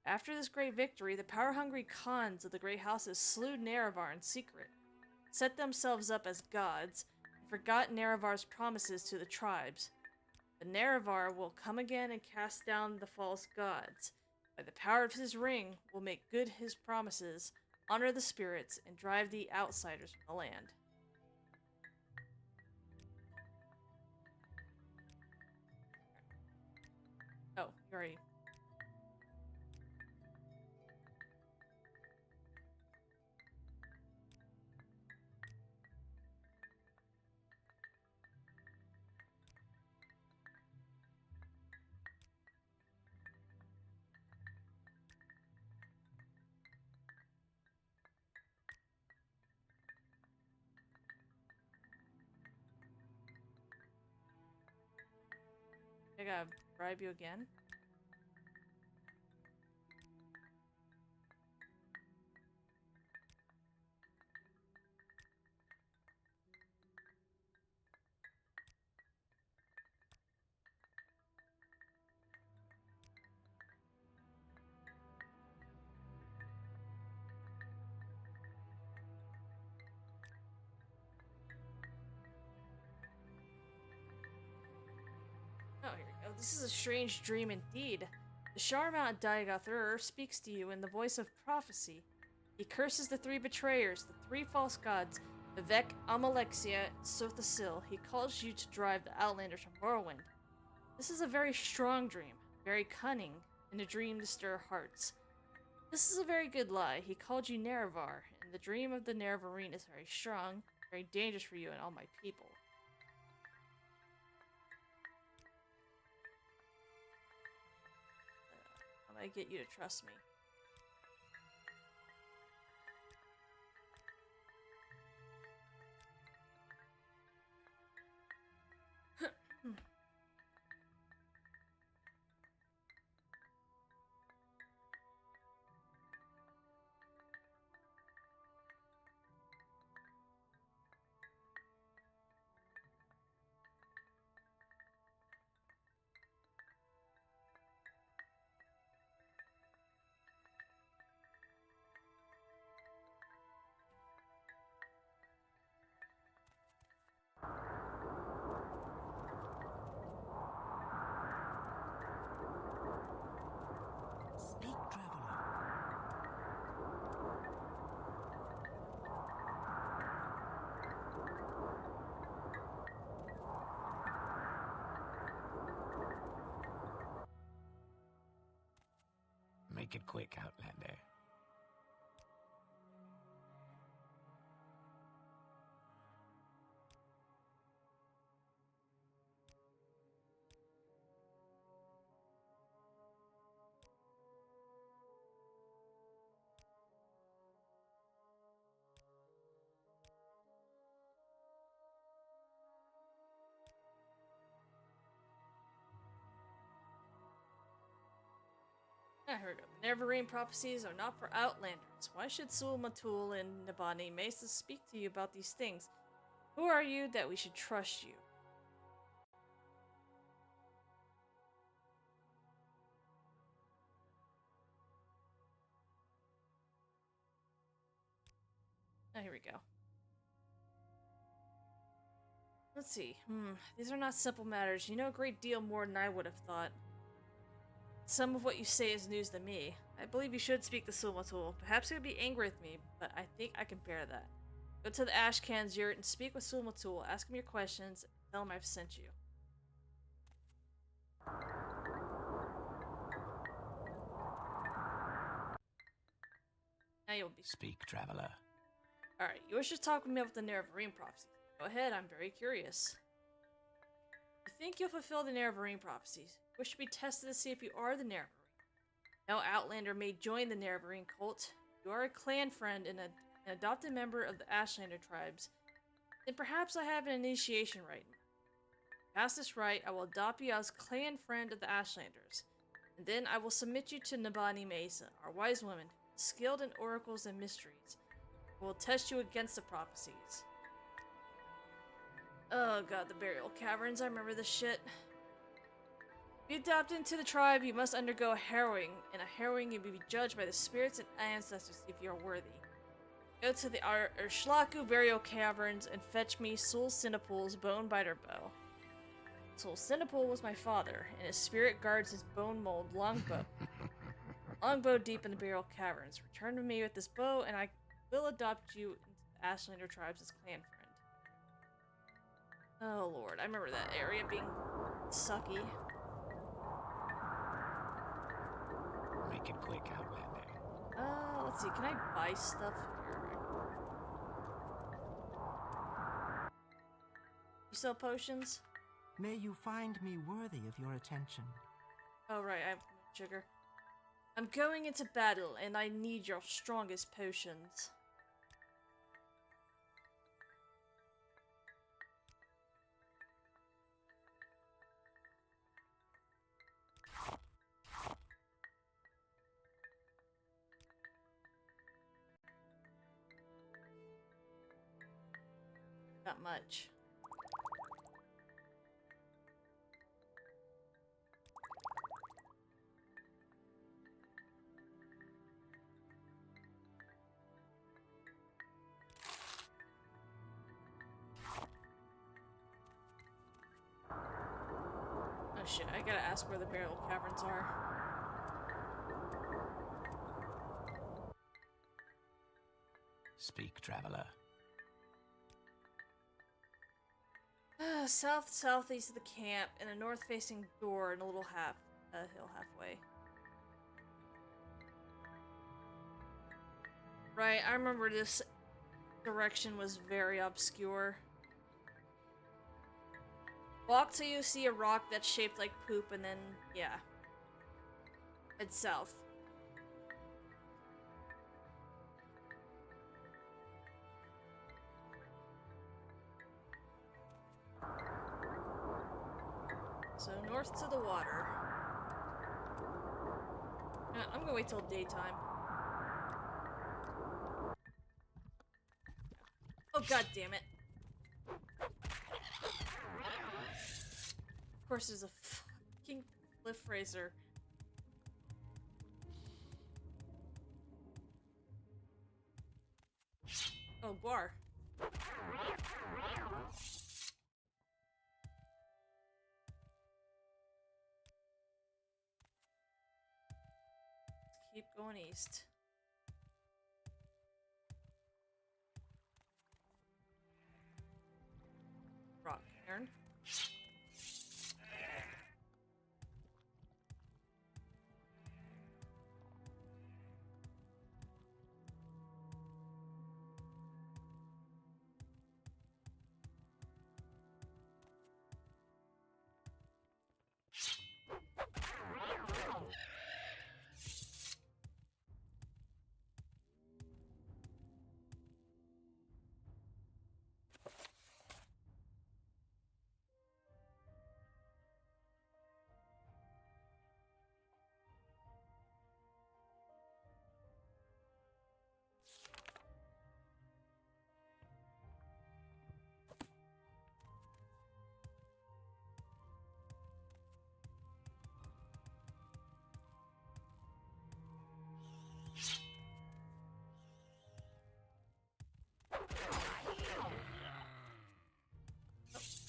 After this great victory, the power-hungry Khans of the great houses slew Nerevar in secret, set themselves up as gods, and forgot Nerevar's promises to the tribes. But Nerevar will come again and cast down the false gods. By the power of his ring, will make good his promises, honor the spirits, and drive the outsiders from the land. Oh, you already... I gotta bribe you again? Oh, here we go. This is a strange dream indeed. The Sharmount Daigoth speaks to you in the voice of prophecy. He curses the 3 betrayers, the 3 false gods, Vivek, Amalexia, and Sothasil. He calls you to drive the Outlanders from Morrowin. This is a very strong dream, very cunning, and a dream to stir hearts. This is a very good lie. He called you Nerevar, and the dream of the Nerevarine is very strong, very dangerous for you and all my people. How do I get you to trust me? Speak, traveler. Make it quick, Outlander. Ah, here we go. The Nerevarine prophecies are not for Outlanders. Why should Sul Matul and Nabani Mesa speak to you about these things? Who are you that we should trust you? Ah, here we go. Let's see. These are not simple matters. You know a great deal more than I would have thought. Some of what you say is news to me. I believe you should speak to Sul Matul. Perhaps he would be angry with me, but I think I can bear that. Go to the Ashcan's yurt and speak with Sul Matul. Ask him your questions and tell him I've sent you. Now you'll be. Speak, traveler. Alright, you wish to talk with me about the Nerevarine prophecies. Go ahead, I'm very curious. You think you'll fulfill the Nerevarine prophecies. You wish to be tested to see if you are the Nerevarine. No Outlander may join the Nerevarine cult. You are a clan friend and an adopted member of the Ashlander tribes. Then perhaps I have an initiation rite. Pass this rite, I will adopt you as clan friend of the Ashlanders. And then I will submit you to Nabani Mesa, our wise woman, skilled in oracles and mysteries. Who will test you against the prophecies. Oh god, the burial caverns, I remember this shit. To be adopted into the tribe, you must undergo a harrowing. In a harrowing, you will be judged by the spirits and ancestors if you are worthy. Go to the Urshlaku burial caverns and fetch me Sul Sinapul's bone biter bow. Sul Sinapul was my father, and his spirit guards his bone mold longbow. Longbow deep in the burial caverns. Return to me with this bow, and I will adopt you into the Ashlander tribes as clan friend. Oh lord, I remember that area being sucky. Make it quick, Outlander. Let's see, can I buy stuff here? You sell potions? May you find me worthy of your attention. Oh right, I have sugar. I'm going into battle, and I need your strongest potions. Not much. Oh shit, I gotta ask where the burial caverns are. Speak, traveler. Southeast of the camp, and a north-facing door, and a little hill halfway. Right, I remember this direction was very obscure. Walk till you see a rock that's shaped like poop, and then, yeah. Head south. So, north to the water. Yeah, I'm gonna wait till daytime. Oh, god damn it. Of course, there's a fucking cliff racer. Oh, bar. Let's keep going east. Rock cairn.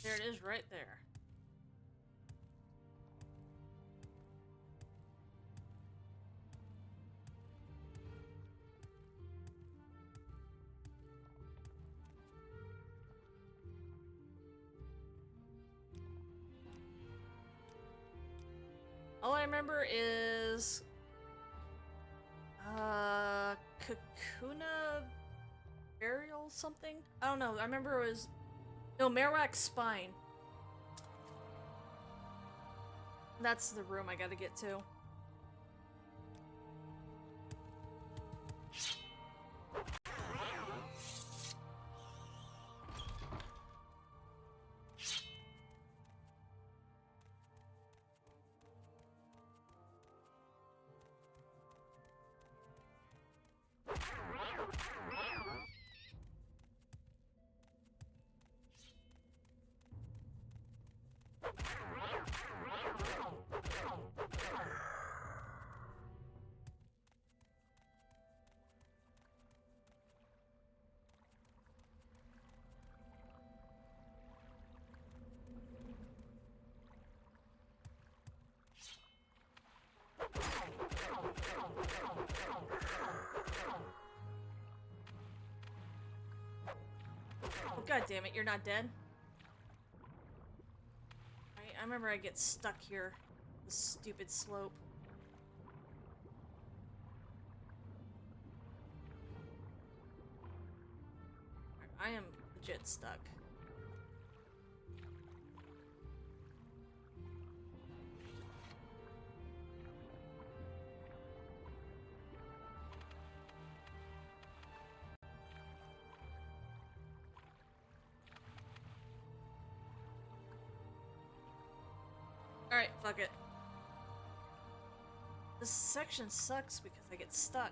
There it is, right there. All I remember is Kakuna burial something? I don't know. I remember it was Marowak's spine. That's the room I gotta get to. God damn it, you're not dead? I remember I get stuck here. This stupid slope. I am legit stuck. Alright, fuck it. This section sucks because I get stuck.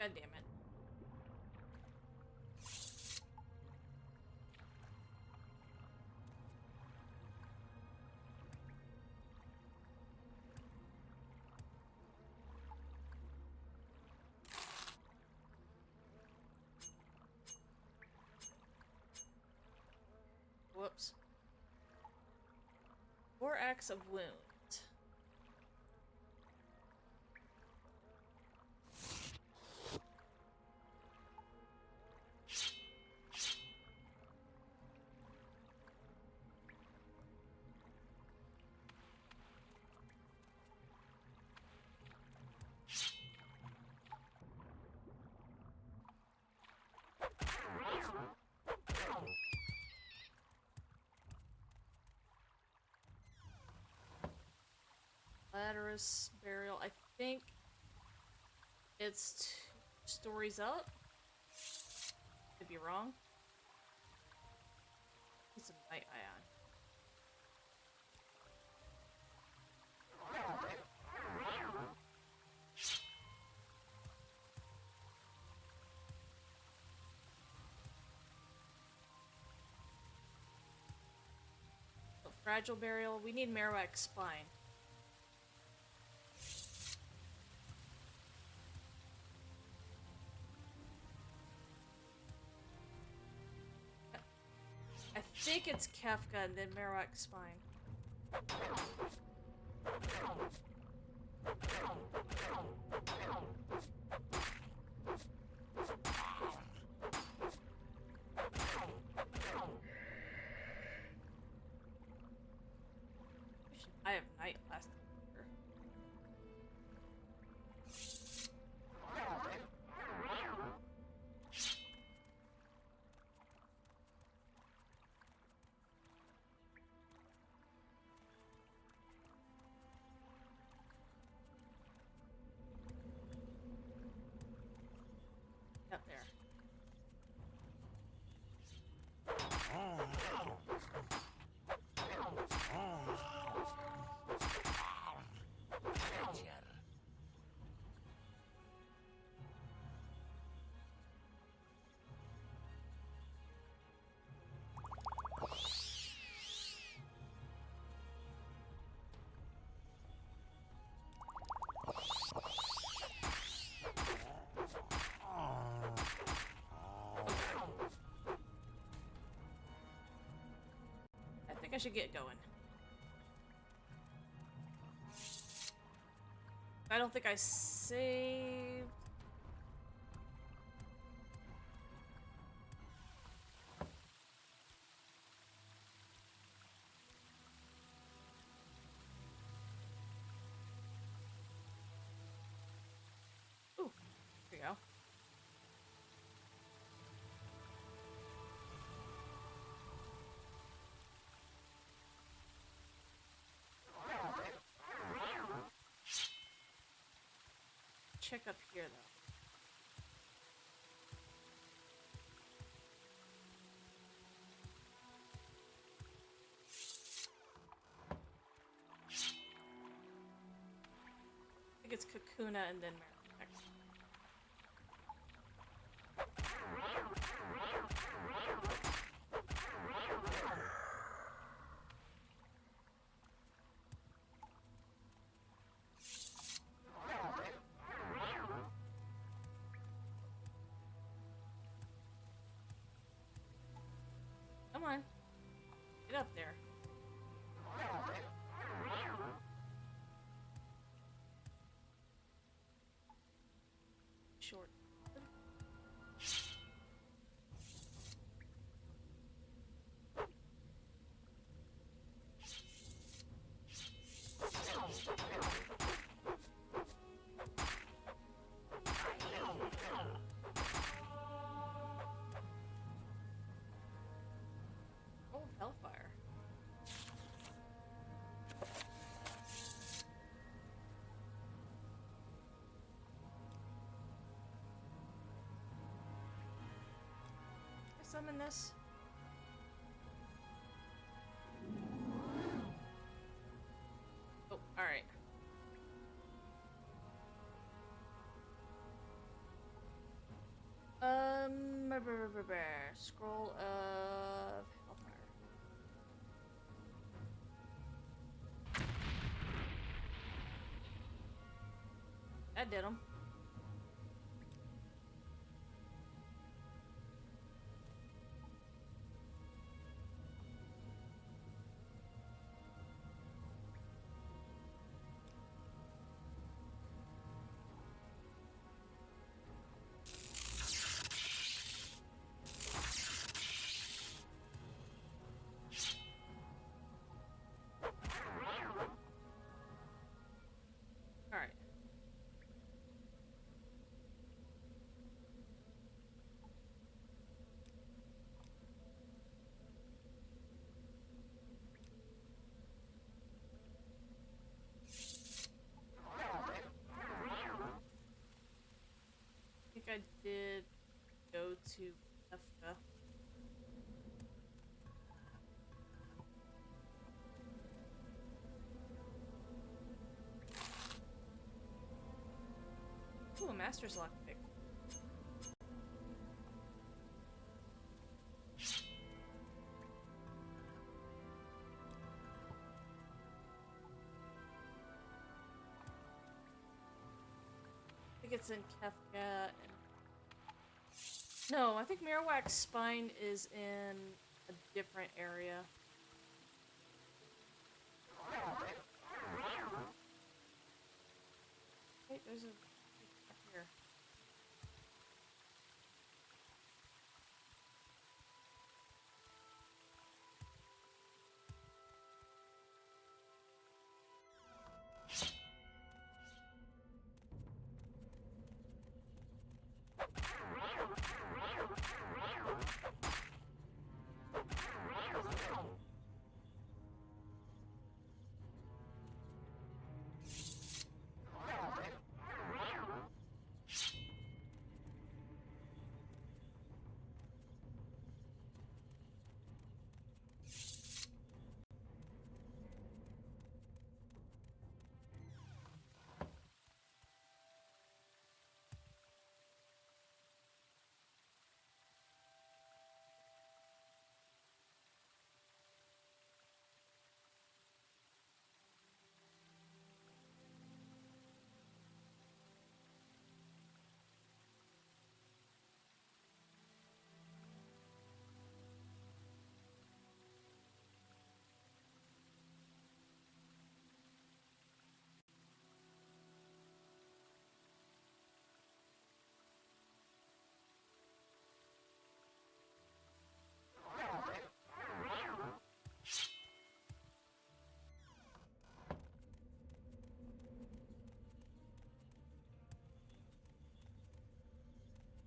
God damn it. Whoops. 4x of wound. Lattice burial. I think it's 2 stories up. Could be wrong. Need some night ion. Oh, fragile burial. We need Marowak's spine. I think it's Kafka and then Marowak's spine. I have night last year. Up there. I think I should get going. I don't think I saved. Ooh, here we go. Check up here though. I think it's Kakuna and then Marowak. Come on. Get up there. Short. Oh, Hellfire. Can I summon this? Oh, alright. Scroll of Hellfire. That did him. Alright. I think I did go to Bethesda. Ooh, a master's lockpick. I think it's in Kefka and no, I think Marowak's spine is in a different area. Wait, there's a up here.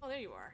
Oh, there you are.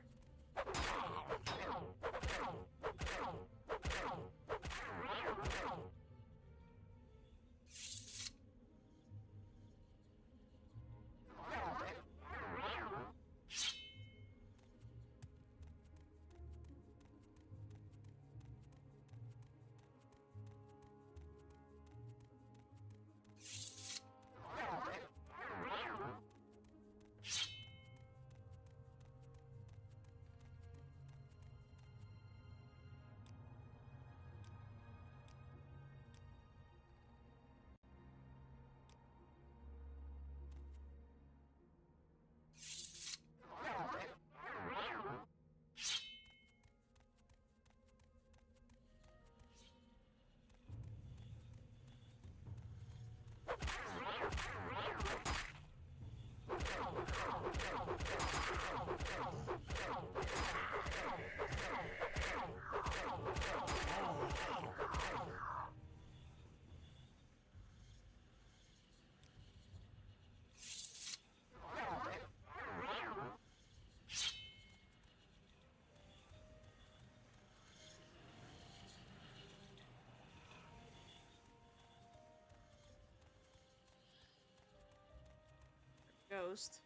Ghost.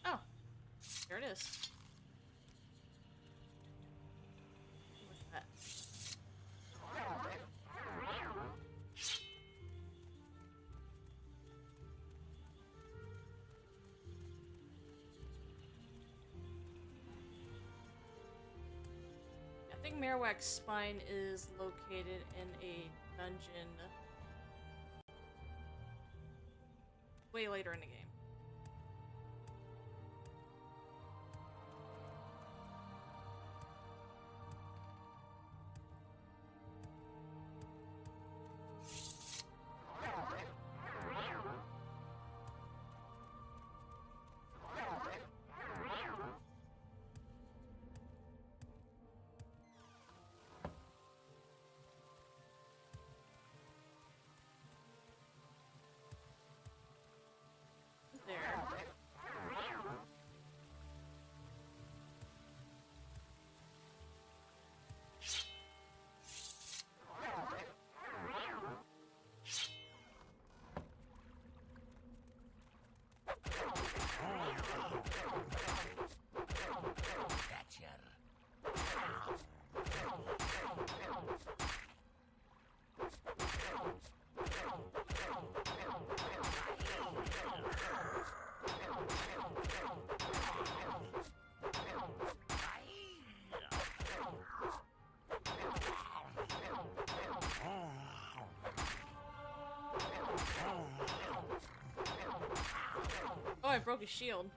Oh, there it is. King Marowak's spine is located in a dungeon way later in the game. There. Oh, I broke his shield.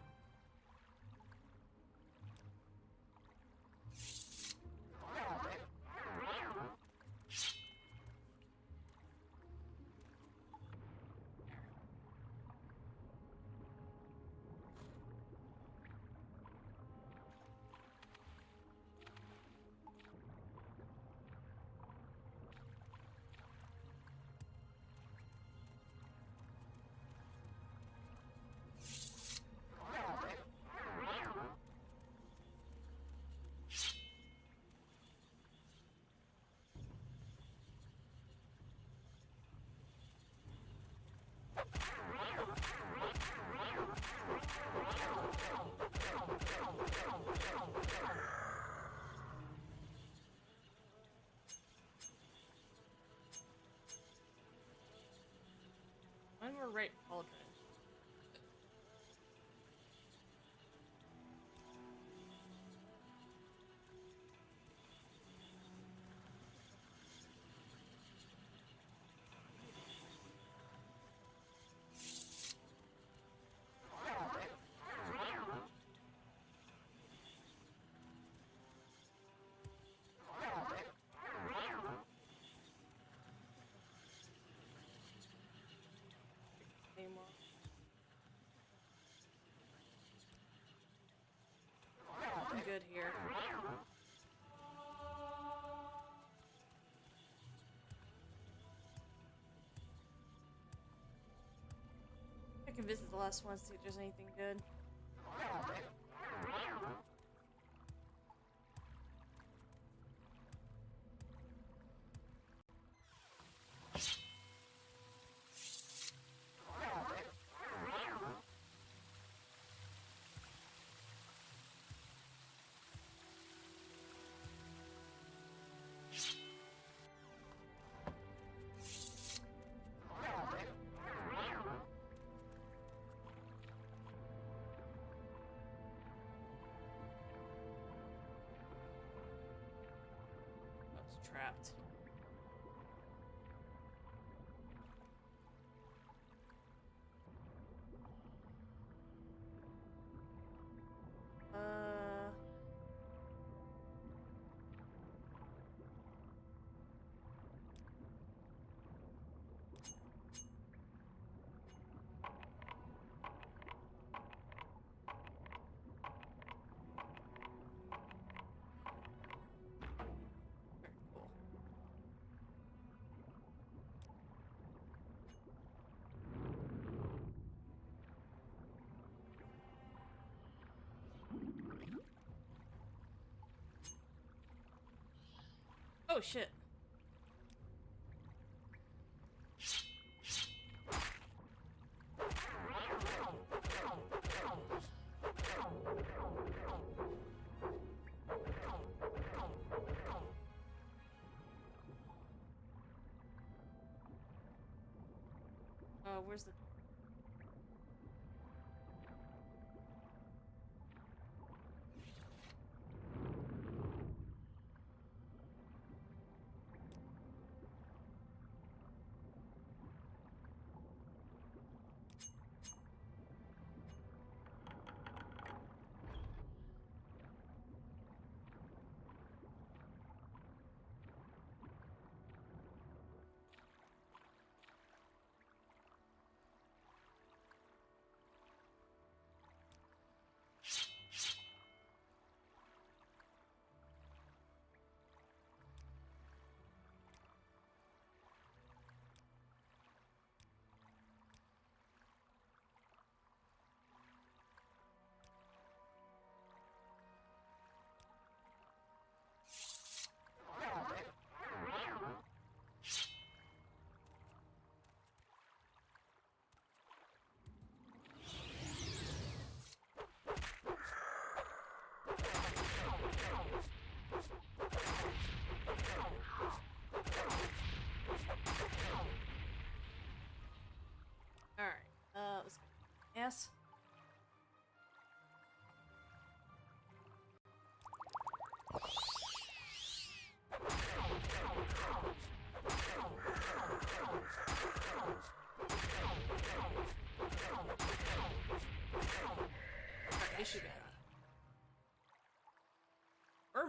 When we're right cauldron. I'm good here. I can visit the last one, see if there's anything good. Trapped. Oh shit. Where's the door?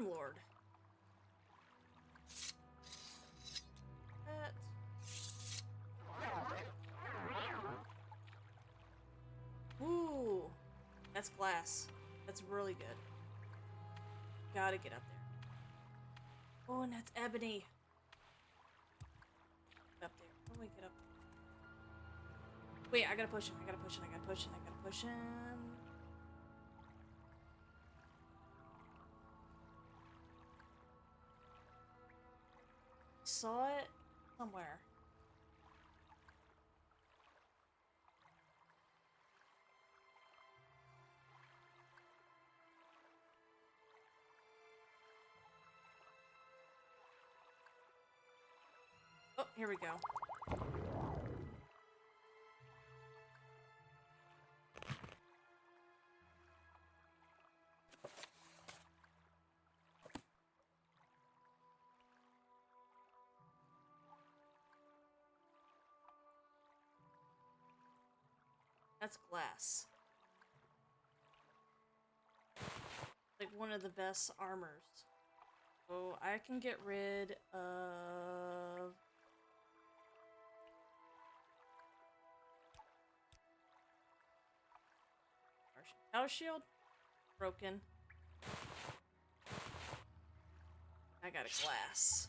Worm Lord. That. Ooh, that's glass. That's really good. Gotta get up there. Oh, and that's ebony. Up there. How do I get up? Wait, I gotta push him. I gotta push him. I gotta push him. I gotta push him. Saw it somewhere. Oh, here we go. That's glass. Like one of the best armors. So I can get rid of... Power shield? Broken. I got a glass.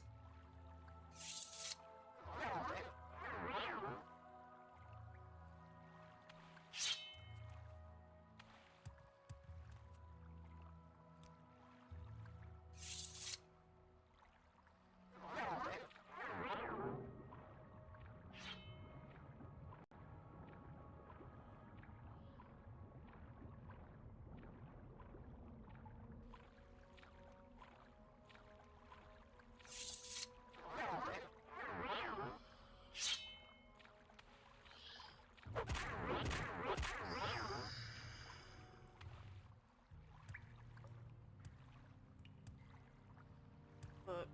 Book.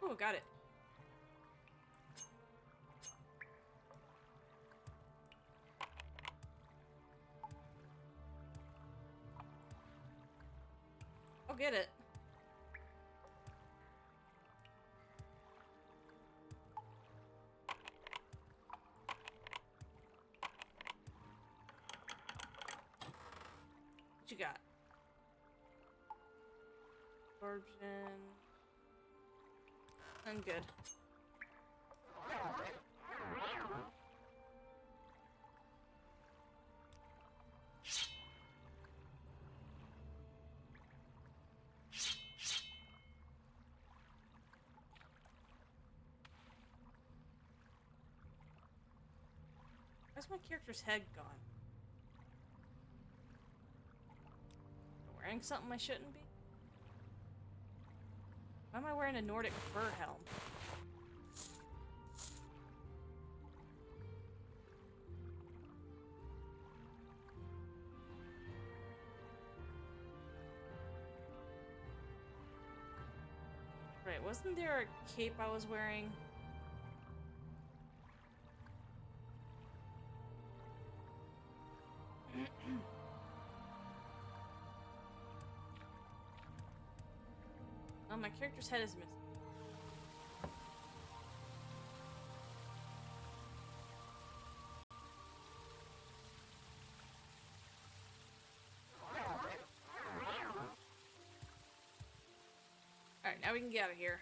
Oh, got it. I'll get it. What you got? Absorption. I'm good. Where's my character's head gone? Am I wearing something I shouldn't be? Why am I wearing a Nordic fur helm? Right, wasn't there a cape I was wearing? Oh, my character's head is missing. Alright, now we can get out of here.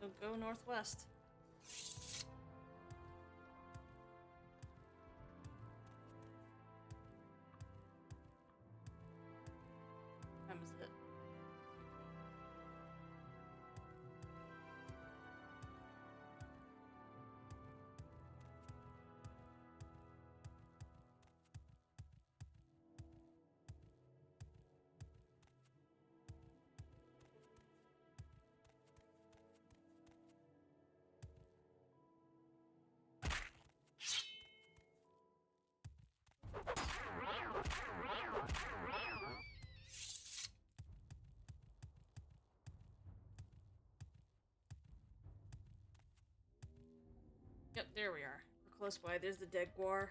So go northwest. What time is it? Yep, there we are. We're close by. There's the dead guar.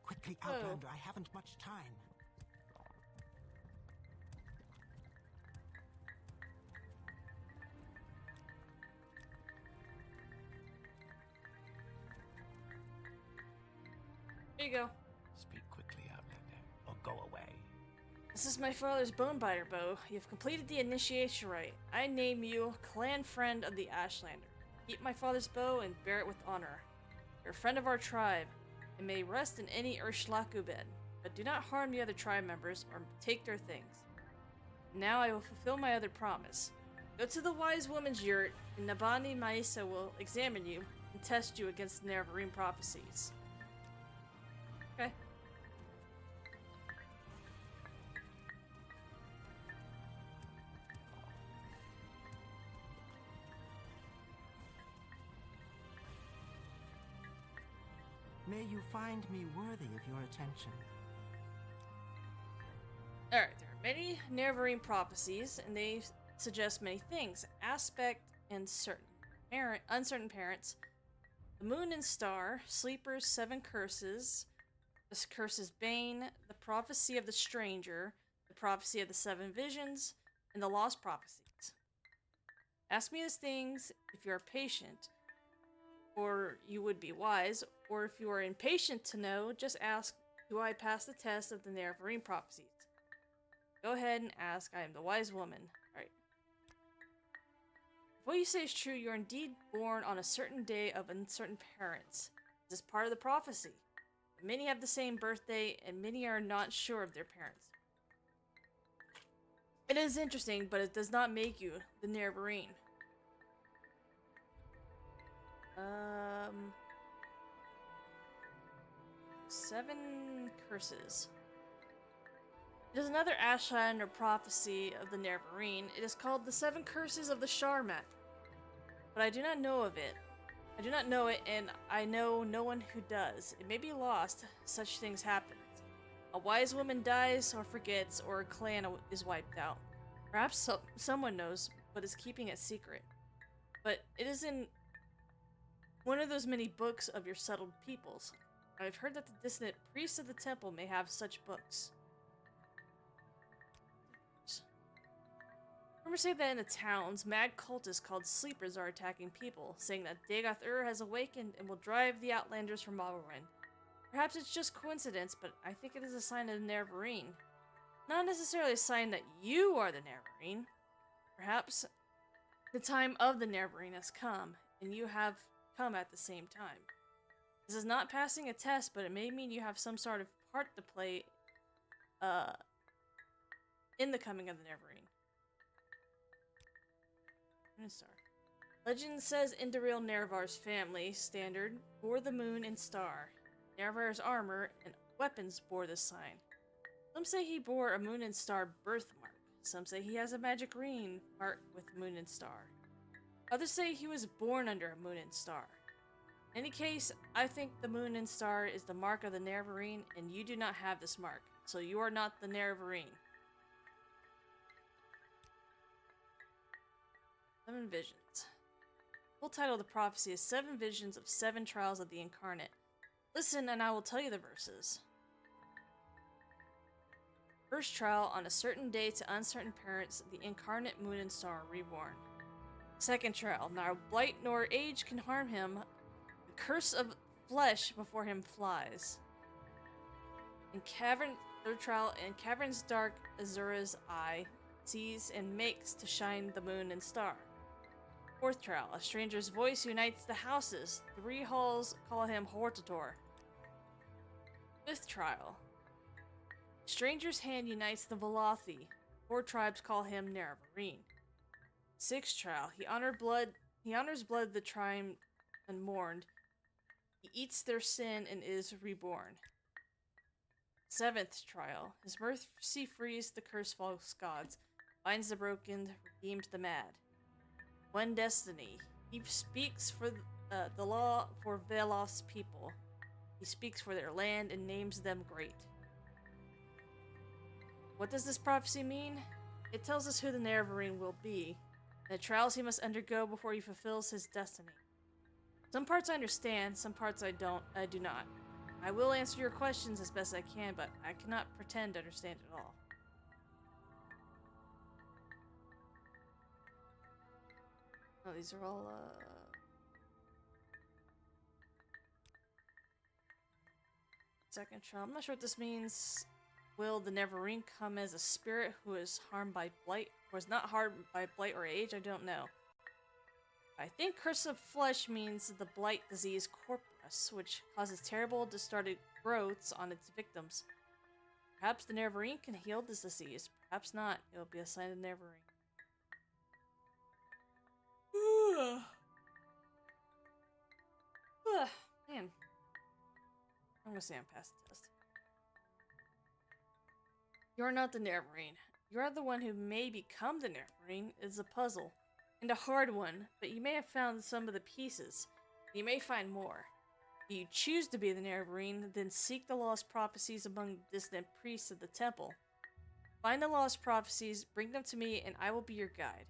Quickly, Oh. Outlander, I haven't much time. Here you go. Speak quickly, Outlander, or go away. This is my father's Bonebiter bow. You've completed the initiation rite. I name you clan friend of the Ashlander. Keep my father's bow and bear it with honor. You're a friend of our tribe, and may rest in any Urshlaku bed, but do not harm the other tribe members or take their things. Now I will fulfill my other promise. Go to the wise woman's yurt, and Nabani Maisa will examine you and test you against the Nerevarine prophecies. Okay. May you find me worthy of your attention. Alright, there are many Nerevarine prophecies, and they suggest many things. Aspect and uncertain parents, the moon and star, sleepers, 7 curses, the curse's bane, the prophecy of the stranger, the prophecy of the 7 visions, and the lost prophecies. Ask me these things if you are patient, or you would be wise, or if you are impatient to know, just ask, do I pass the test of the Nerevarine prophecies? Go ahead and ask, I am the wise woman. Alright. If what you say is true, you are indeed born on a certain day of uncertain parents. This is part of the prophecy. Many have the same birthday, and many are not sure of their parents. It is interesting, but it does not make you the Nerevarine. 7 curses. It is another Ashlander prophecy of the Nerevarine. It is called the 7 Curses of the Sharmat. But I do not know of it. I do not know it, and I know no one who does. It may be lost. Such things happen. A wise woman dies or forgets, or a clan is wiped out. Perhaps someone knows, but is keeping it secret. But it is in one of those many books of your settled peoples. I've heard that the distant priests of the temple may have such books. Rumors say that in the towns, mad cultists called sleepers are attacking people, saying that Dagoth-Ur has awakened and will drive the Outlanders from Morrowin. Perhaps it's just coincidence, but I think it is a sign of the Nerevarine. Not necessarily a sign that you are the Nerevarine. Perhaps the time of the Nerevarine has come, and you have come at the same time. This is not passing a test, but it may mean you have some sort of part to play in the coming of the Nerevarine. Star. Legend says Indoril Nerevar's family standard bore the moon and star. Nerevar's armor and weapons bore this sign. Some say he bore a moon and star birthmark. Some say he has a magic ring marked with moon and star. Others say he was born under a moon and star. In any case, I think the moon and star is the mark of the Nerevarine, and you do not have this mark, so you are not the Nerevarine. 7 Visions. Full title of the prophecy is 7 Visions of 7 Trials of the Incarnate. Listen, and I will tell you the verses. First trial, on a certain day to uncertain parents, the incarnate moon and star are reborn. Second trial, neither blight nor age can harm him. The curse of flesh before him flies. Third trial, in caverns dark, Azura's eye sees and makes to shine the moon and star. Fourth trial, a stranger's voice unites the houses. 3 halls call him Hortator. Fifth trial, stranger's hand unites the Velothi. 4 tribes call him Nerevarine. Sixth trial, he honors blood the tribe unmourned. He eats their sin and is reborn. Seventh trial, his mercy frees the cursed false gods, binds the broken, redeems the mad. One destiny, he speaks for the law for Velof's people. He speaks for their land and names them great. What does this prophecy mean? It tells us who the Nerevarine will be, and the trials he must undergo before he fulfills his destiny. Some parts I understand, some parts I do not. I will answer your questions as best I can, but I cannot pretend to understand it all. Oh, these are all, Second trial. I'm not sure what this means. Will the Neverine come as a spirit who is harmed by blight, or is not harmed by blight or age? I don't know. I think Curse of Flesh means the blight disease corpus, which causes terrible distorted growths on its victims. Perhaps the Neverine can heal this disease. Perhaps not. It will be a sign of Neverine. Man. I'm gonna say I'm past the test. You're not the Neverine. You're the one who may become the Neverine. It's a puzzle. And a hard one, but you may have found some of the pieces. You may find more. If you choose to be the Neverine, then seek the lost prophecies among the distant priests of the temple. Find the lost prophecies, bring them to me, and I will be your guide.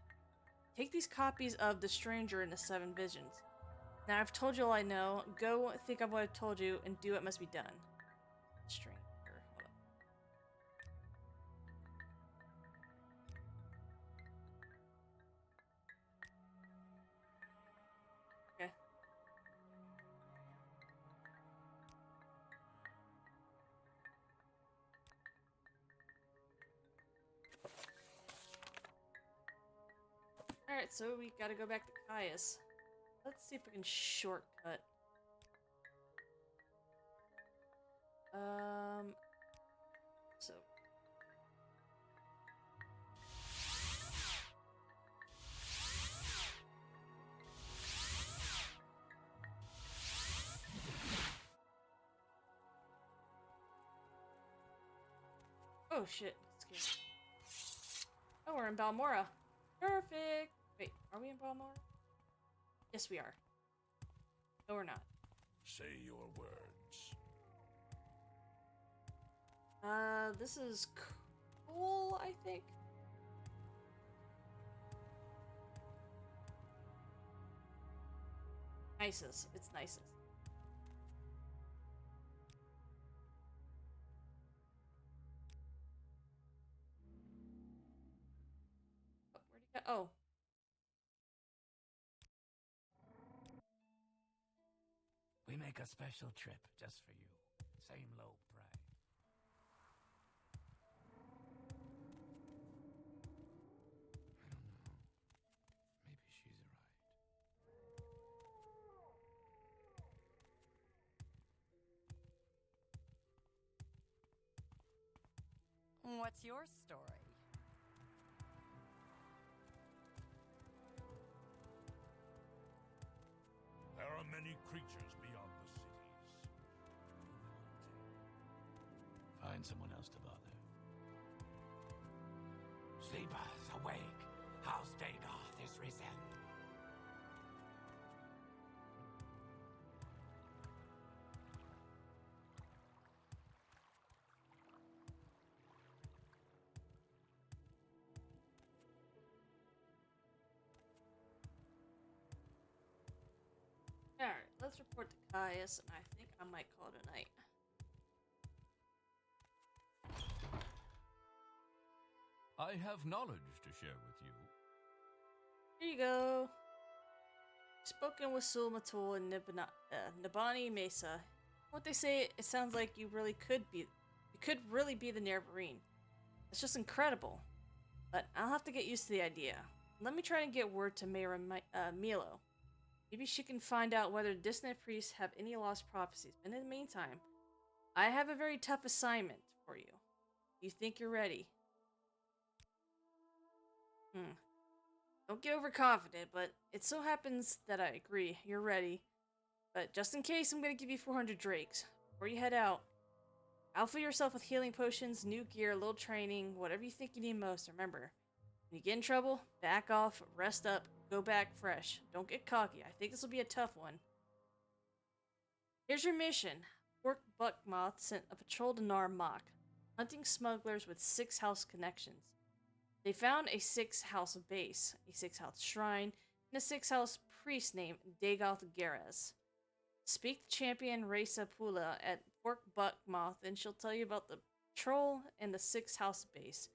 Take these copies of The Stranger and the 7 Visions. Now I've told you all I know. Go think of what I've told you and do what must be done. Stranger. Hold up. Okay. Alright, so we gotta go back to Caius. Let's see if we can shortcut. So. Oh shit, scared. Oh, we're in Balmora. Perfect! Wait, are we in Balmora? Yes, we are. No, we're not. Say your words. This is cool, I think. Nicest. It's nicest. Oh, where'd he go? Oh. We make a special trip just for you. Same low price. I don't know. Maybe she's right. What's your story? There are many creatures beyond the cities. Find someone else to bother. Sleepers, awake! House Dagoth is risen. Alright, let's report to Caius, and I think I might call it a night. I have knowledge to share with you. Here you go. Spoken with Sulmatul and Nibani Mesa. What they say, it sounds like you could really be the Nerevarine. It's just incredible. But I'll have to get used to the idea. Let me try and get word to Mayra Milo. Maybe she can find out whether distant priests have any lost prophecies. And in the meantime, I have a very tough assignment for you. You think you're ready? Don't get overconfident, but it so happens that I agree. You're ready. But just in case, I'm gonna give you 400 drakes. Before you head out, outfit yourself with healing potions, new gear, a little training, whatever you think you need most. Remember, when you get in trouble, back off, rest up, go back fresh. Don't get cocky. I think this will be a tough one. Here's your mission. Orc Buckmoth sent a patrol to Narmak, hunting smugglers with 6 house connections. They found a 6-house base, a 6-house shrine, and a 6-house priest named Dagoth Geras. Speak to champion Reza Pula at Fort Buckmoth, and she'll tell you about the patrol and the 6-house base.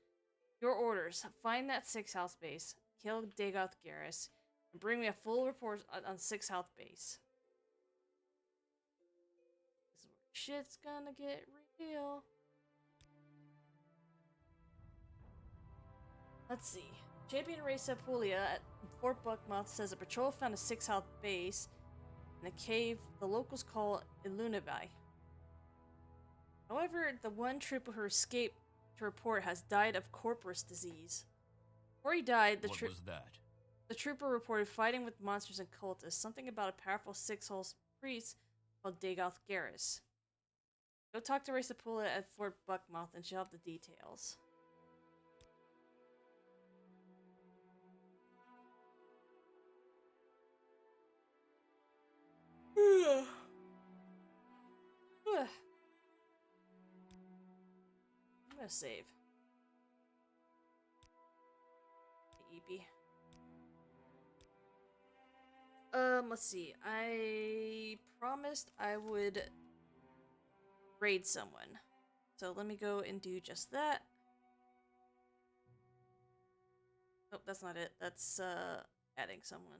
Your orders: find that 6-house base, kill Dagoth Geras, and bring me a full report on 6-house base. This is where shit's gonna get real. Let's see. Champion Reza Puglia at Fort Buckmoth says a patrol found a 6-house base in a cave the locals call Ilunabai. However, the one trooper who escaped to report has died of corpus disease. Before he died, What was that? the trooper reported fighting with monsters and cultists, something about a powerful 6-house priest called Dagoth Geras. Go talk to Reza Puglia at Fort Buckmoth and she'll have the details. I'm gonna save. EP. Let's see. I promised I would raid someone. So let me go and do just that. Oh, that's not it. That's, adding someone.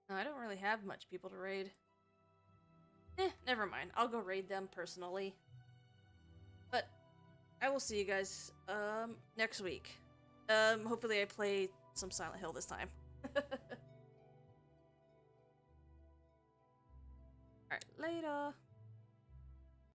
No, I don't really have much people to raid. Never mind. I'll go raid them personally. But I will see you guys next week. Hopefully I play some Silent Hill this time.